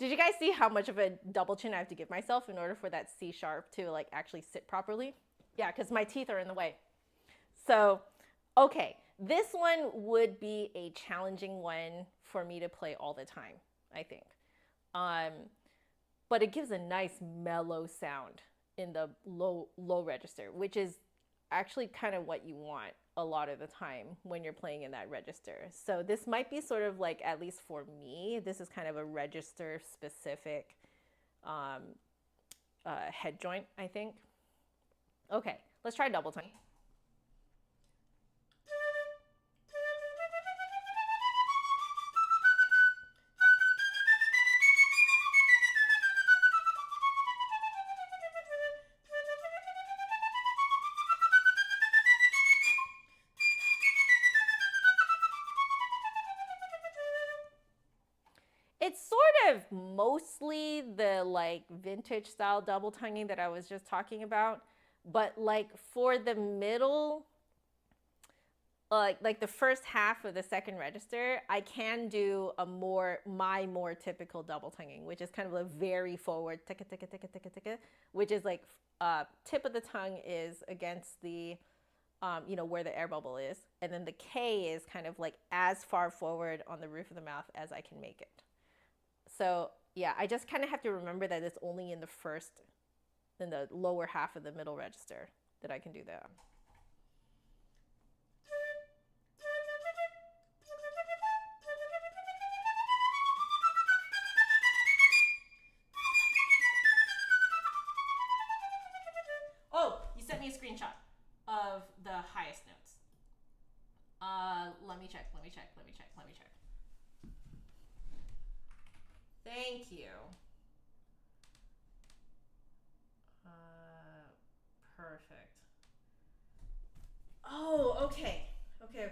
Did you guys see how much of a double chin I have to give myself in order for that C sharp to like actually sit properly? Yeah, because my teeth are in the way. So, okay, this one would be a challenging one for me to play all the time, I think. But it gives a nice mellow sound in the low register, which is actually kind of what you want a lot of the time when you're playing in that register. So this might be sort of like, at least for me, this is kind of a register specific head joint, I think. Okay, let's try double tongue. It's sort of mostly the like vintage style double tonguing that I was just talking about, but like for the middle, like the first half of the second register, I can do my more typical double tonguing, which is kind of a very forward ticka ticka ticka ticka ticka, which is like tip of the tongue is against the you know, where the air bubble is, and then the K is kind of like as far forward on the roof of the mouth as I can make it. So yeah, I just kind of have to remember that it's only in the lower half of the middle register that I can do that. Oh, you sent me a screenshot of the highest notes. Let me check. Thank you. Perfect. Oh, okay. Okay.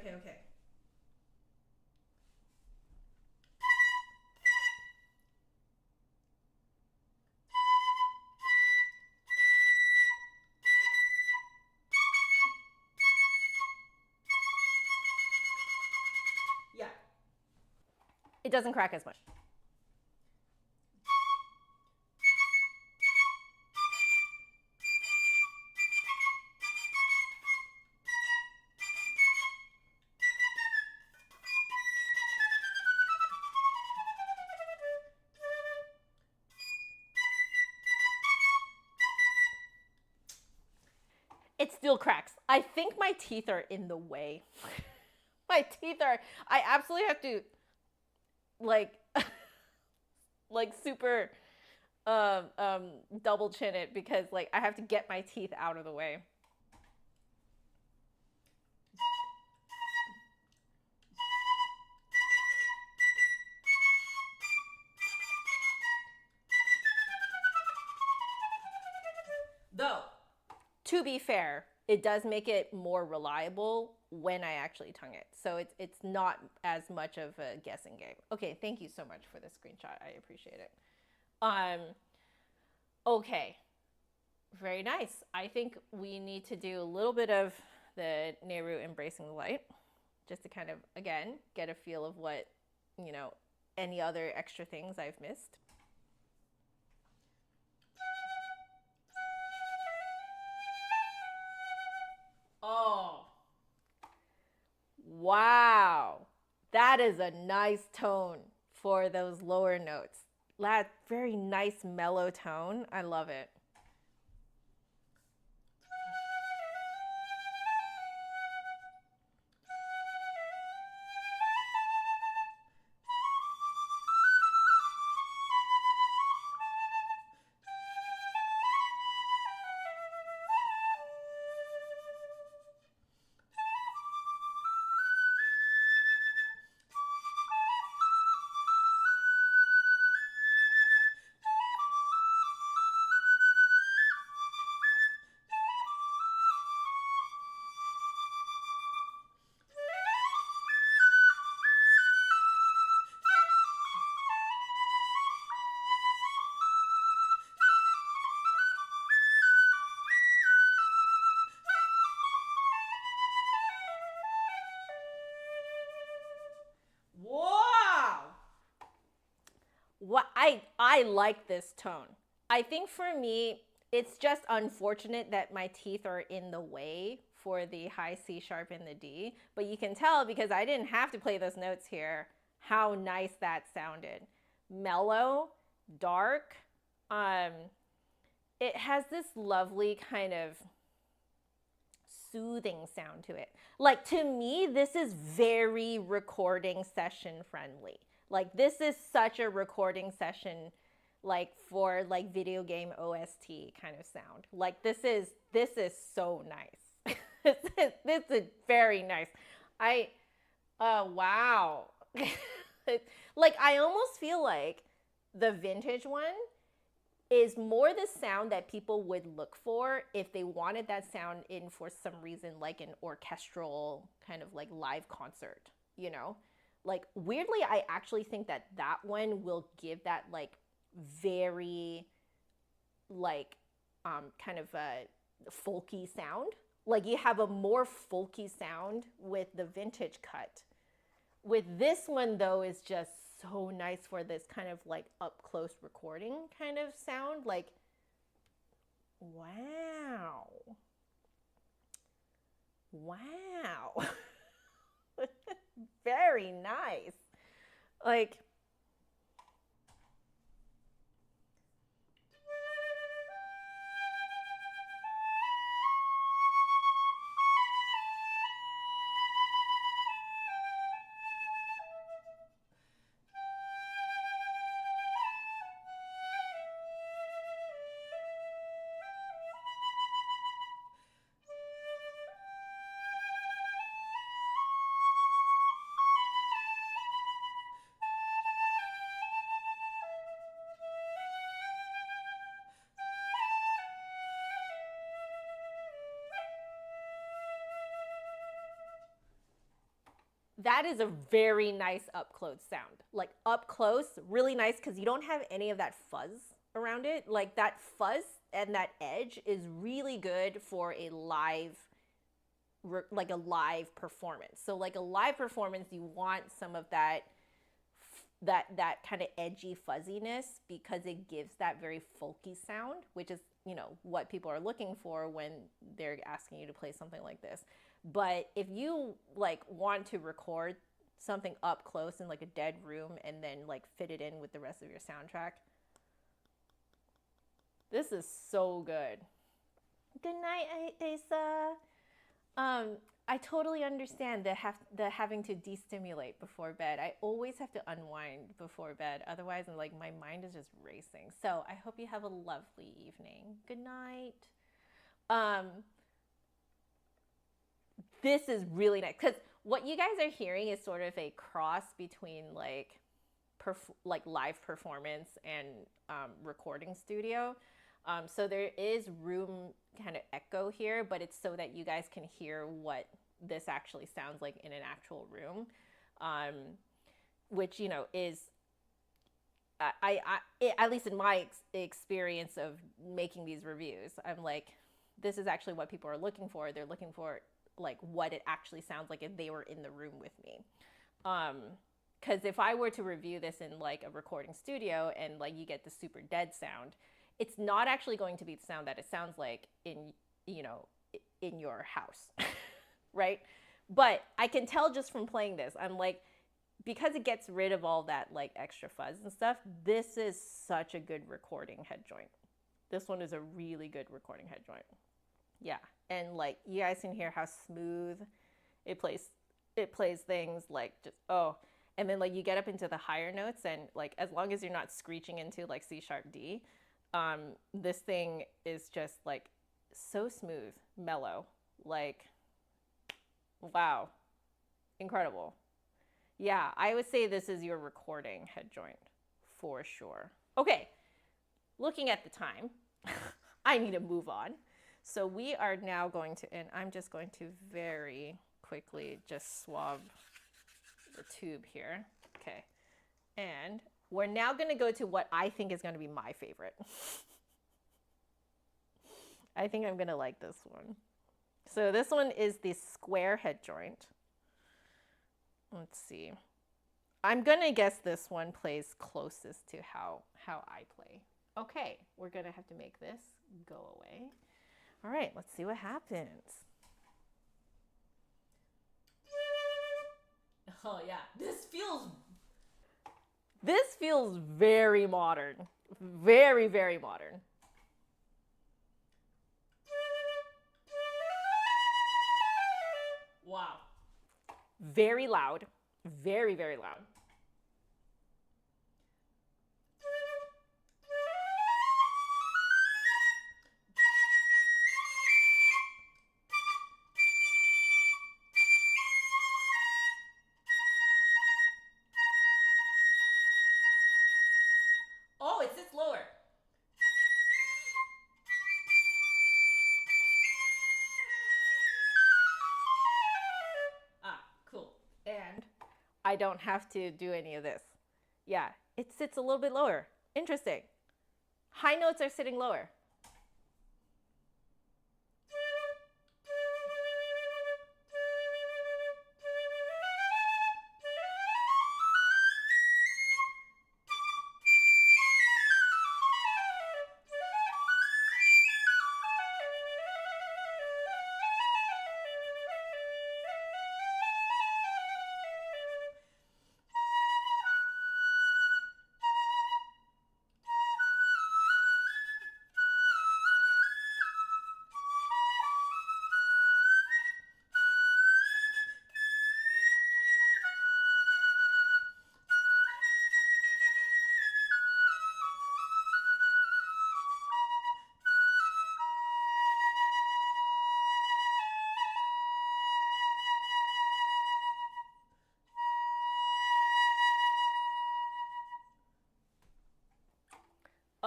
Yeah. It doesn't crack as much. It still cracks. I think my teeth are in the way. My teeth are, I absolutely have to like like super double chin it, because like I have to get my teeth out of the way. Though, to be fair, it does make it more reliable when I actually tongue it. So it's not as much of a guessing game. Okay, thank you so much for the screenshot. I appreciate it. Okay, very nice. I think we need to do a little bit of the Nehru embracing the light, just to kind of, again, get a feel of what, you know, any other extra things I've missed. Oh, wow. That is a nice tone for those lower notes. That very nice mellow tone. I love it. what I like this tone. I think for me, it's just unfortunate that my teeth are in the way for the high C sharp and the D, but you can tell because I didn't have to play those notes here how nice that sounded. Mellow, dark, it has this lovely kind of soothing sound to it. Like, to me, this is very recording session friendly. Like, this is such a recording session, like, for like video game OST kind of sound. Like, this is so nice. This is very nice. Wow. Like, I almost feel like the vintage one is more the sound that people would look for if they wanted that sound in for some reason, like an orchestral kind of like live concert, you know? Like, weirdly, I actually think that that one will give that like very like kind of a folky sound. Like, you have a more folky sound with the vintage cut. With this one though, is just so nice for this kind of like up close recording kind of sound. Like, wow. Wow. Very nice. Like, that is a very nice up close sound. Like, up close, really nice, because you don't have any of that fuzz around it. Like, that fuzz and that edge is really good for a live, like a live performance. So like a live performance, you want some of that kind of edgy fuzziness, because it gives that very folky sound, which is, you know, what people are looking for when they're asking you to play something like this. But if you like want to record something up close in like a dead room and then like fit it in with the rest of your soundtrack, this is so good. Good night, Asa. I totally understand the having to destimulate before bed. I always have to unwind before bed. Otherwise, I'm like, my mind is just racing. So I hope you have a lovely evening. Good night. This is really nice, because what you guys are hearing is sort of a cross between like live performance and recording studio. So there is room kind of echo here, but it's so that you guys can hear what this actually sounds like in an actual room, which, you know, is at least in my experience of making these reviews, I'm like, this is actually what people are looking for. They're looking for like what it actually sounds like if they were in the room with me. Because if I were to review this in like a recording studio and like you get the super dead sound, it's not actually going to be the sound that it sounds like in, you know, in your house, right? But I can tell just from playing this, I'm like, because it gets rid of all that like extra fuzz and stuff, this is such a good recording head joint. This one is a really good recording head joint. Yeah, and like you guys can hear how smooth it plays things, like just, oh, and then like you get up into the higher notes, and like as long as you're not screeching into like C sharp D, this thing is just like so smooth, mellow, like, wow, incredible. Yeah, I would say this is your recording head joint for sure. Okay, looking at the time, I need to move on. So we are now going to, and I'm just going to very quickly just swab the tube here. Okay, and we're now going to go to what I think is going to be my favorite. I think I'm going to like this one. So this one is the square head joint. Let's see. I'm gonna guess this one plays closest to how I play. Okay, we're gonna have to make this go away. All right, let's see what happens. Oh yeah, this feels very modern. Very, very modern. Wow. Very loud. Very, very loud. Oh, it sits lower. Ah, cool. And I don't have to do any of this. Yeah, it sits a little bit lower. Interesting. High notes are sitting lower.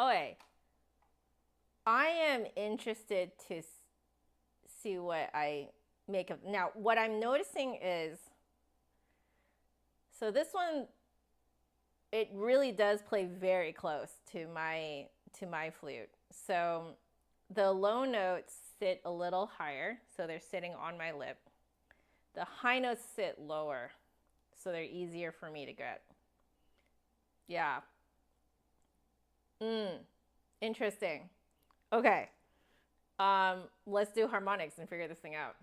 Okay. I am interested to see what I make of. Now, what I'm noticing is, so this one, it really does play very close to my flute. So the low notes sit a little higher, so they're sitting on my lip. The high notes sit lower, so they're easier for me to get. Yeah. Interesting. Okay. Let's do harmonics and figure this thing out.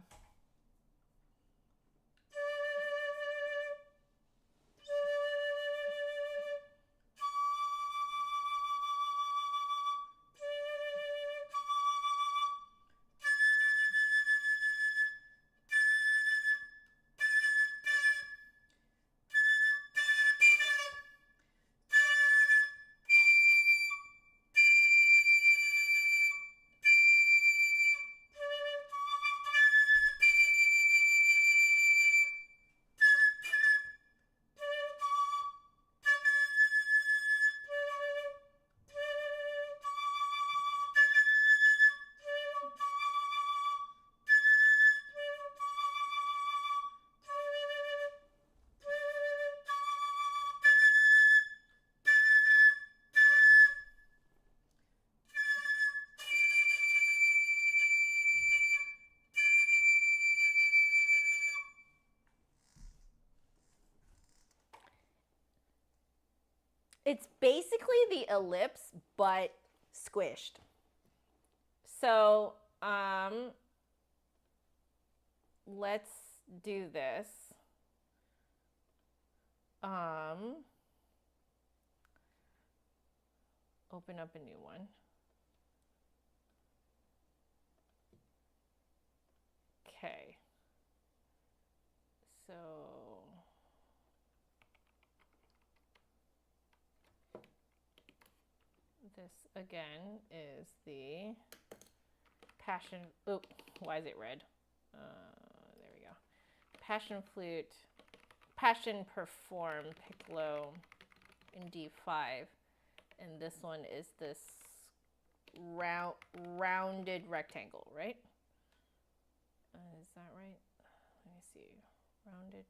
It's basically the Ellipse, but squished. So let's do this. Open up a new one. Okay. So this again is the Passion. Oh, why is it red? There we go. Passion Flute, Passion Perform Piccolo in D5, and this one is this rounded rectangle, right? Is that right? Let me see. Rounded.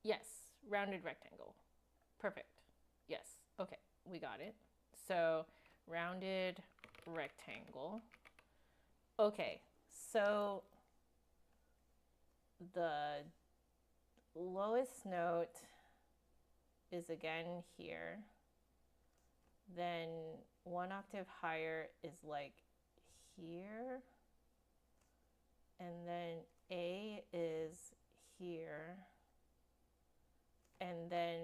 Yes, rounded rectangle. Perfect. Yes. Okay, we got it. So rounded rectangle. Okay, so the lowest note is again here. Then one octave higher is like here. And then A is here. And then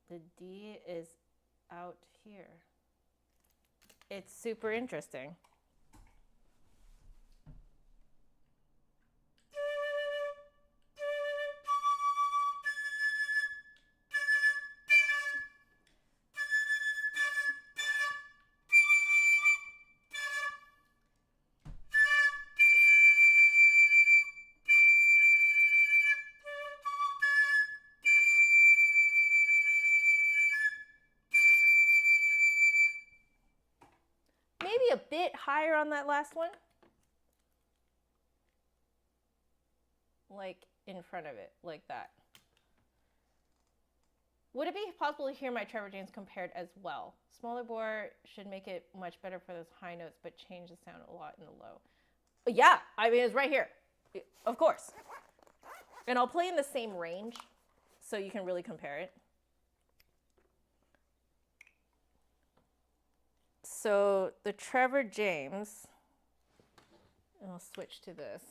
the D is out here. It's super interesting. Maybe a bit higher on that last one. Like in front of it, like that. Would it be possible to hear my Trevor James compared as well? Smaller bore should make it much better for those high notes, but change the sound a lot in the low. Yeah, I mean, it's right here. Of course. And I'll play in the same range so you can really compare it. So the Trevor James, and I'll switch to this.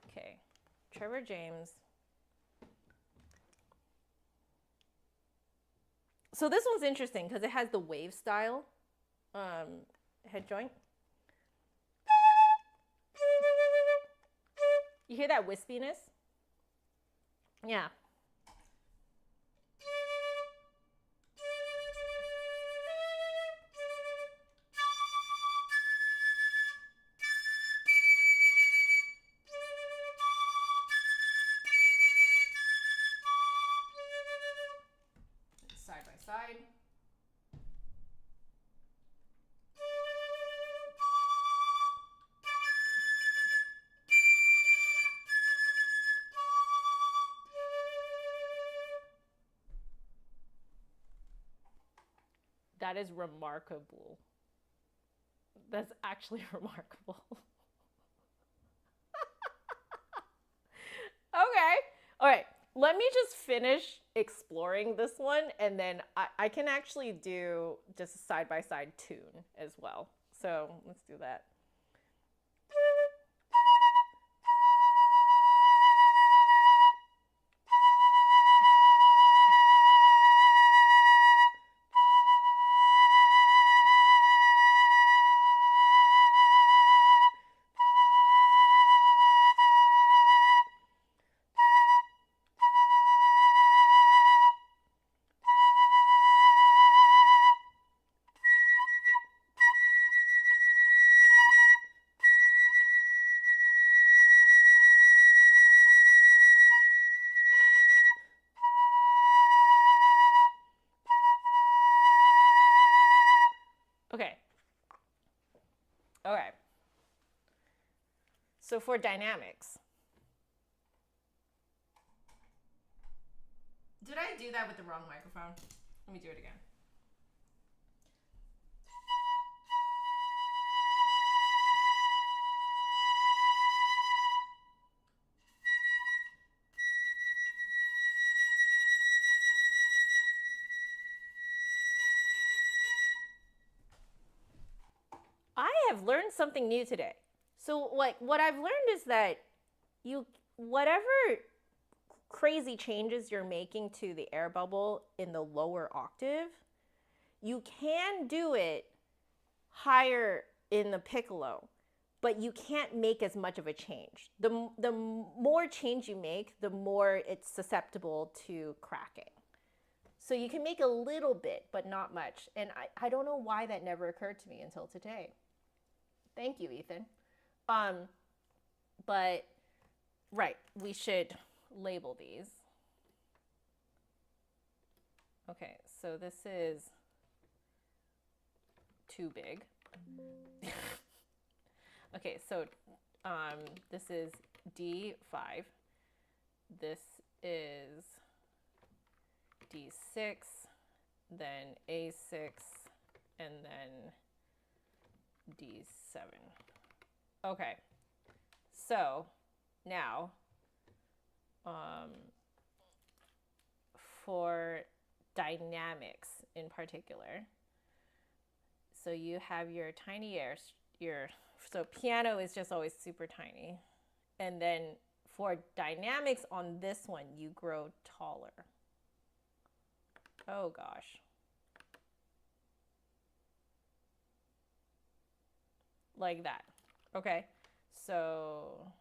Okay, Trevor James. So this one's interesting because it has the wave style head joint. You hear that wispiness? Yeah. Side by side. That is remarkable. That's actually remarkable. Okay. All right. Let me just finish exploring this one, and then I can actually do just a side-by-side tune as well. So let's do that. Okay. Okay. So for dynamics. Did I do that with the wrong microphone? Let me do it again. I have learned something new today. So like what I've learned is that whatever crazy changes you're making to the air bubble in the lower octave, you can do it higher in the piccolo, but you can't make as much of a change. The more change you make, the more it's susceptible to cracking. So you can make a little bit, but not much. And I don't know why that never occurred to me until today. Thank you, Ethan. But, right, we should label these. Okay, so this is too big. Okay, so this is D5. This is D6, then A6, and then D7. Okay, so now for dynamics in particular, so you have your tiny so piano is just always super tiny, and then for dynamics on this one you grow taller. Oh gosh. Like that. Okay, so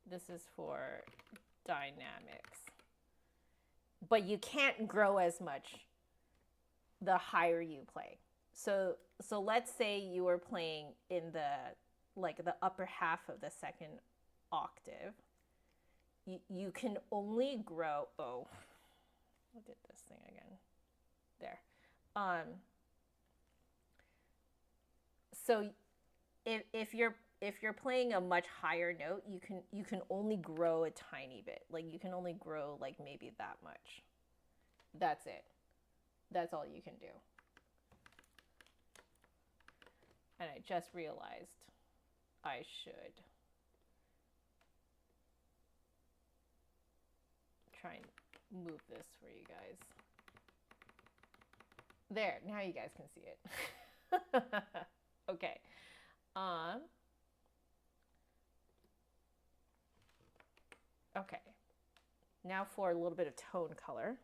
this is for dynamics. But you can't grow as much the higher you play. So let's say you were playing in the upper half of the second octave. You can only grow, oh, look at this thing again. There. So if you're playing a much higher note, you can only grow a tiny bit. Like you can only grow like maybe that much. That's it. That's all you can do. And I just realized I should try and move this for you guys. There, now you guys can see it. Okay. Okay. Now for a little bit of tone color.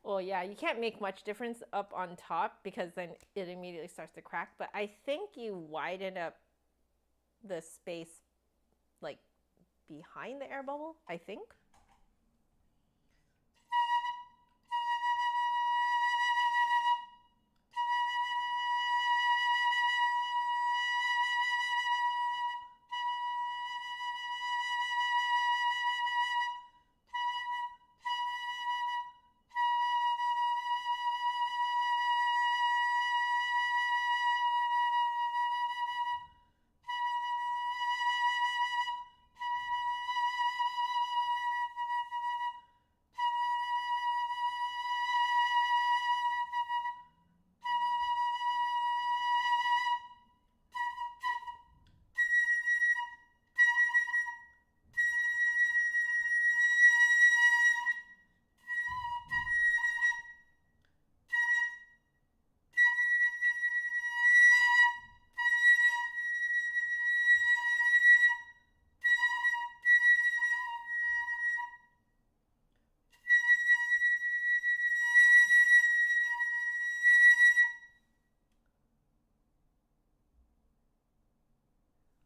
Well, yeah, you can't make much difference up on top because then it immediately starts to crack. But I think you widen up the space like behind the air bubble, I think.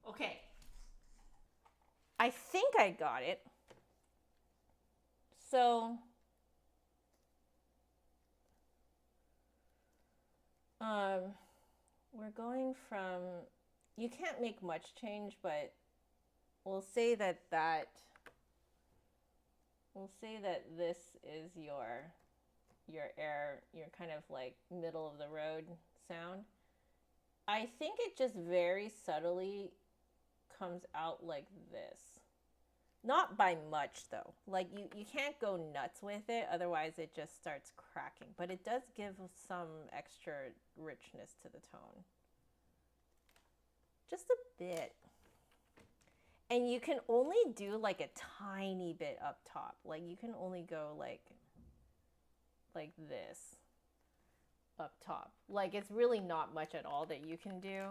Okay. I think I got it. So, we're going from, you can't make much change, but we'll say that this is your air, your kind of like middle of the road sound. I think it just very subtly comes out like this. Not by much though. Like you can't go nuts with it, otherwise it just starts cracking. But it does give some extra richness to the tone. Just a bit. And you can only do like a tiny bit up top. Like you can only go like this. up top. Like, it's really not much at all that you can do.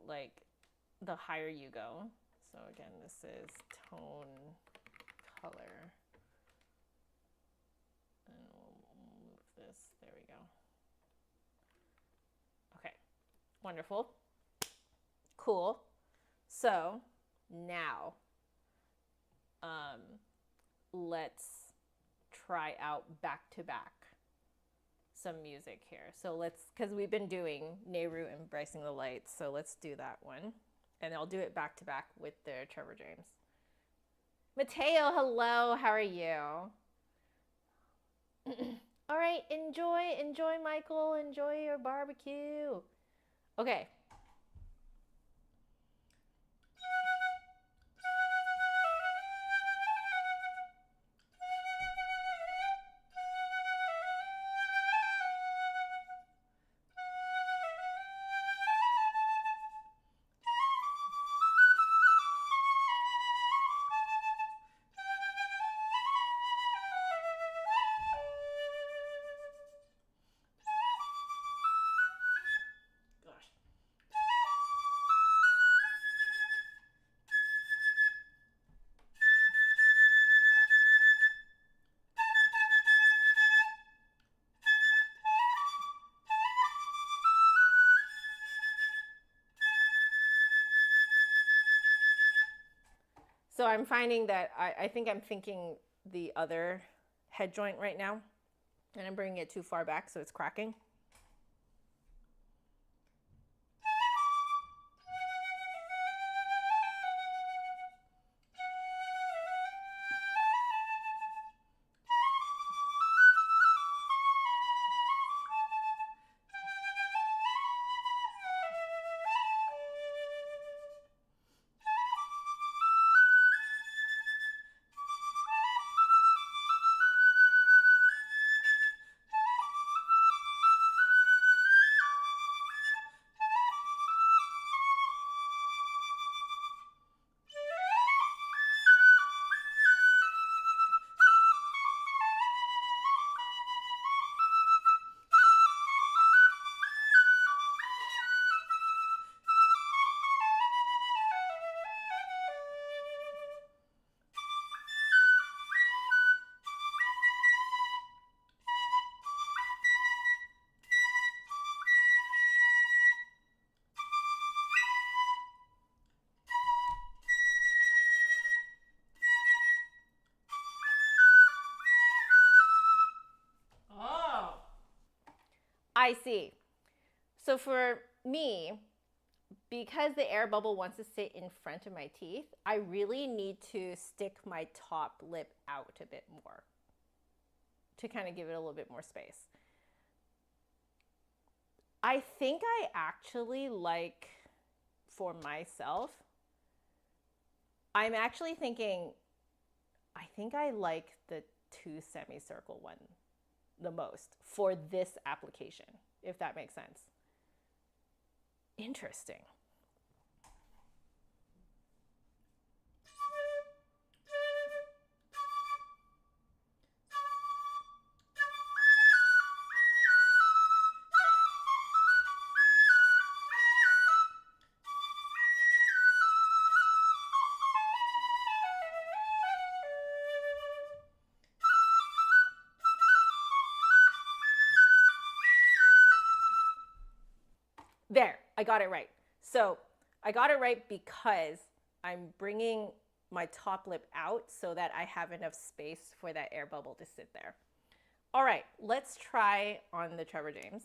Like, the higher you go. So again, this is tone color. And we'll move this. There we go. Okay, wonderful. Cool. So now, let's try out back to back some music here. So let's, because we've been doing Nehru Embracing the Lights, so let's do that one. And I'll do it back to back with the Trevor James. Mateo, hello, how are you? All right, enjoy, Michael, enjoy your barbecue. Okay. So I'm finding that I think I'm thinking the other head joint right now, and I'm bringing it too far back, so it's cracking. I see. So for me, because the air bubble wants to sit in front of my teeth, I really need to stick my top lip out a bit more to kind of give it a little bit more space. I think I actually like, for myself, I'm actually thinking, I think I like the 2 semicircle one the most for this application, if that makes sense. Interesting. There, I got it right. So I got it right because I'm bringing my top lip out so that I have enough space for that air bubble to sit there. All right, let's try on the Trevor James.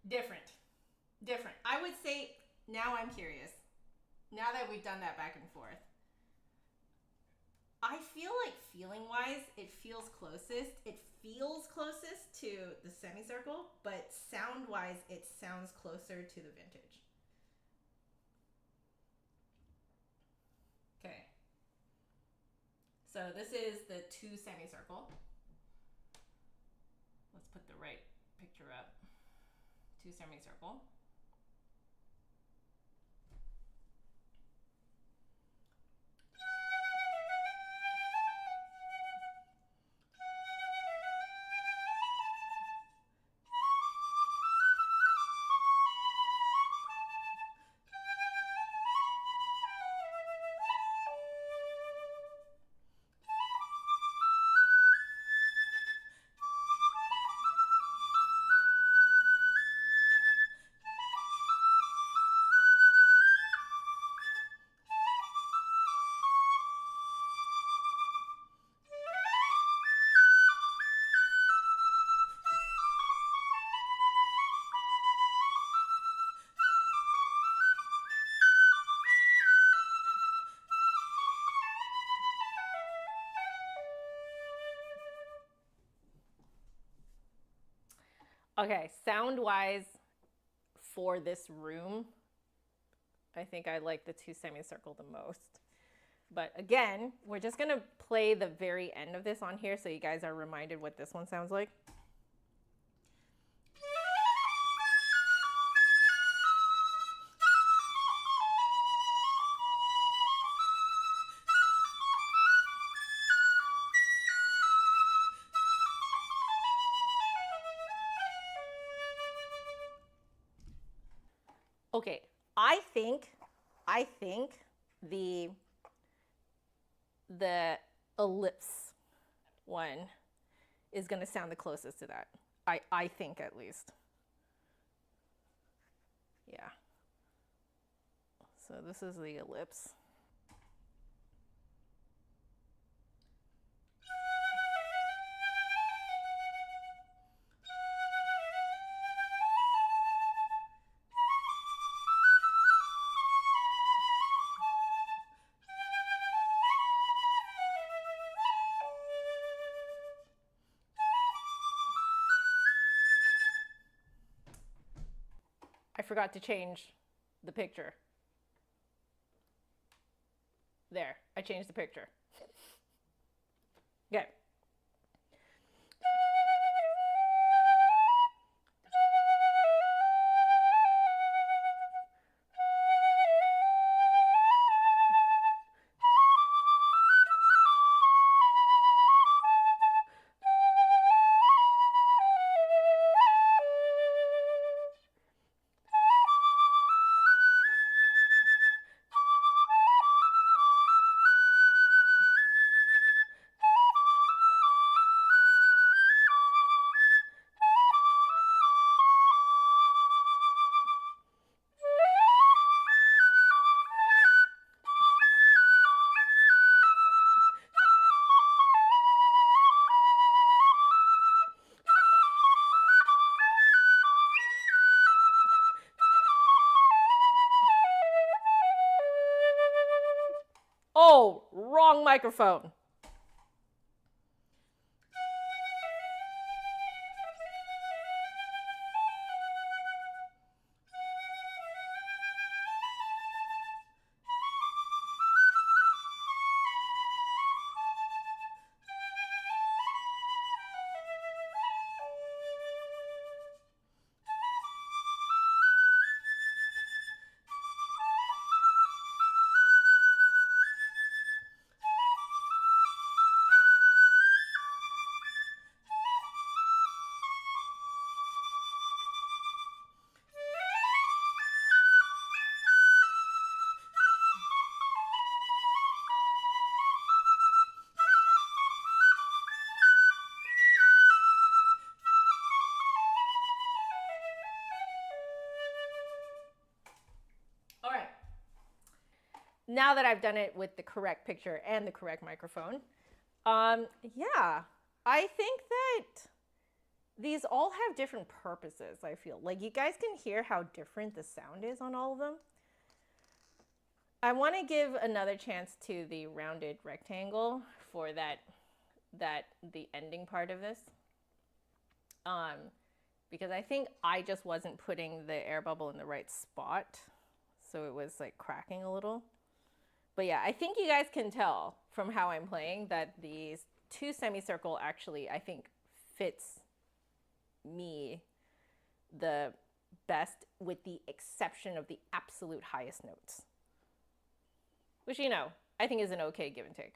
Different. Different. I would say, now I'm curious. Now that we've done that back and forth, I feel like feeling-wise, it feels closest. It feels closest to the semicircle, but sound-wise, it sounds closer to the vintage. Okay. So this is the 2 semicircle. Let's put the right picture up. 2 semicircle. Okay, sound-wise, for this room, I think I like the 2 semicircle the most. But again, we're just gonna play the very end of this on here so you guys are reminded what this one sounds like. Okay, I think the Ellipse one is going to sound the closest to that. I think, at least. Yeah. So this is the Ellipse. I forgot to change the picture. There, I changed the picture. Okay. Oh, wrong microphone. Now that I've done it with the correct picture and the correct microphone, yeah, I think that these all have different purposes, I feel. Like you guys can hear how different the sound is on all of them. I want to give another chance to the rounded rectangle for the ending part of this. Because I think I just wasn't putting the air bubble in the right spot. So it was like cracking a little. But yeah, I think you guys can tell from how I'm playing that these two semicircle actually, I think, fits me the best, with the exception of the absolute highest notes. Which, you know, I think is an okay give and take.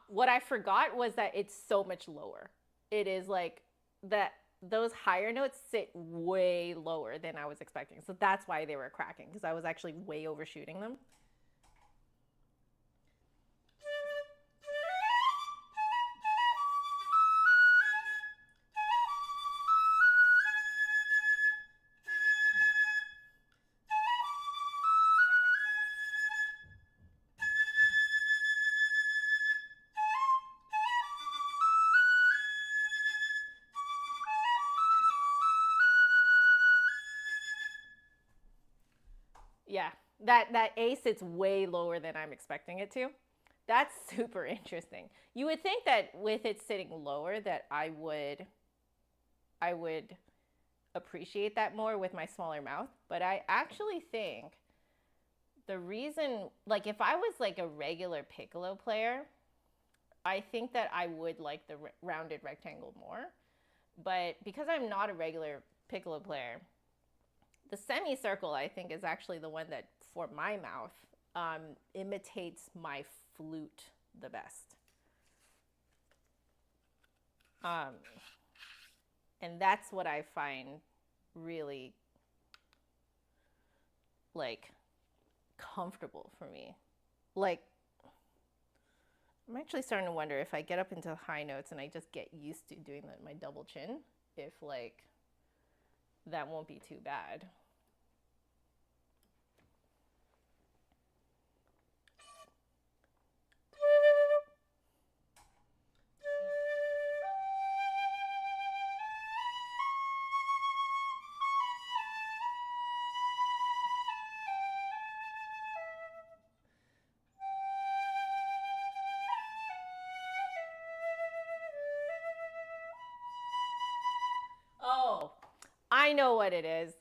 What I forgot was that it's so much lower. It is like that those higher notes sit way lower than I was expecting. So that's why they were cracking, because I was actually way overshooting them. Yeah, that A sits way lower than I'm expecting it to. That's super interesting. You would think that with it sitting lower that I would appreciate that more with my smaller mouth, but I actually think the reason, like if I was like a regular piccolo player, I think that I would like the rounded rectangle more. But because I'm not a regular piccolo player, the semicircle, I think, is actually the one that, for my mouth, imitates my flute the best. And that's what I find really, like, comfortable for me. Like, I'm actually starting to wonder if I get up into high notes and I just get used to doing my double chin, if, like, that won't be too bad. Oh, I know what it is.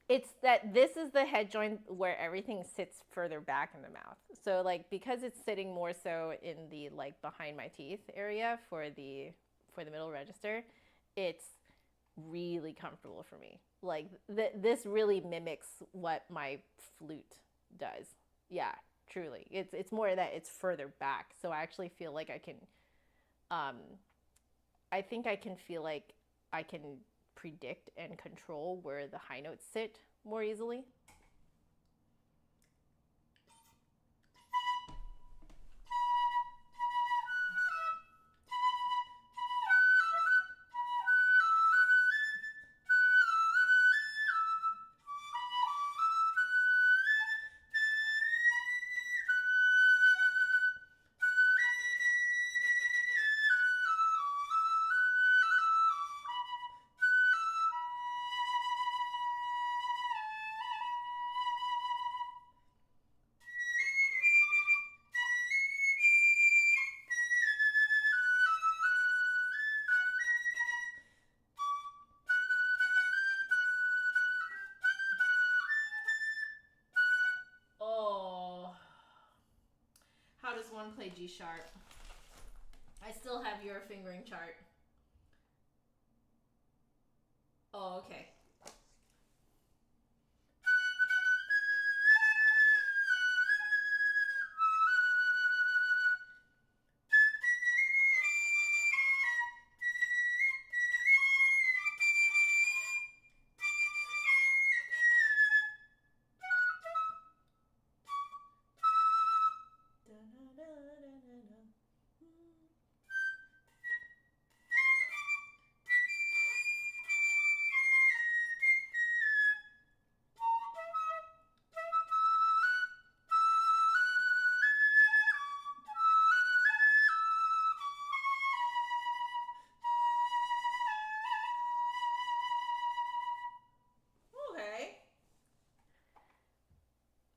It's that this is the head joint where everything sits further back in the mouth. So like, because it's sitting more so in the like behind my teeth area for the middle register, it's really comfortable for me. Like this really mimics what my flute does. Yeah, truly. It's more that it's further back. So I actually feel like I can, I think I can feel like I can predict and control where the high notes sit more easily. Oh, how does one play G sharp? I still have your fingering chart. Oh, okay.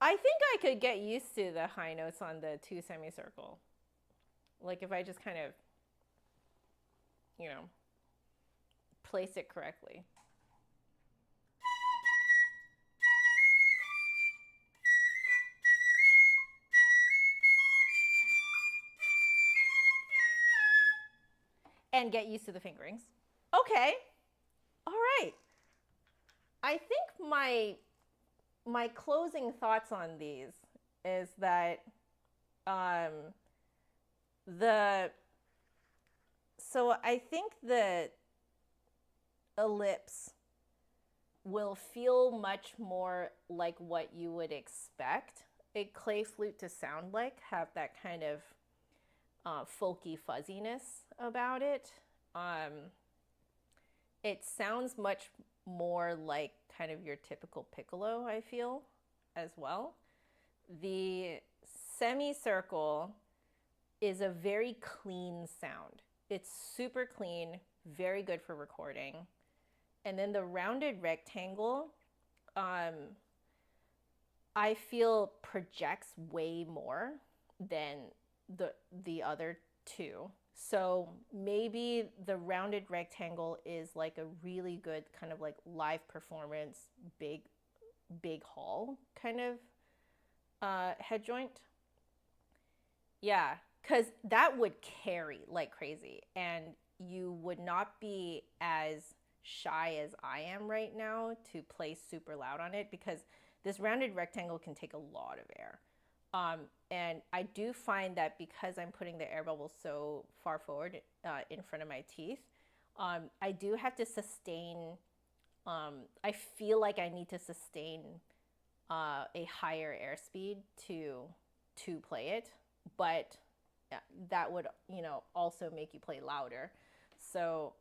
I think I could get used to the high notes on the 2 semicircle. Like if I just kind of, you know, place it correctly. And get used to the fingerings. Okay. All right. I think my closing thoughts on these is that so I think the Ellipse will feel much more like what you would expect a clay flute to sound like, have that kind of folky fuzziness about it. It sounds much more like kind of your typical piccolo, I feel, as well. The semicircle is a very clean sound. It's super clean, very good for recording. And then the rounded rectangle, I feel projects way more than the other two. So maybe the rounded rectangle is like a really good kind of like live performance, big hall kind of head joint. Yeah, because that would carry like crazy, and you would not be as shy as I am right now to play super loud on it, because this rounded rectangle can take a lot of air. And I do find that because I'm putting the air bubble so far forward in front of my teeth, I do have to sustain, I feel like I need to sustain a higher airspeed to play it, but that would, you know, also make you play louder. So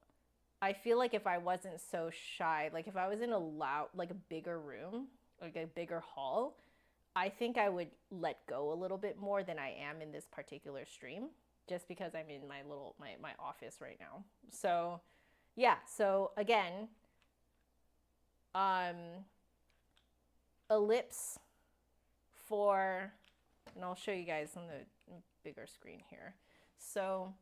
I feel like if I wasn't so shy, like if I was in a loud, like a bigger room, like a bigger hall, I think I would let go a little bit more than I am in this particular stream, just because I'm in my little, my office right now. So yeah, so again, Ellipse for, and I'll show you guys on the bigger screen here. So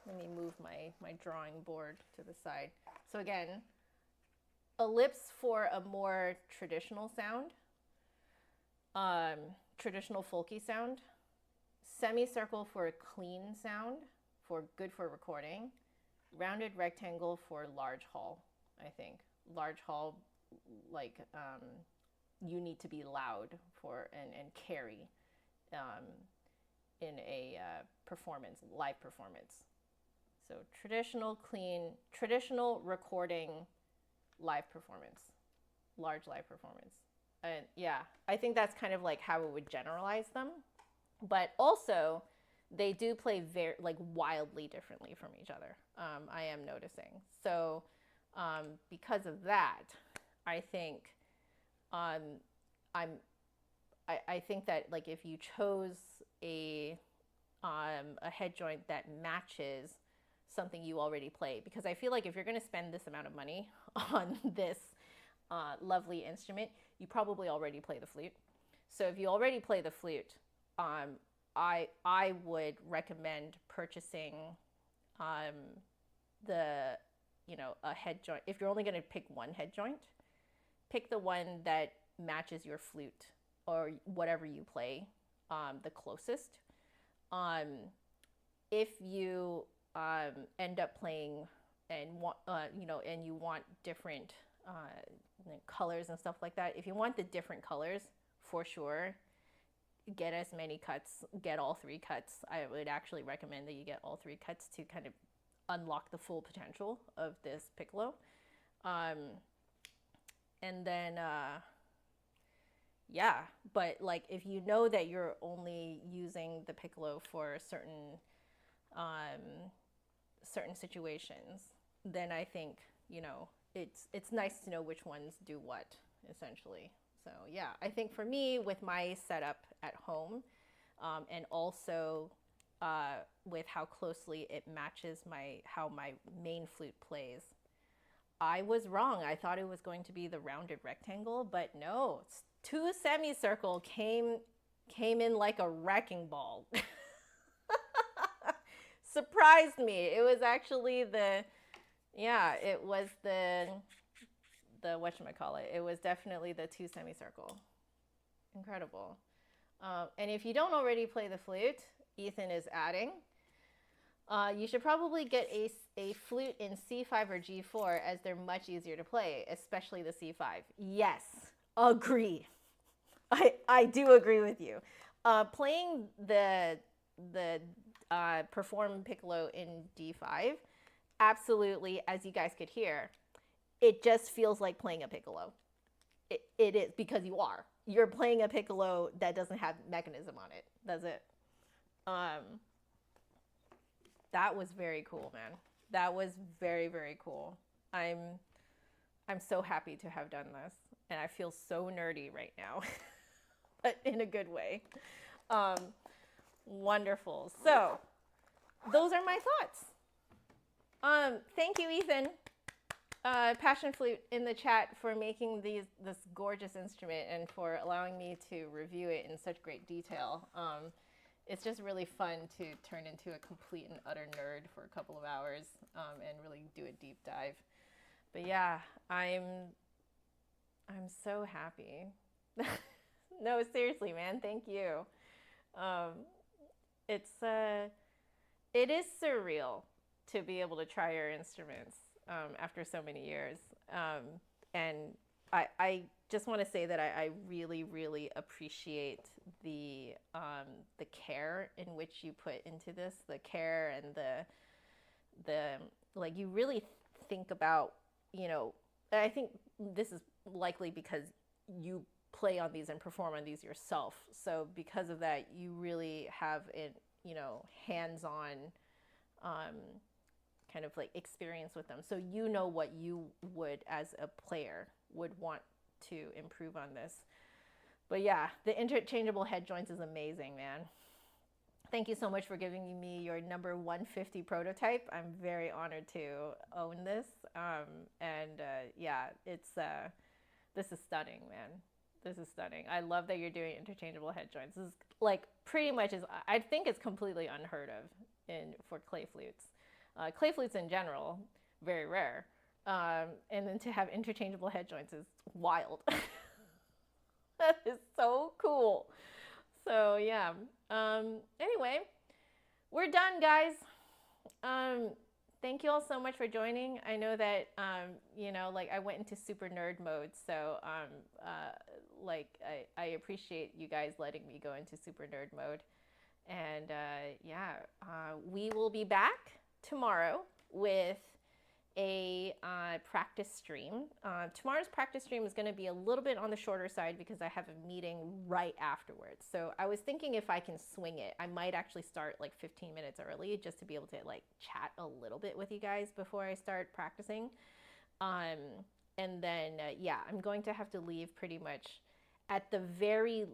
let me move my drawing board to the side. So again, Ellipse for a more traditional sound, traditional folky sound, semicircle for a clean sound, for good for recording, rounded rectangle for large hall. I think large hall, like you need to be loud for and carry in a performance, live performance. So traditional, clean, traditional recording, live performance, large live performance. And yeah, I think that's kind of like how it would generalize them. But also, they do play very, like, wildly differently from each other, I am noticing. So because of that, I think I think that, like, if you chose a head joint that matches something you already play, because I feel like if you're going to spend this amount of money on this lovely instrument, you probably already play the flute. So if you already play the flute, I would recommend purchasing a head joint. If you're only going to pick one head joint, pick the one that matches your flute or whatever you play the closest. If you end up playing and want, and you want different colors and stuff like that, if you want the different colors, for sure, get as many cuts, get all 3 cuts. I would actually recommend that you get all 3 cuts to kind of unlock the full potential of this piccolo. And then, yeah, but like if you know that you're only using the piccolo for certain situations, then I think, you know, it's nice to know which ones do what, essentially. So yeah, I think for me, with my setup at home, and also with how closely it matches how my main flute plays, I was wrong. I thought it was going to be the rounded rectangle, but no, 2 semicircle came in like a wrecking ball. Surprised me. It was actually it was the whatchamacallit. It was definitely the 2 semicircle. Incredible. And if you don't already play the flute, Ethan is adding, you should probably get a flute in C5 or G4 as they're much easier to play, especially the C5. Yes, agree. I do agree with you. Playing the perform Piccolo in D5, absolutely, as you guys could hear, it just feels like playing a Piccolo. It is, because you're playing a Piccolo that doesn't have mechanism on it, does it? That was very cool, man. That was very, very cool. I'm so happy to have done this, and I feel so nerdy right now, but in a good way. Wonderful. So those are my thoughts. Thank you, Ethan, Passion Flute, in the chat, for making this gorgeous instrument and for allowing me to review it in such great detail. It's just really fun to turn into a complete and utter nerd for a couple of hours and really do a deep dive. But yeah, I'm so happy. No, seriously, man, thank you. It is surreal to be able to try your instruments after so many years. And I just want to say that I really, really appreciate the care in which you put into this, the care and the like, you really think about, I think this is likely because you play on these and perform on these yourself. So because of that, you really have it, hands-on kind of like experience with them. So you know what you would, as a player, would want to improve on this. But yeah, the interchangeable head joints is amazing, man. Thank you so much for giving me your number 150 prototype. I'm very honored to own this. Yeah, this is stunning, man. This is stunning. I love that you're doing interchangeable head joints. This is like pretty much I think it's completely unheard of for clay flutes. Clay flutes in general, very rare. And then to have interchangeable head joints is wild. That is so cool. So yeah. Anyway, we're done, guys. Thank you all so much for joining. I know that like I went into super nerd mode, so I appreciate you guys letting me go into super nerd mode. And we will be back tomorrow with a practice stream. Tomorrow's practice stream is going to be a little bit on the shorter side because I have a meeting right afterwards. So I was thinking if I can swing it, I might actually start like 15 minutes early just to be able to like chat a little bit with you guys before I start practicing. And then I'm going to have to leave pretty much at the very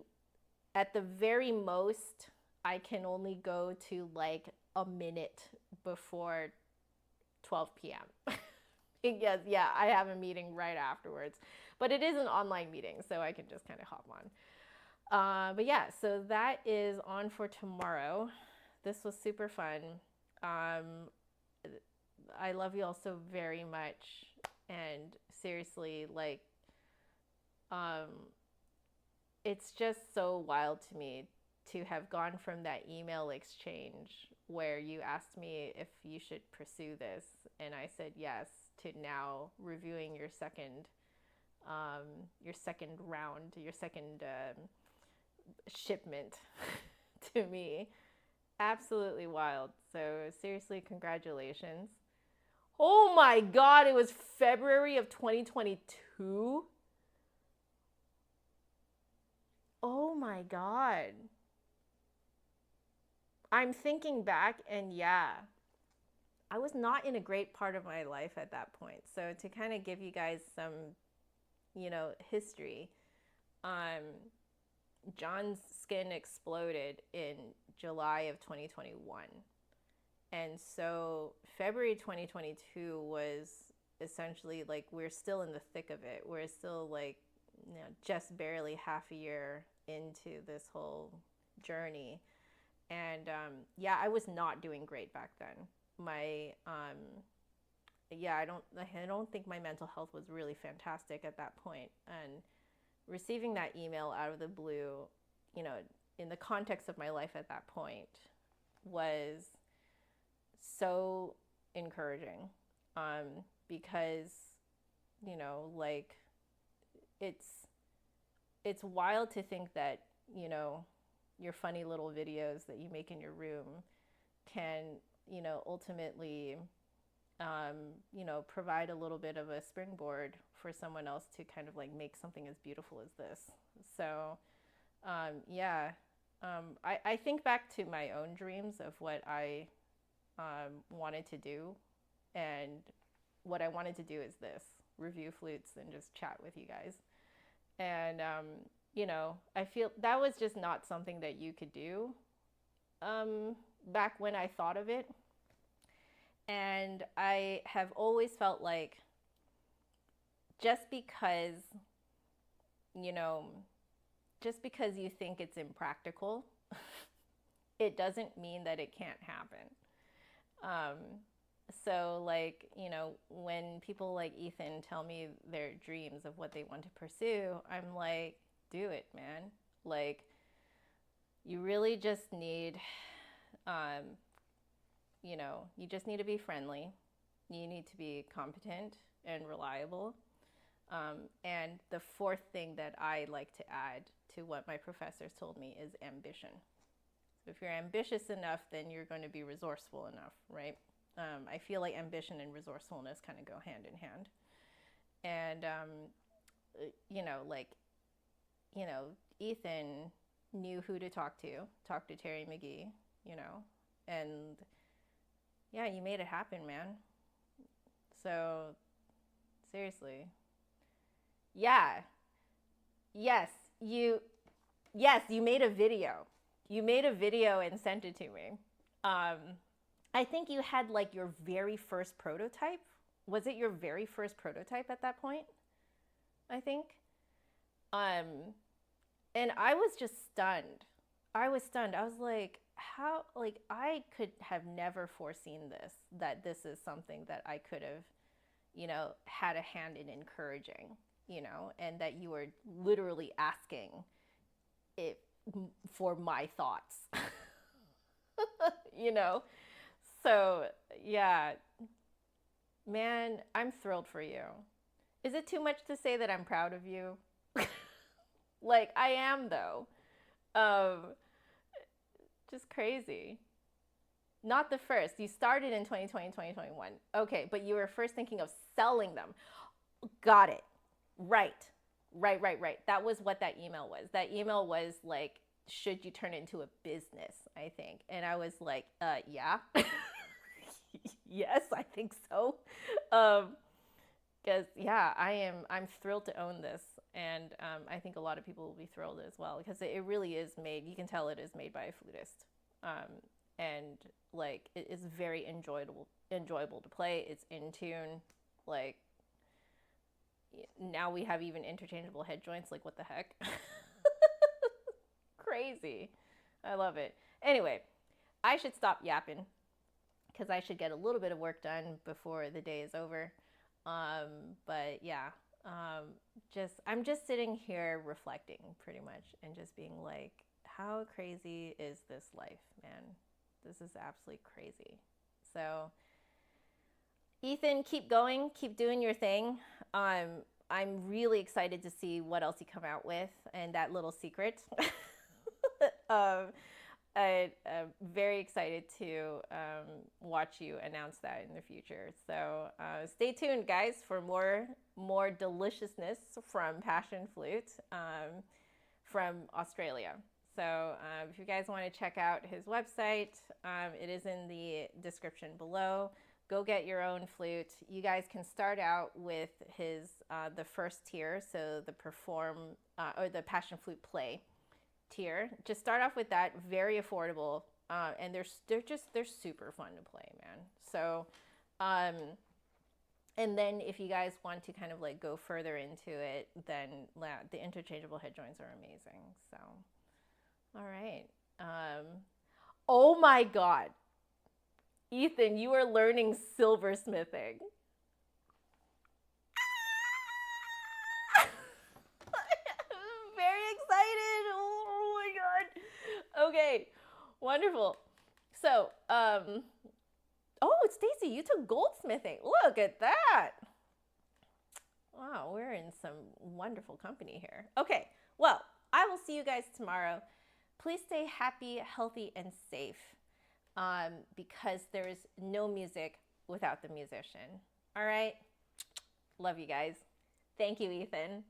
most. I can only go to like a minute before 12 p.m. Yes, yeah, I have a meeting right afterwards, but it is an online meeting, so I can just kind of hop on. But yeah, so that is on for tomorrow. This was super fun. I love you all so very much, and seriously, like, it's just so wild to me to have gone from that email exchange where you asked me if you should pursue this, and I said yes, to now reviewing your second round, your second shipment to me. Absolutely wild. So seriously, congratulations. Oh my God, it was February of 2022. Oh my God. I'm thinking back, and yeah, I was not in a great part of my life at that point. So to kind of give you guys some, history, John's skin exploded in July of 2021. And so February 2022 was essentially like, we're still in the thick of it. We're still like just barely half a year into this whole journey. And yeah, I was not doing great back then. My yeah, I don't think my mental health was really fantastic at that point. And receiving that email out of the blue, you know, in the context of my life at that point, was so encouraging, because, you know, like, it's wild to think that, you know, your funny little videos that you make in your room can, you know, ultimately, you know, provide a little bit of a springboard for someone else to kind of like make something as beautiful as this. So, yeah, I think back to my own dreams of what I wanted to do, and what I wanted to do is this: review flutes and just chat with you guys. And you know, I feel that was just not something that you could do back when I thought of it. And I have always felt like, just because, you know, just because you think it's impractical, it doesn't mean that it can't happen. So, like, you know, when people like Ethan tell me their dreams of what they want to pursue, I'm like, do it, man. Like, you really just need, you know, you just need to be friendly. You need to be competent and reliable. And the fourth thing that I like to add to what my professors told me is ambition. So if you're ambitious enough, then you're going to be resourceful enough, right? I feel like ambition and resourcefulness kind of go hand in hand. And, you know, like, you know, Ethan knew who to talk to Terry McGee, you know, and yeah, you made it happen, man. So, seriously. Yeah. Yes, you made a video. You made a video and sent it to me. I think you had like your very first prototype. Was it your very first prototype at that point? I think. And I was just stunned. I was stunned. I was like, how, like, I could have never foreseen this, that this is something that I could have, you know, had a hand in encouraging, you know, and that you were literally asking it for my thoughts, you know? So, yeah, man, I'm thrilled for you. Is it too much to say that I'm proud of you? Like, I am, though. Just crazy. Not the first. You started in 2020, 2021. Okay, but you were first thinking of selling them. Got it. Right. That was what that email was. That email was like, should you turn it into a business, I think. And I was like, yeah. Yes, I think so. Because yeah, I'm thrilled to own this, and I think a lot of people will be thrilled as well, because it really is made. You can tell it is made by a flutist, and like it is very enjoyable to play. It's in tune. Like, now we have even interchangeable head joints. Like, what the heck? Crazy. I love it. Anyway, I should stop yapping, because I should get a little bit of work done before the day is over. But yeah, I'm just sitting here reflecting pretty much, and just being like, how crazy is this life, man? This is absolutely crazy. So, Ethan, keep going, keep doing your thing. I'm really excited to see what else you come out with, and that little secret. I'm very excited to watch you announce that in the future. So stay tuned, guys, for more deliciousness from Passion Flute from Australia. So if you guys want to check out his website, it is in the description below. Go get your own flute. You guys can start out with his the first tier, so the perform or the Passion Flute play tier. Just start off with that. Very affordable, and they're super fun to play, man. So And then if you guys want to kind of like go further into it, then the interchangeable head joints are amazing. So, all right. Oh my God. Ethan, you are learning silversmithing. I'm very excited. Oh my God. Okay, wonderful. So, oh, Stacy, you took goldsmithing. Look at that. Wow, we're in some wonderful company here. Okay, well, I will see you guys tomorrow. Please stay happy, healthy, and safe, because there is no music without the musician. All right? Love you guys. Thank you, Ethan.